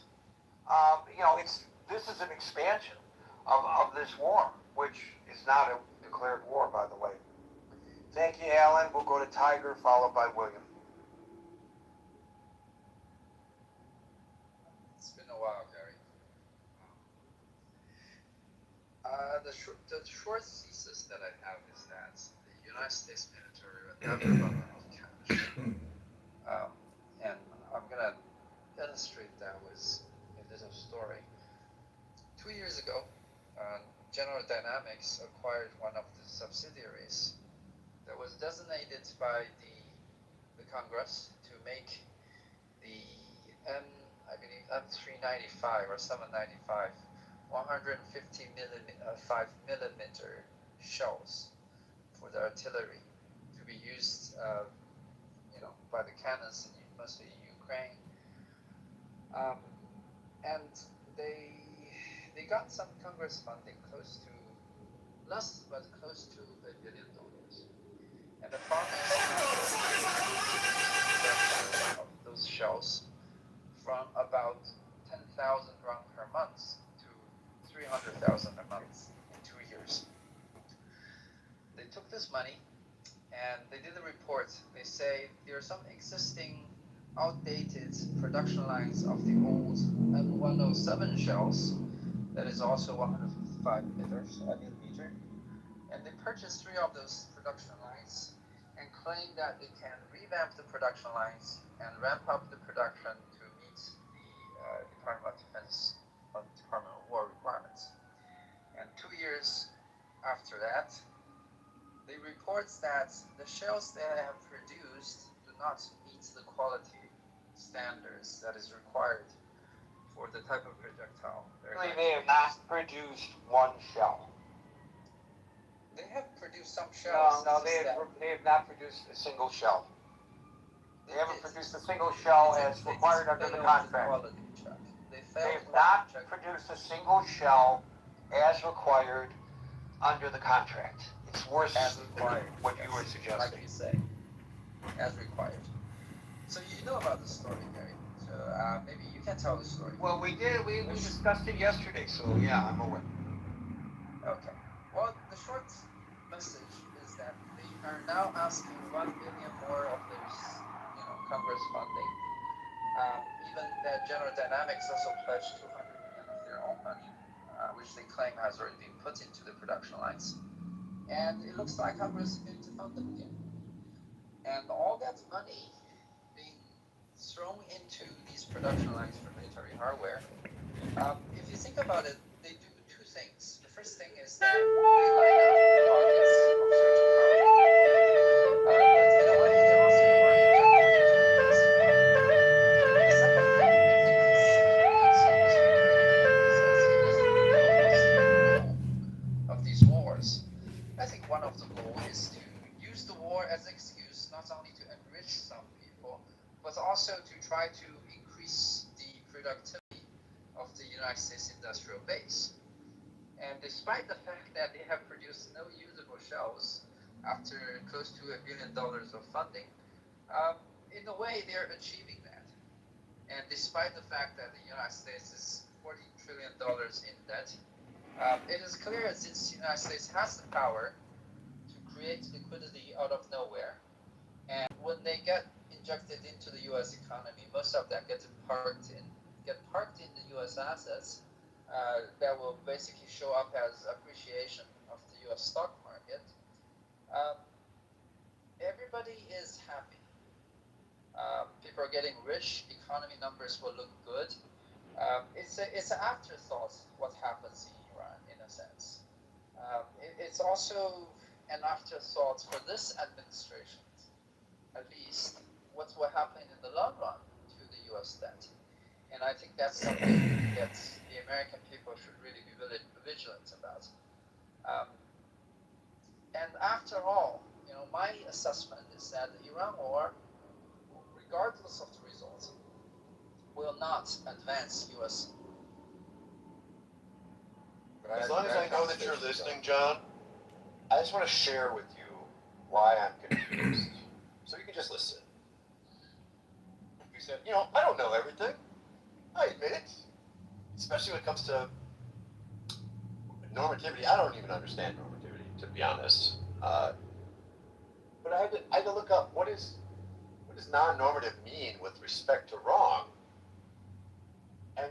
This is an expansion of this war, which is not a declared war, by the way. Thank you, Alan. We'll go to Tiger, followed by William. It's been a while, Gary. The short thesis that I have is that the United States military would never run out of cash. And I'm going to illustrate that with a little story. 2 years ago, General Dynamics acquired one of the subsidiaries that was designated by the Congress to make the I believe M395 or 795 5 millimeter shells for the artillery to be used, by the cannons, mostly in Ukraine. And they got some Congress funding close to $1 billion. And the problem is of those shells from about 10,000 rounds per month to 300,000 a month in 2 years. They took this money and they did a report. They say there are some existing outdated production lines of the old M107 shells that is also 155 millimeter, and they purchased 3 of those production lines and claim that they can revamp the production lines and ramp up the production to meet the Department of Defense or Department of War requirements. And 2 years after that, they report that the shells they have produced do not meet the quality standards that is required for the type of projectile. They have not produced one shell. They have produced some shells. No, they have not produced a single shell. They haven't produced a single shell as required under the contract. They have not produced a single shell as required under the contract. It's worse than what you were suggesting. Like you say, as required. So you know about the story, Gary. So maybe you can tell the story. Well, we did. We discussed it yesterday, so yeah, I'm aware. Okay. Well, the short message is that they are now asking $1 billion more of their, Congress funding. Even that General Dynamics also pledged $200 million of their own money, which they claim has already been put into the production lines. And it looks like Congress is going to fund them again. And all that money being thrown into these production lines for military hardware, if you think about it, they do 2 things. The first thing is that they line up the pockets of certain but in a way, they're also the second thing, I think, is of these wars. I think one of the goals is to use the war as an excuse not only to enrich some people, but also to try to increase the productivity of the United States industrial base. And despite the fact that they have produced no usable shells after close to $1 billion of funding, in a way they're achieving that. And despite the fact that the United States is $40 trillion in debt, it is clear that since the United States has the power to create liquidity out of nowhere, and when they get injected into the U.S. economy, most of that gets parked in the U.S. assets. That will basically show up as appreciation of the U.S. stock market. Everybody is happy. People are getting rich. Economy numbers will look good. It's an afterthought what happens in Iran, in a sense. It's also an afterthought for this administration, at least, what will happen in the long run to the U.S. debt. And I think that's something that the American people should really be vigilant about. And after all, my assessment is that the Iran war, regardless of the result, will not advance U.S. As long as I know that you're listening, John, I just want to share with you why I'm confused. So you can just listen. You said, I don't know everything. I admit it. Especially when it comes to normativity. I don't even understand normativity, to be honest. But I had to look up what does non-normative mean with respect to wrong. And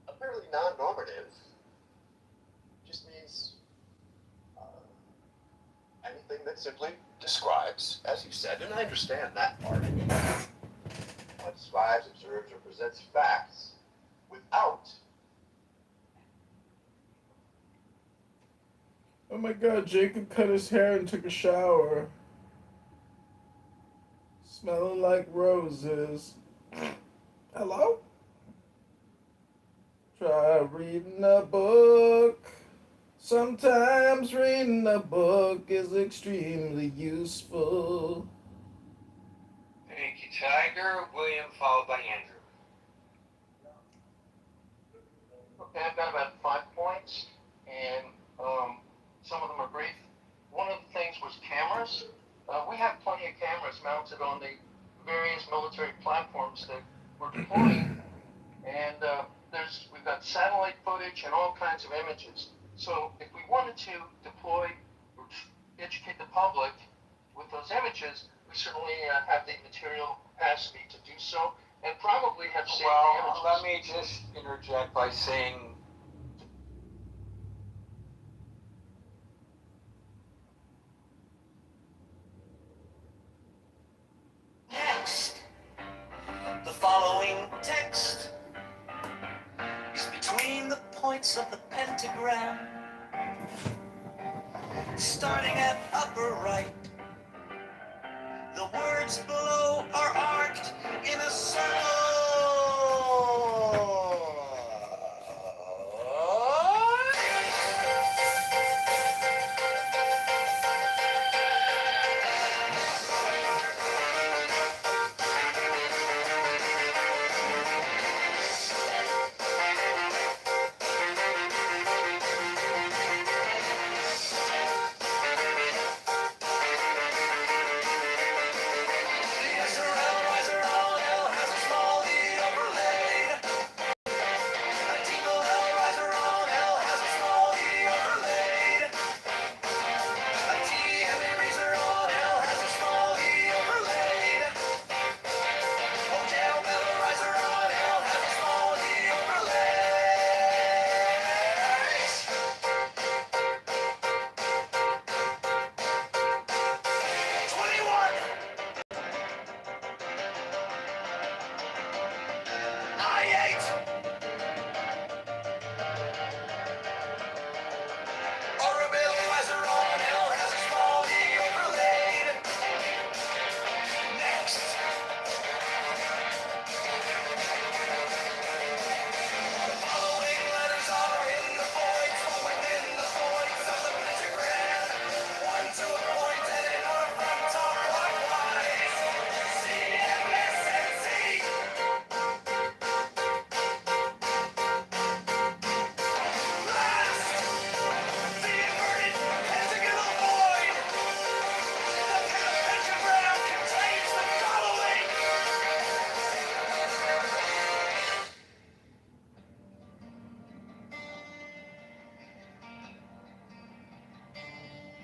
apparently non-normative just means anything that simply describes, as you said, and I understand that part, what describes, observes, or presents facts without. Oh my god, Jacob cut his hair and took a shower. Smelling like roses. Hello? Try reading a book. Sometimes reading a book is extremely useful. Thank you, Tiger. William, followed by Andrew. Okay, I've got about 5 points, and some of them are brief. One of the things was cameras. We have plenty of cameras mounted on the various military platforms that we're deploying, and we've got satellite footage and all kinds of images. So if we wanted to deploy or educate the public with those images, we certainly have the material capacity to do so, and probably have safety images. Well, let me just interject by saying, Next, the following text is between the points of the pentagram, starting at upper right. The words below are arced in a circle.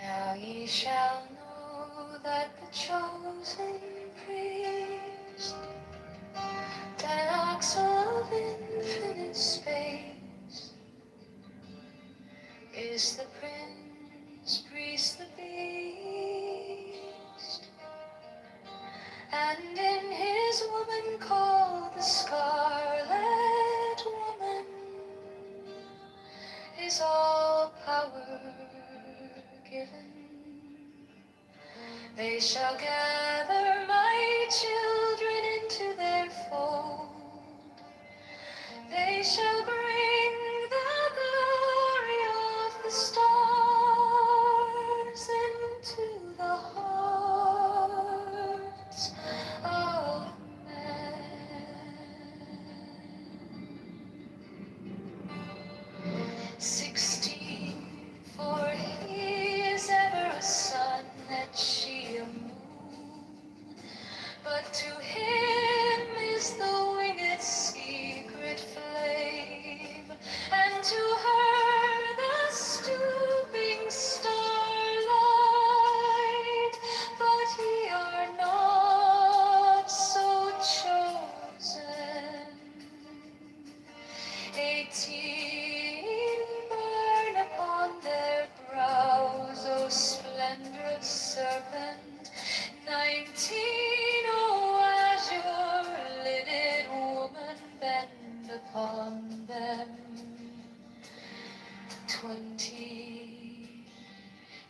Now ye shall know that the chosen priest, that axle of infinite space, is the prince, priest, the beast, and in his woman called the Scarlet Woman is all power given. They shall gather my children into their fold. They shall bring the glory of the stars into the hearts of men. 16, for he is ever a sun and she a moon, but to him is the winged secret flame, and to her the stooping starlight, but ye are not so chosen. 18 burn upon their brows, O splendorous serpent. 19, O azure-lidded woman, bend upon them. 20,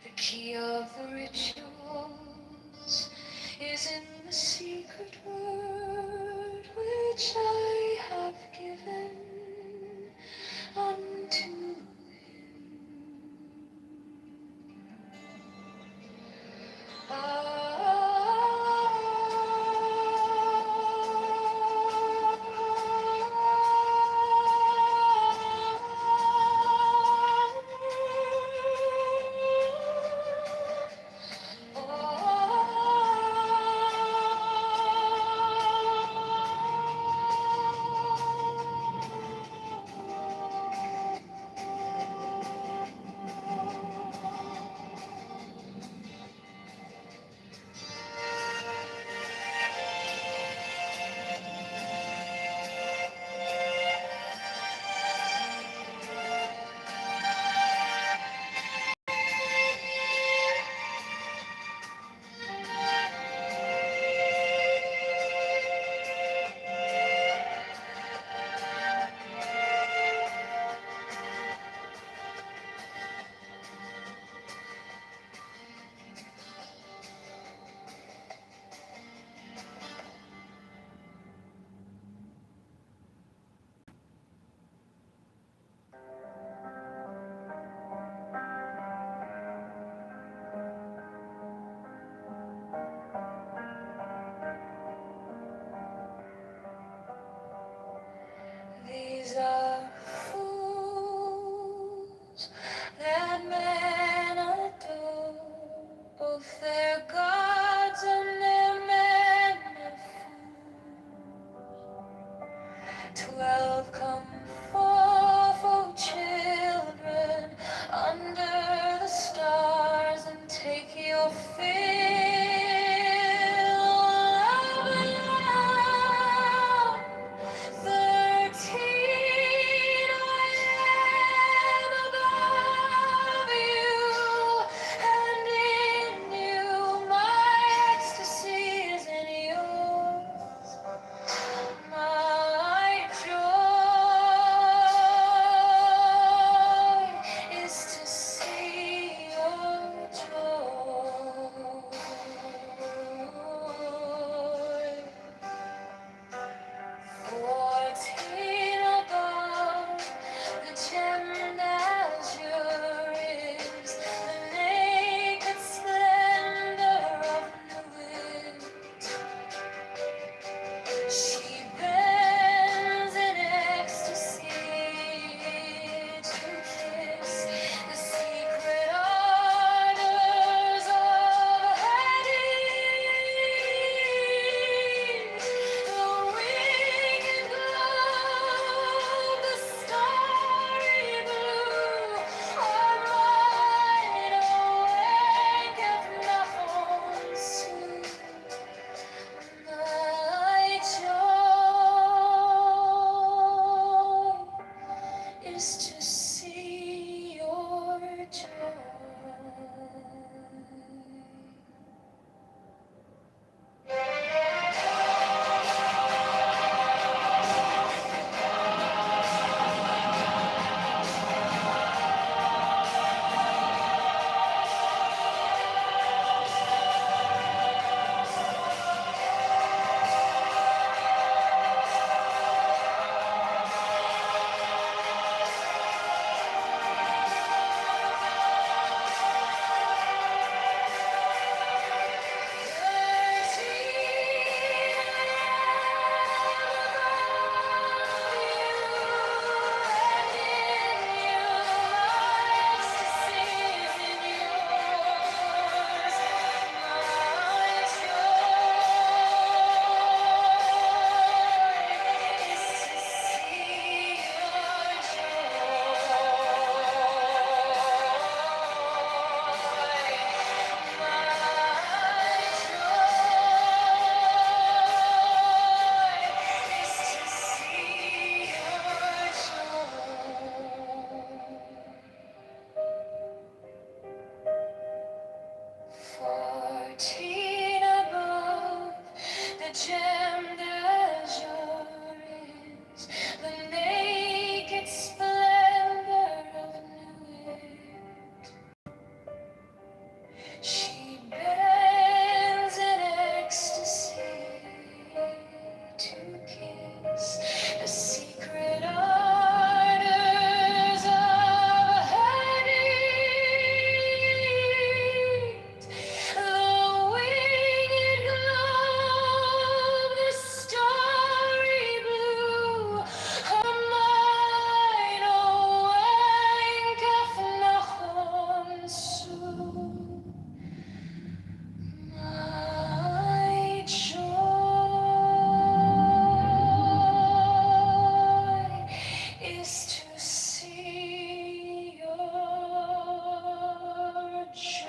the key of the rituals is in the secret word which I have given. is to see your joy. Gemmed azure is the naked splendor of new age. She bends in ecstasy to kiss the secret ardors of her needs. The winged globe, the starry blue, her mind awakeneth Nachon Su. My joy is to see your joy.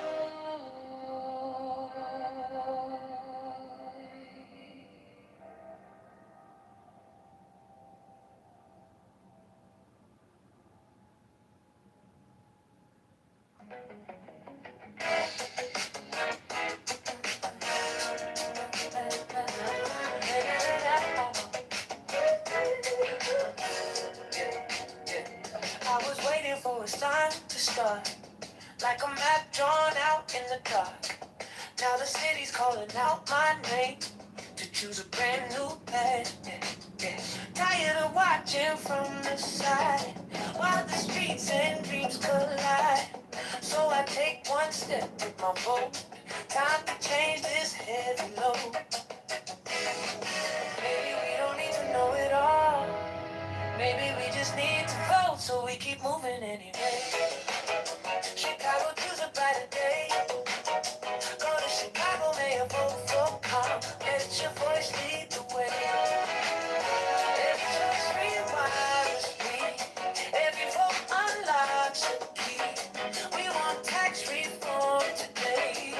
I was waiting for a sign to start, like a map drawn out in the dark. Now the city's calling out my name to choose a brand new path. Tired of watching from the side while the streets and dreams collide. So I take one step with my boat. Time to change this heavy load. Maybe we don't need to know it all. Maybe we just need to vote, so we keep moving anyway. Chicago, choose a brighter day. Go to Chicago, may a vote for calm. Let your voice lead the way. Every choice rewires me. Every vote unlocks a key. We want tax reform today.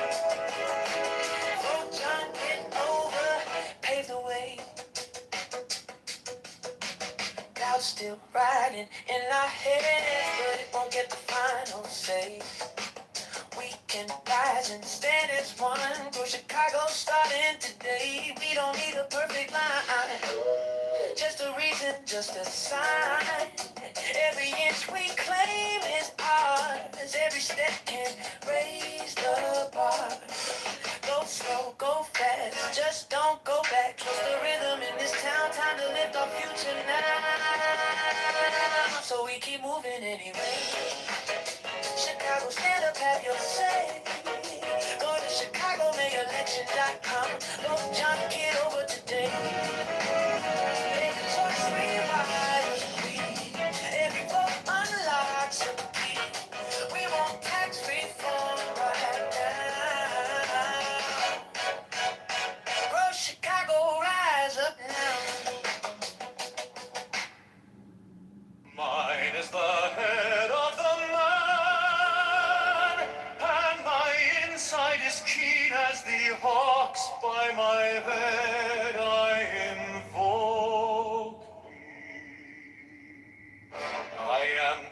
Vote John, get over, pave the way. Doubt's still riding in our heads, but it won't get the final say. We can rise and stand as one. Grow Chicago starting today. We don't need a perfect line, just a reason, just a sign. Every inch we claim is ours. Every step can raise the bar. Go slow, go fast, just don't go back. Trust the rhythm in this town. Time to lift our future now. So we keep moving anyway. Chicago, stand up, have your say. Go to Chicago, mayelection.com. Vote John Kitover today. Make a choice, rewires we. Every vote unlocks a key. We want tax reform right now. Grow Chicago, rise up now. Mine is the head of the man, and my inside is keen as the hawks by my bed. I am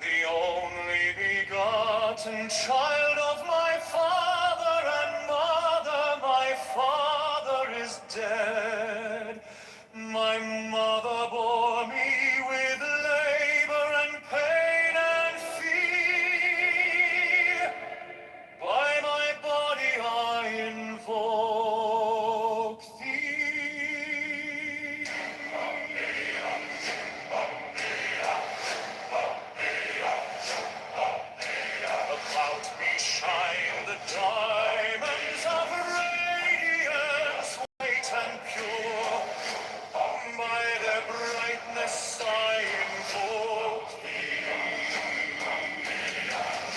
the only begotten child of my father and mother. My father is dead. My mother bore me with labor and pain and fear. By my body I invoke thee. About me shine the diamonds of radiance, white and pure. By their brightness I invoke thee.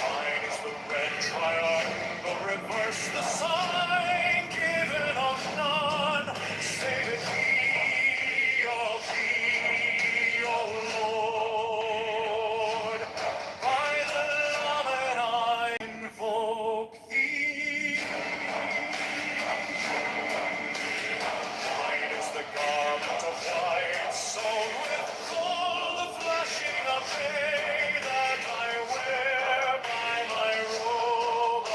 Mine is the red triangle, reverse the sign, given of none, save it thee, O Lord. By the Lamed I invoke thee. Mine is the garment of white, sewn with gold, the flashing of day that I wear. By my robe I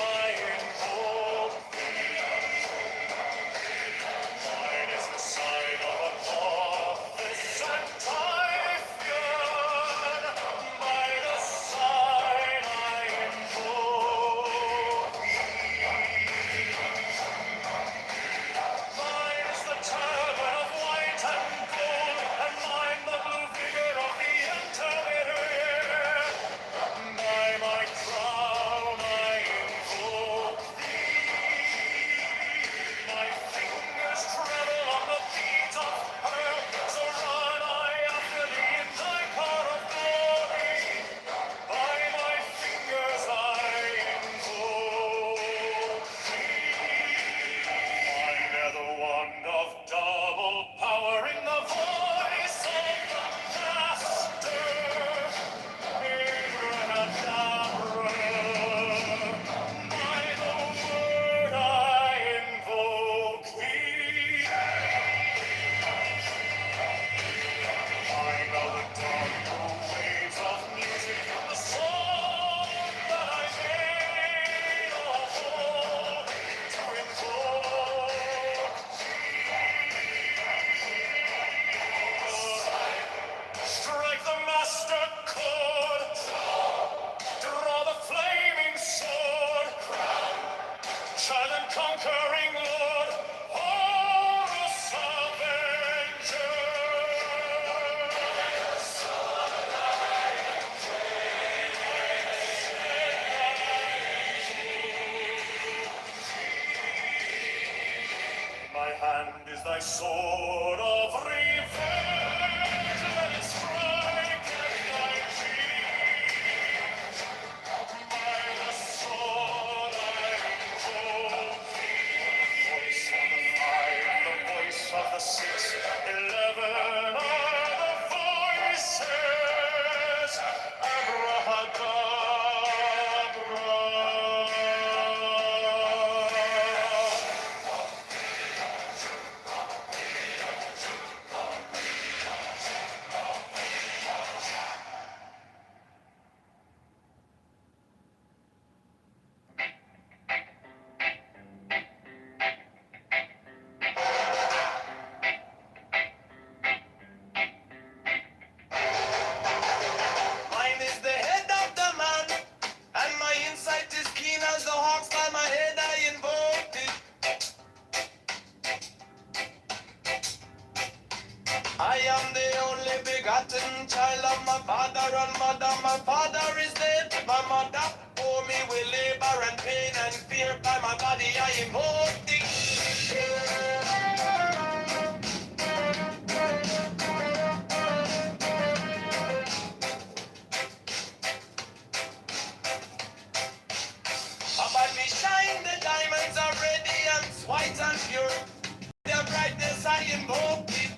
invoke thee. Mine is the sign of Apophis and Typhoon. By the sign I invoke thee. Mine is the turban of white and gold, and mine the blue vigor of the intermediate. By my crown I invoke thee. My fingers tremble on the beat of her, so run I after thee in thy car of glory. By my fingers I invoke thee. I bear the wand of double power in the voice of the Master. Abracadabra. By the word I invoke thee. I know the dawn through waves of music, the song that I made, oh, to invoke thee. Strike the master chord, draw the flaming sword, child and conquering Lord, Horus Avenger. My hand is thy sword of revenge, let it strike at thy cheek. By the sword I invoke thee. Voice of the 5, the voice of the 6, 11 are the voices. Abracadabra. Mine is the head of the man, and my insight is keen as the hawk's. By my head I invoked it. I am the only begotten child of my father and mother. My father is dead. My mother bore me with labor and pain and fear. By my body I invoke thee. About me shine the diamonds of radiance, white and pure. Their brightness I invoke thee.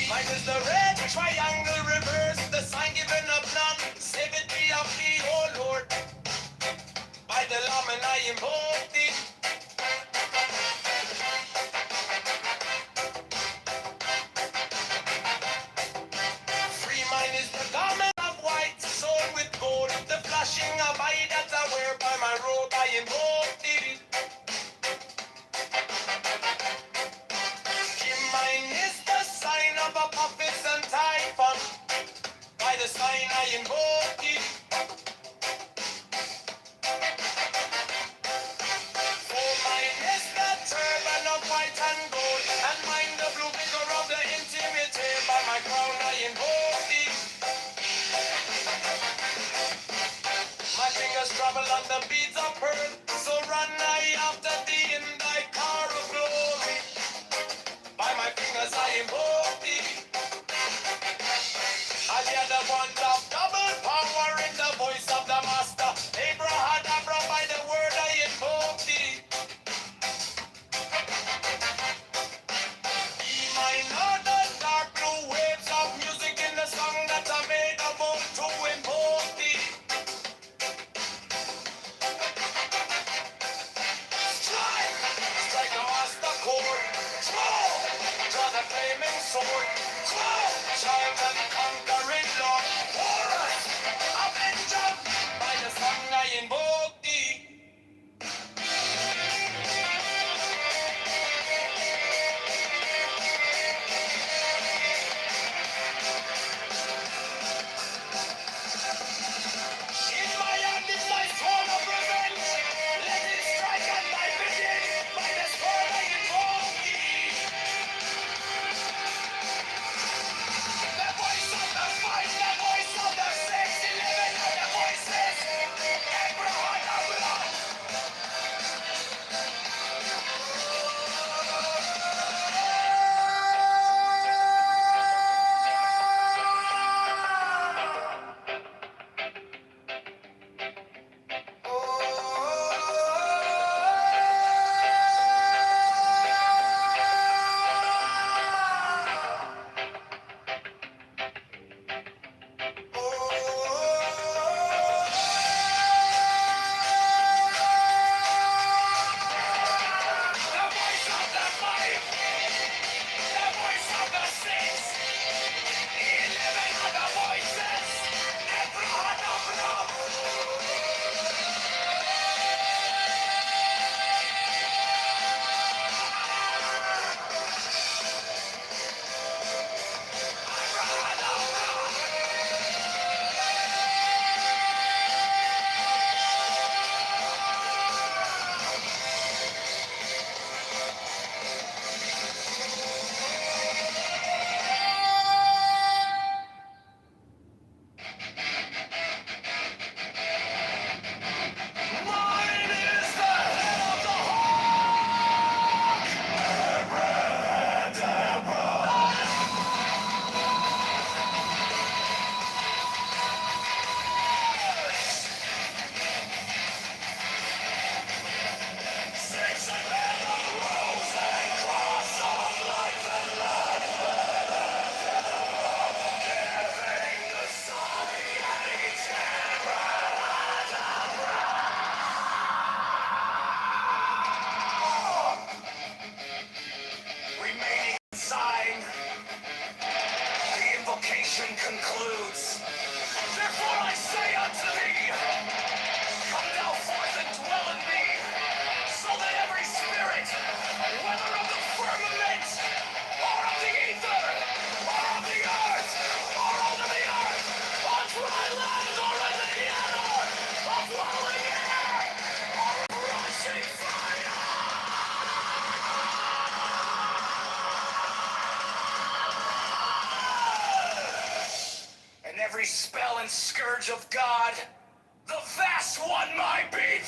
Mine is the red triangle, reverse the sign given of none. Save it be of thee, O Lord. By the Lamb and I invoke thee. of puppets and typhon. By the sign I invoke thee. For mine is the turban of white and gold, and mine the blue vigor of the intimate. By my crown I invoke thee. My fingers travel on the beads of pearl, so run I after thee in thy car of glory. By my fingers I invoke thee. I hear the wand of double power in the voice of the master. Abrahadabra, by the word I invoke thee. Be mine are the dark blue waves of music in the song that I made of old to invoke thee. Strike the master chord. Draw the flaming sword. Child and conquering Lord. Horus, avenger. By the song I invoke thee. In my hand is my sword of revenge. Let it strike at my bidding. By the sword I invoke thee. The voice of the fight, the voice of the 611 of the voices. Abraham. The voice of the fight, the voice of the 611 of the voices. Abraham. Mine is the head of the remaining sign. The invocation concludes. Therefore I say unto thee, come thou forth and dwell in me, so that every spirit, whether of the firmament, or of the ether, or of the earth, or under the earth, on dry land, or in the air, of flowing air, or of rushing fire, and every spell and scourge of God, the vast one might be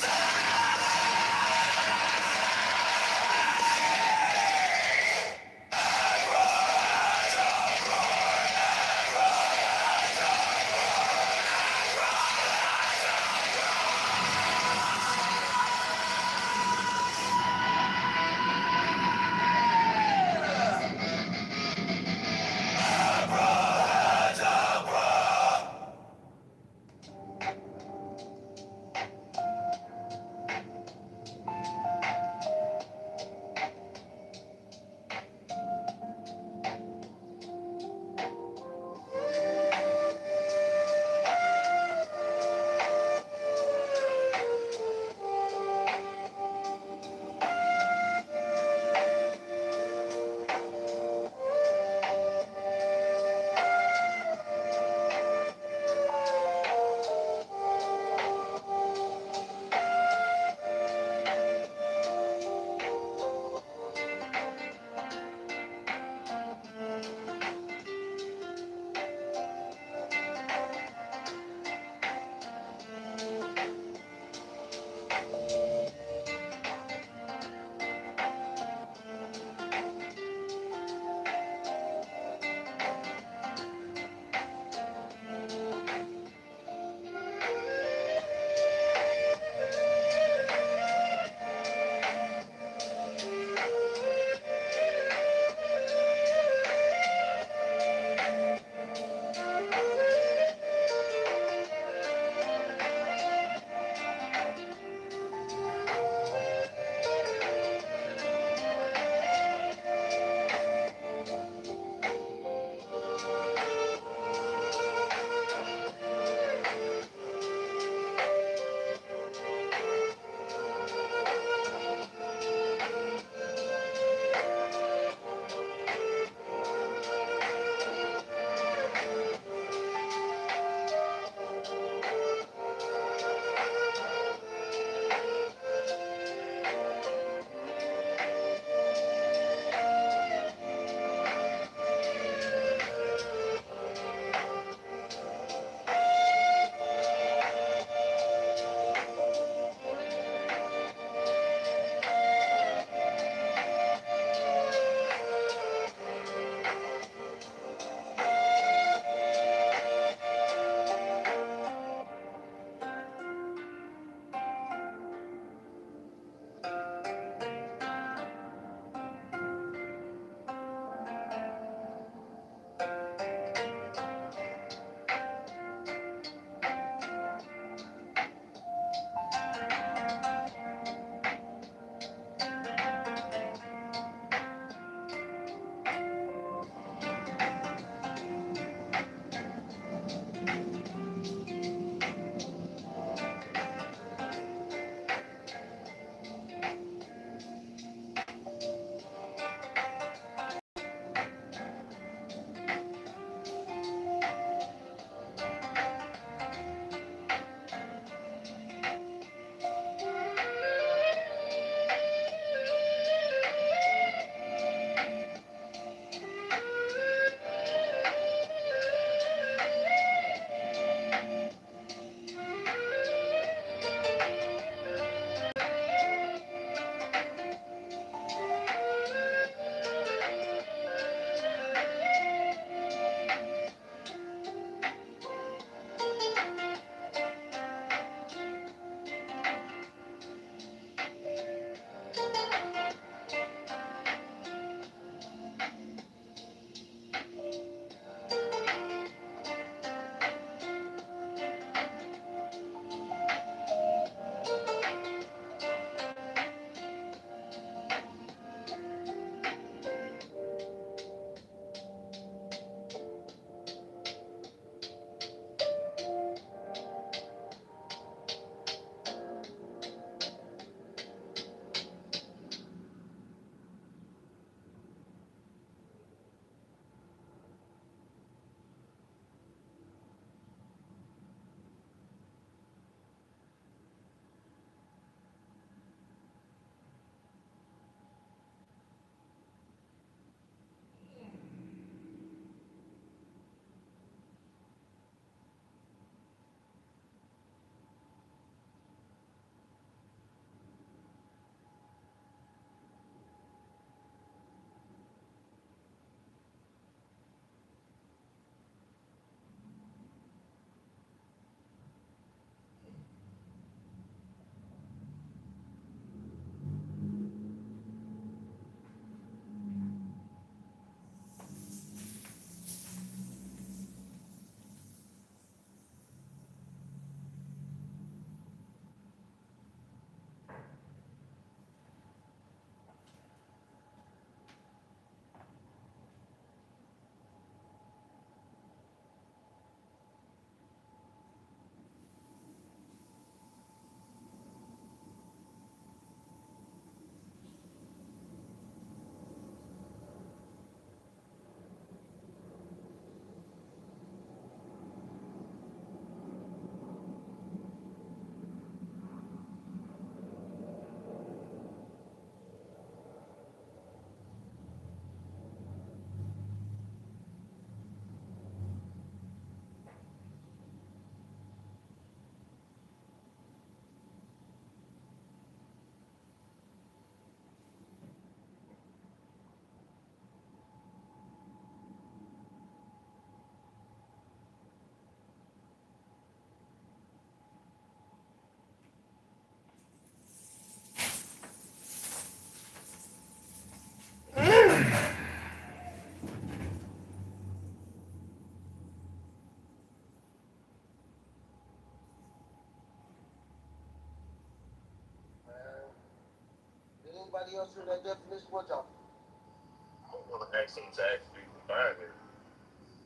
Anybody else hear that definition? What y'all? I don't know the accent to actually define it.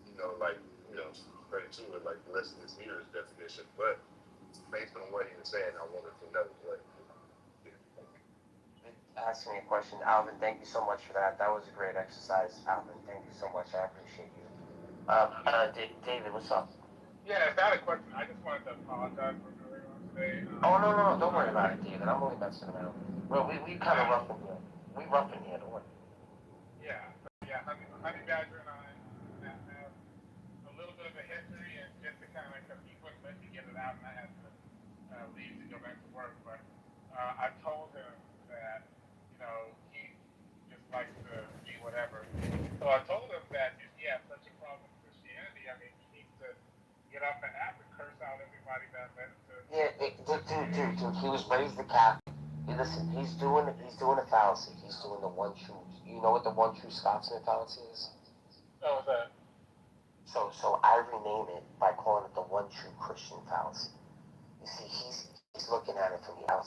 You know, like, you know, straight to it, like less than this year's definition. But based on what he was saying, I wanted to know what. Asking me a question, Alvin. Thank you so much for that. That was a great exercise, Alvin. Thank you so much. I appreciate you. David, what's up? Yeah, if I had a question, I just wanted to apologize for earlier on today. Oh no, don't worry about it, David. I'm only messing around. Well, we kind of rough in here. We rough in here, don't worry. Yeah, Honey Badger and I have a little bit of a history, and just to kind of, because he wouldn't let me get it out, and I had to leave to go back to work. But I told him that, you know, he just likes to be whatever. So I told him that if he has such a problem with Christianity, I mean, he needs to get up and have to curse out everybody that led to. Yeah, dude. He was raised the Catholic. Listen, he's doing a fallacy. He's doing the one true. You know what the one true Scotsman fallacy is? Oh, what's that? So I rename it by calling it the one true Christian fallacy. You see, he's looking at it from the outside.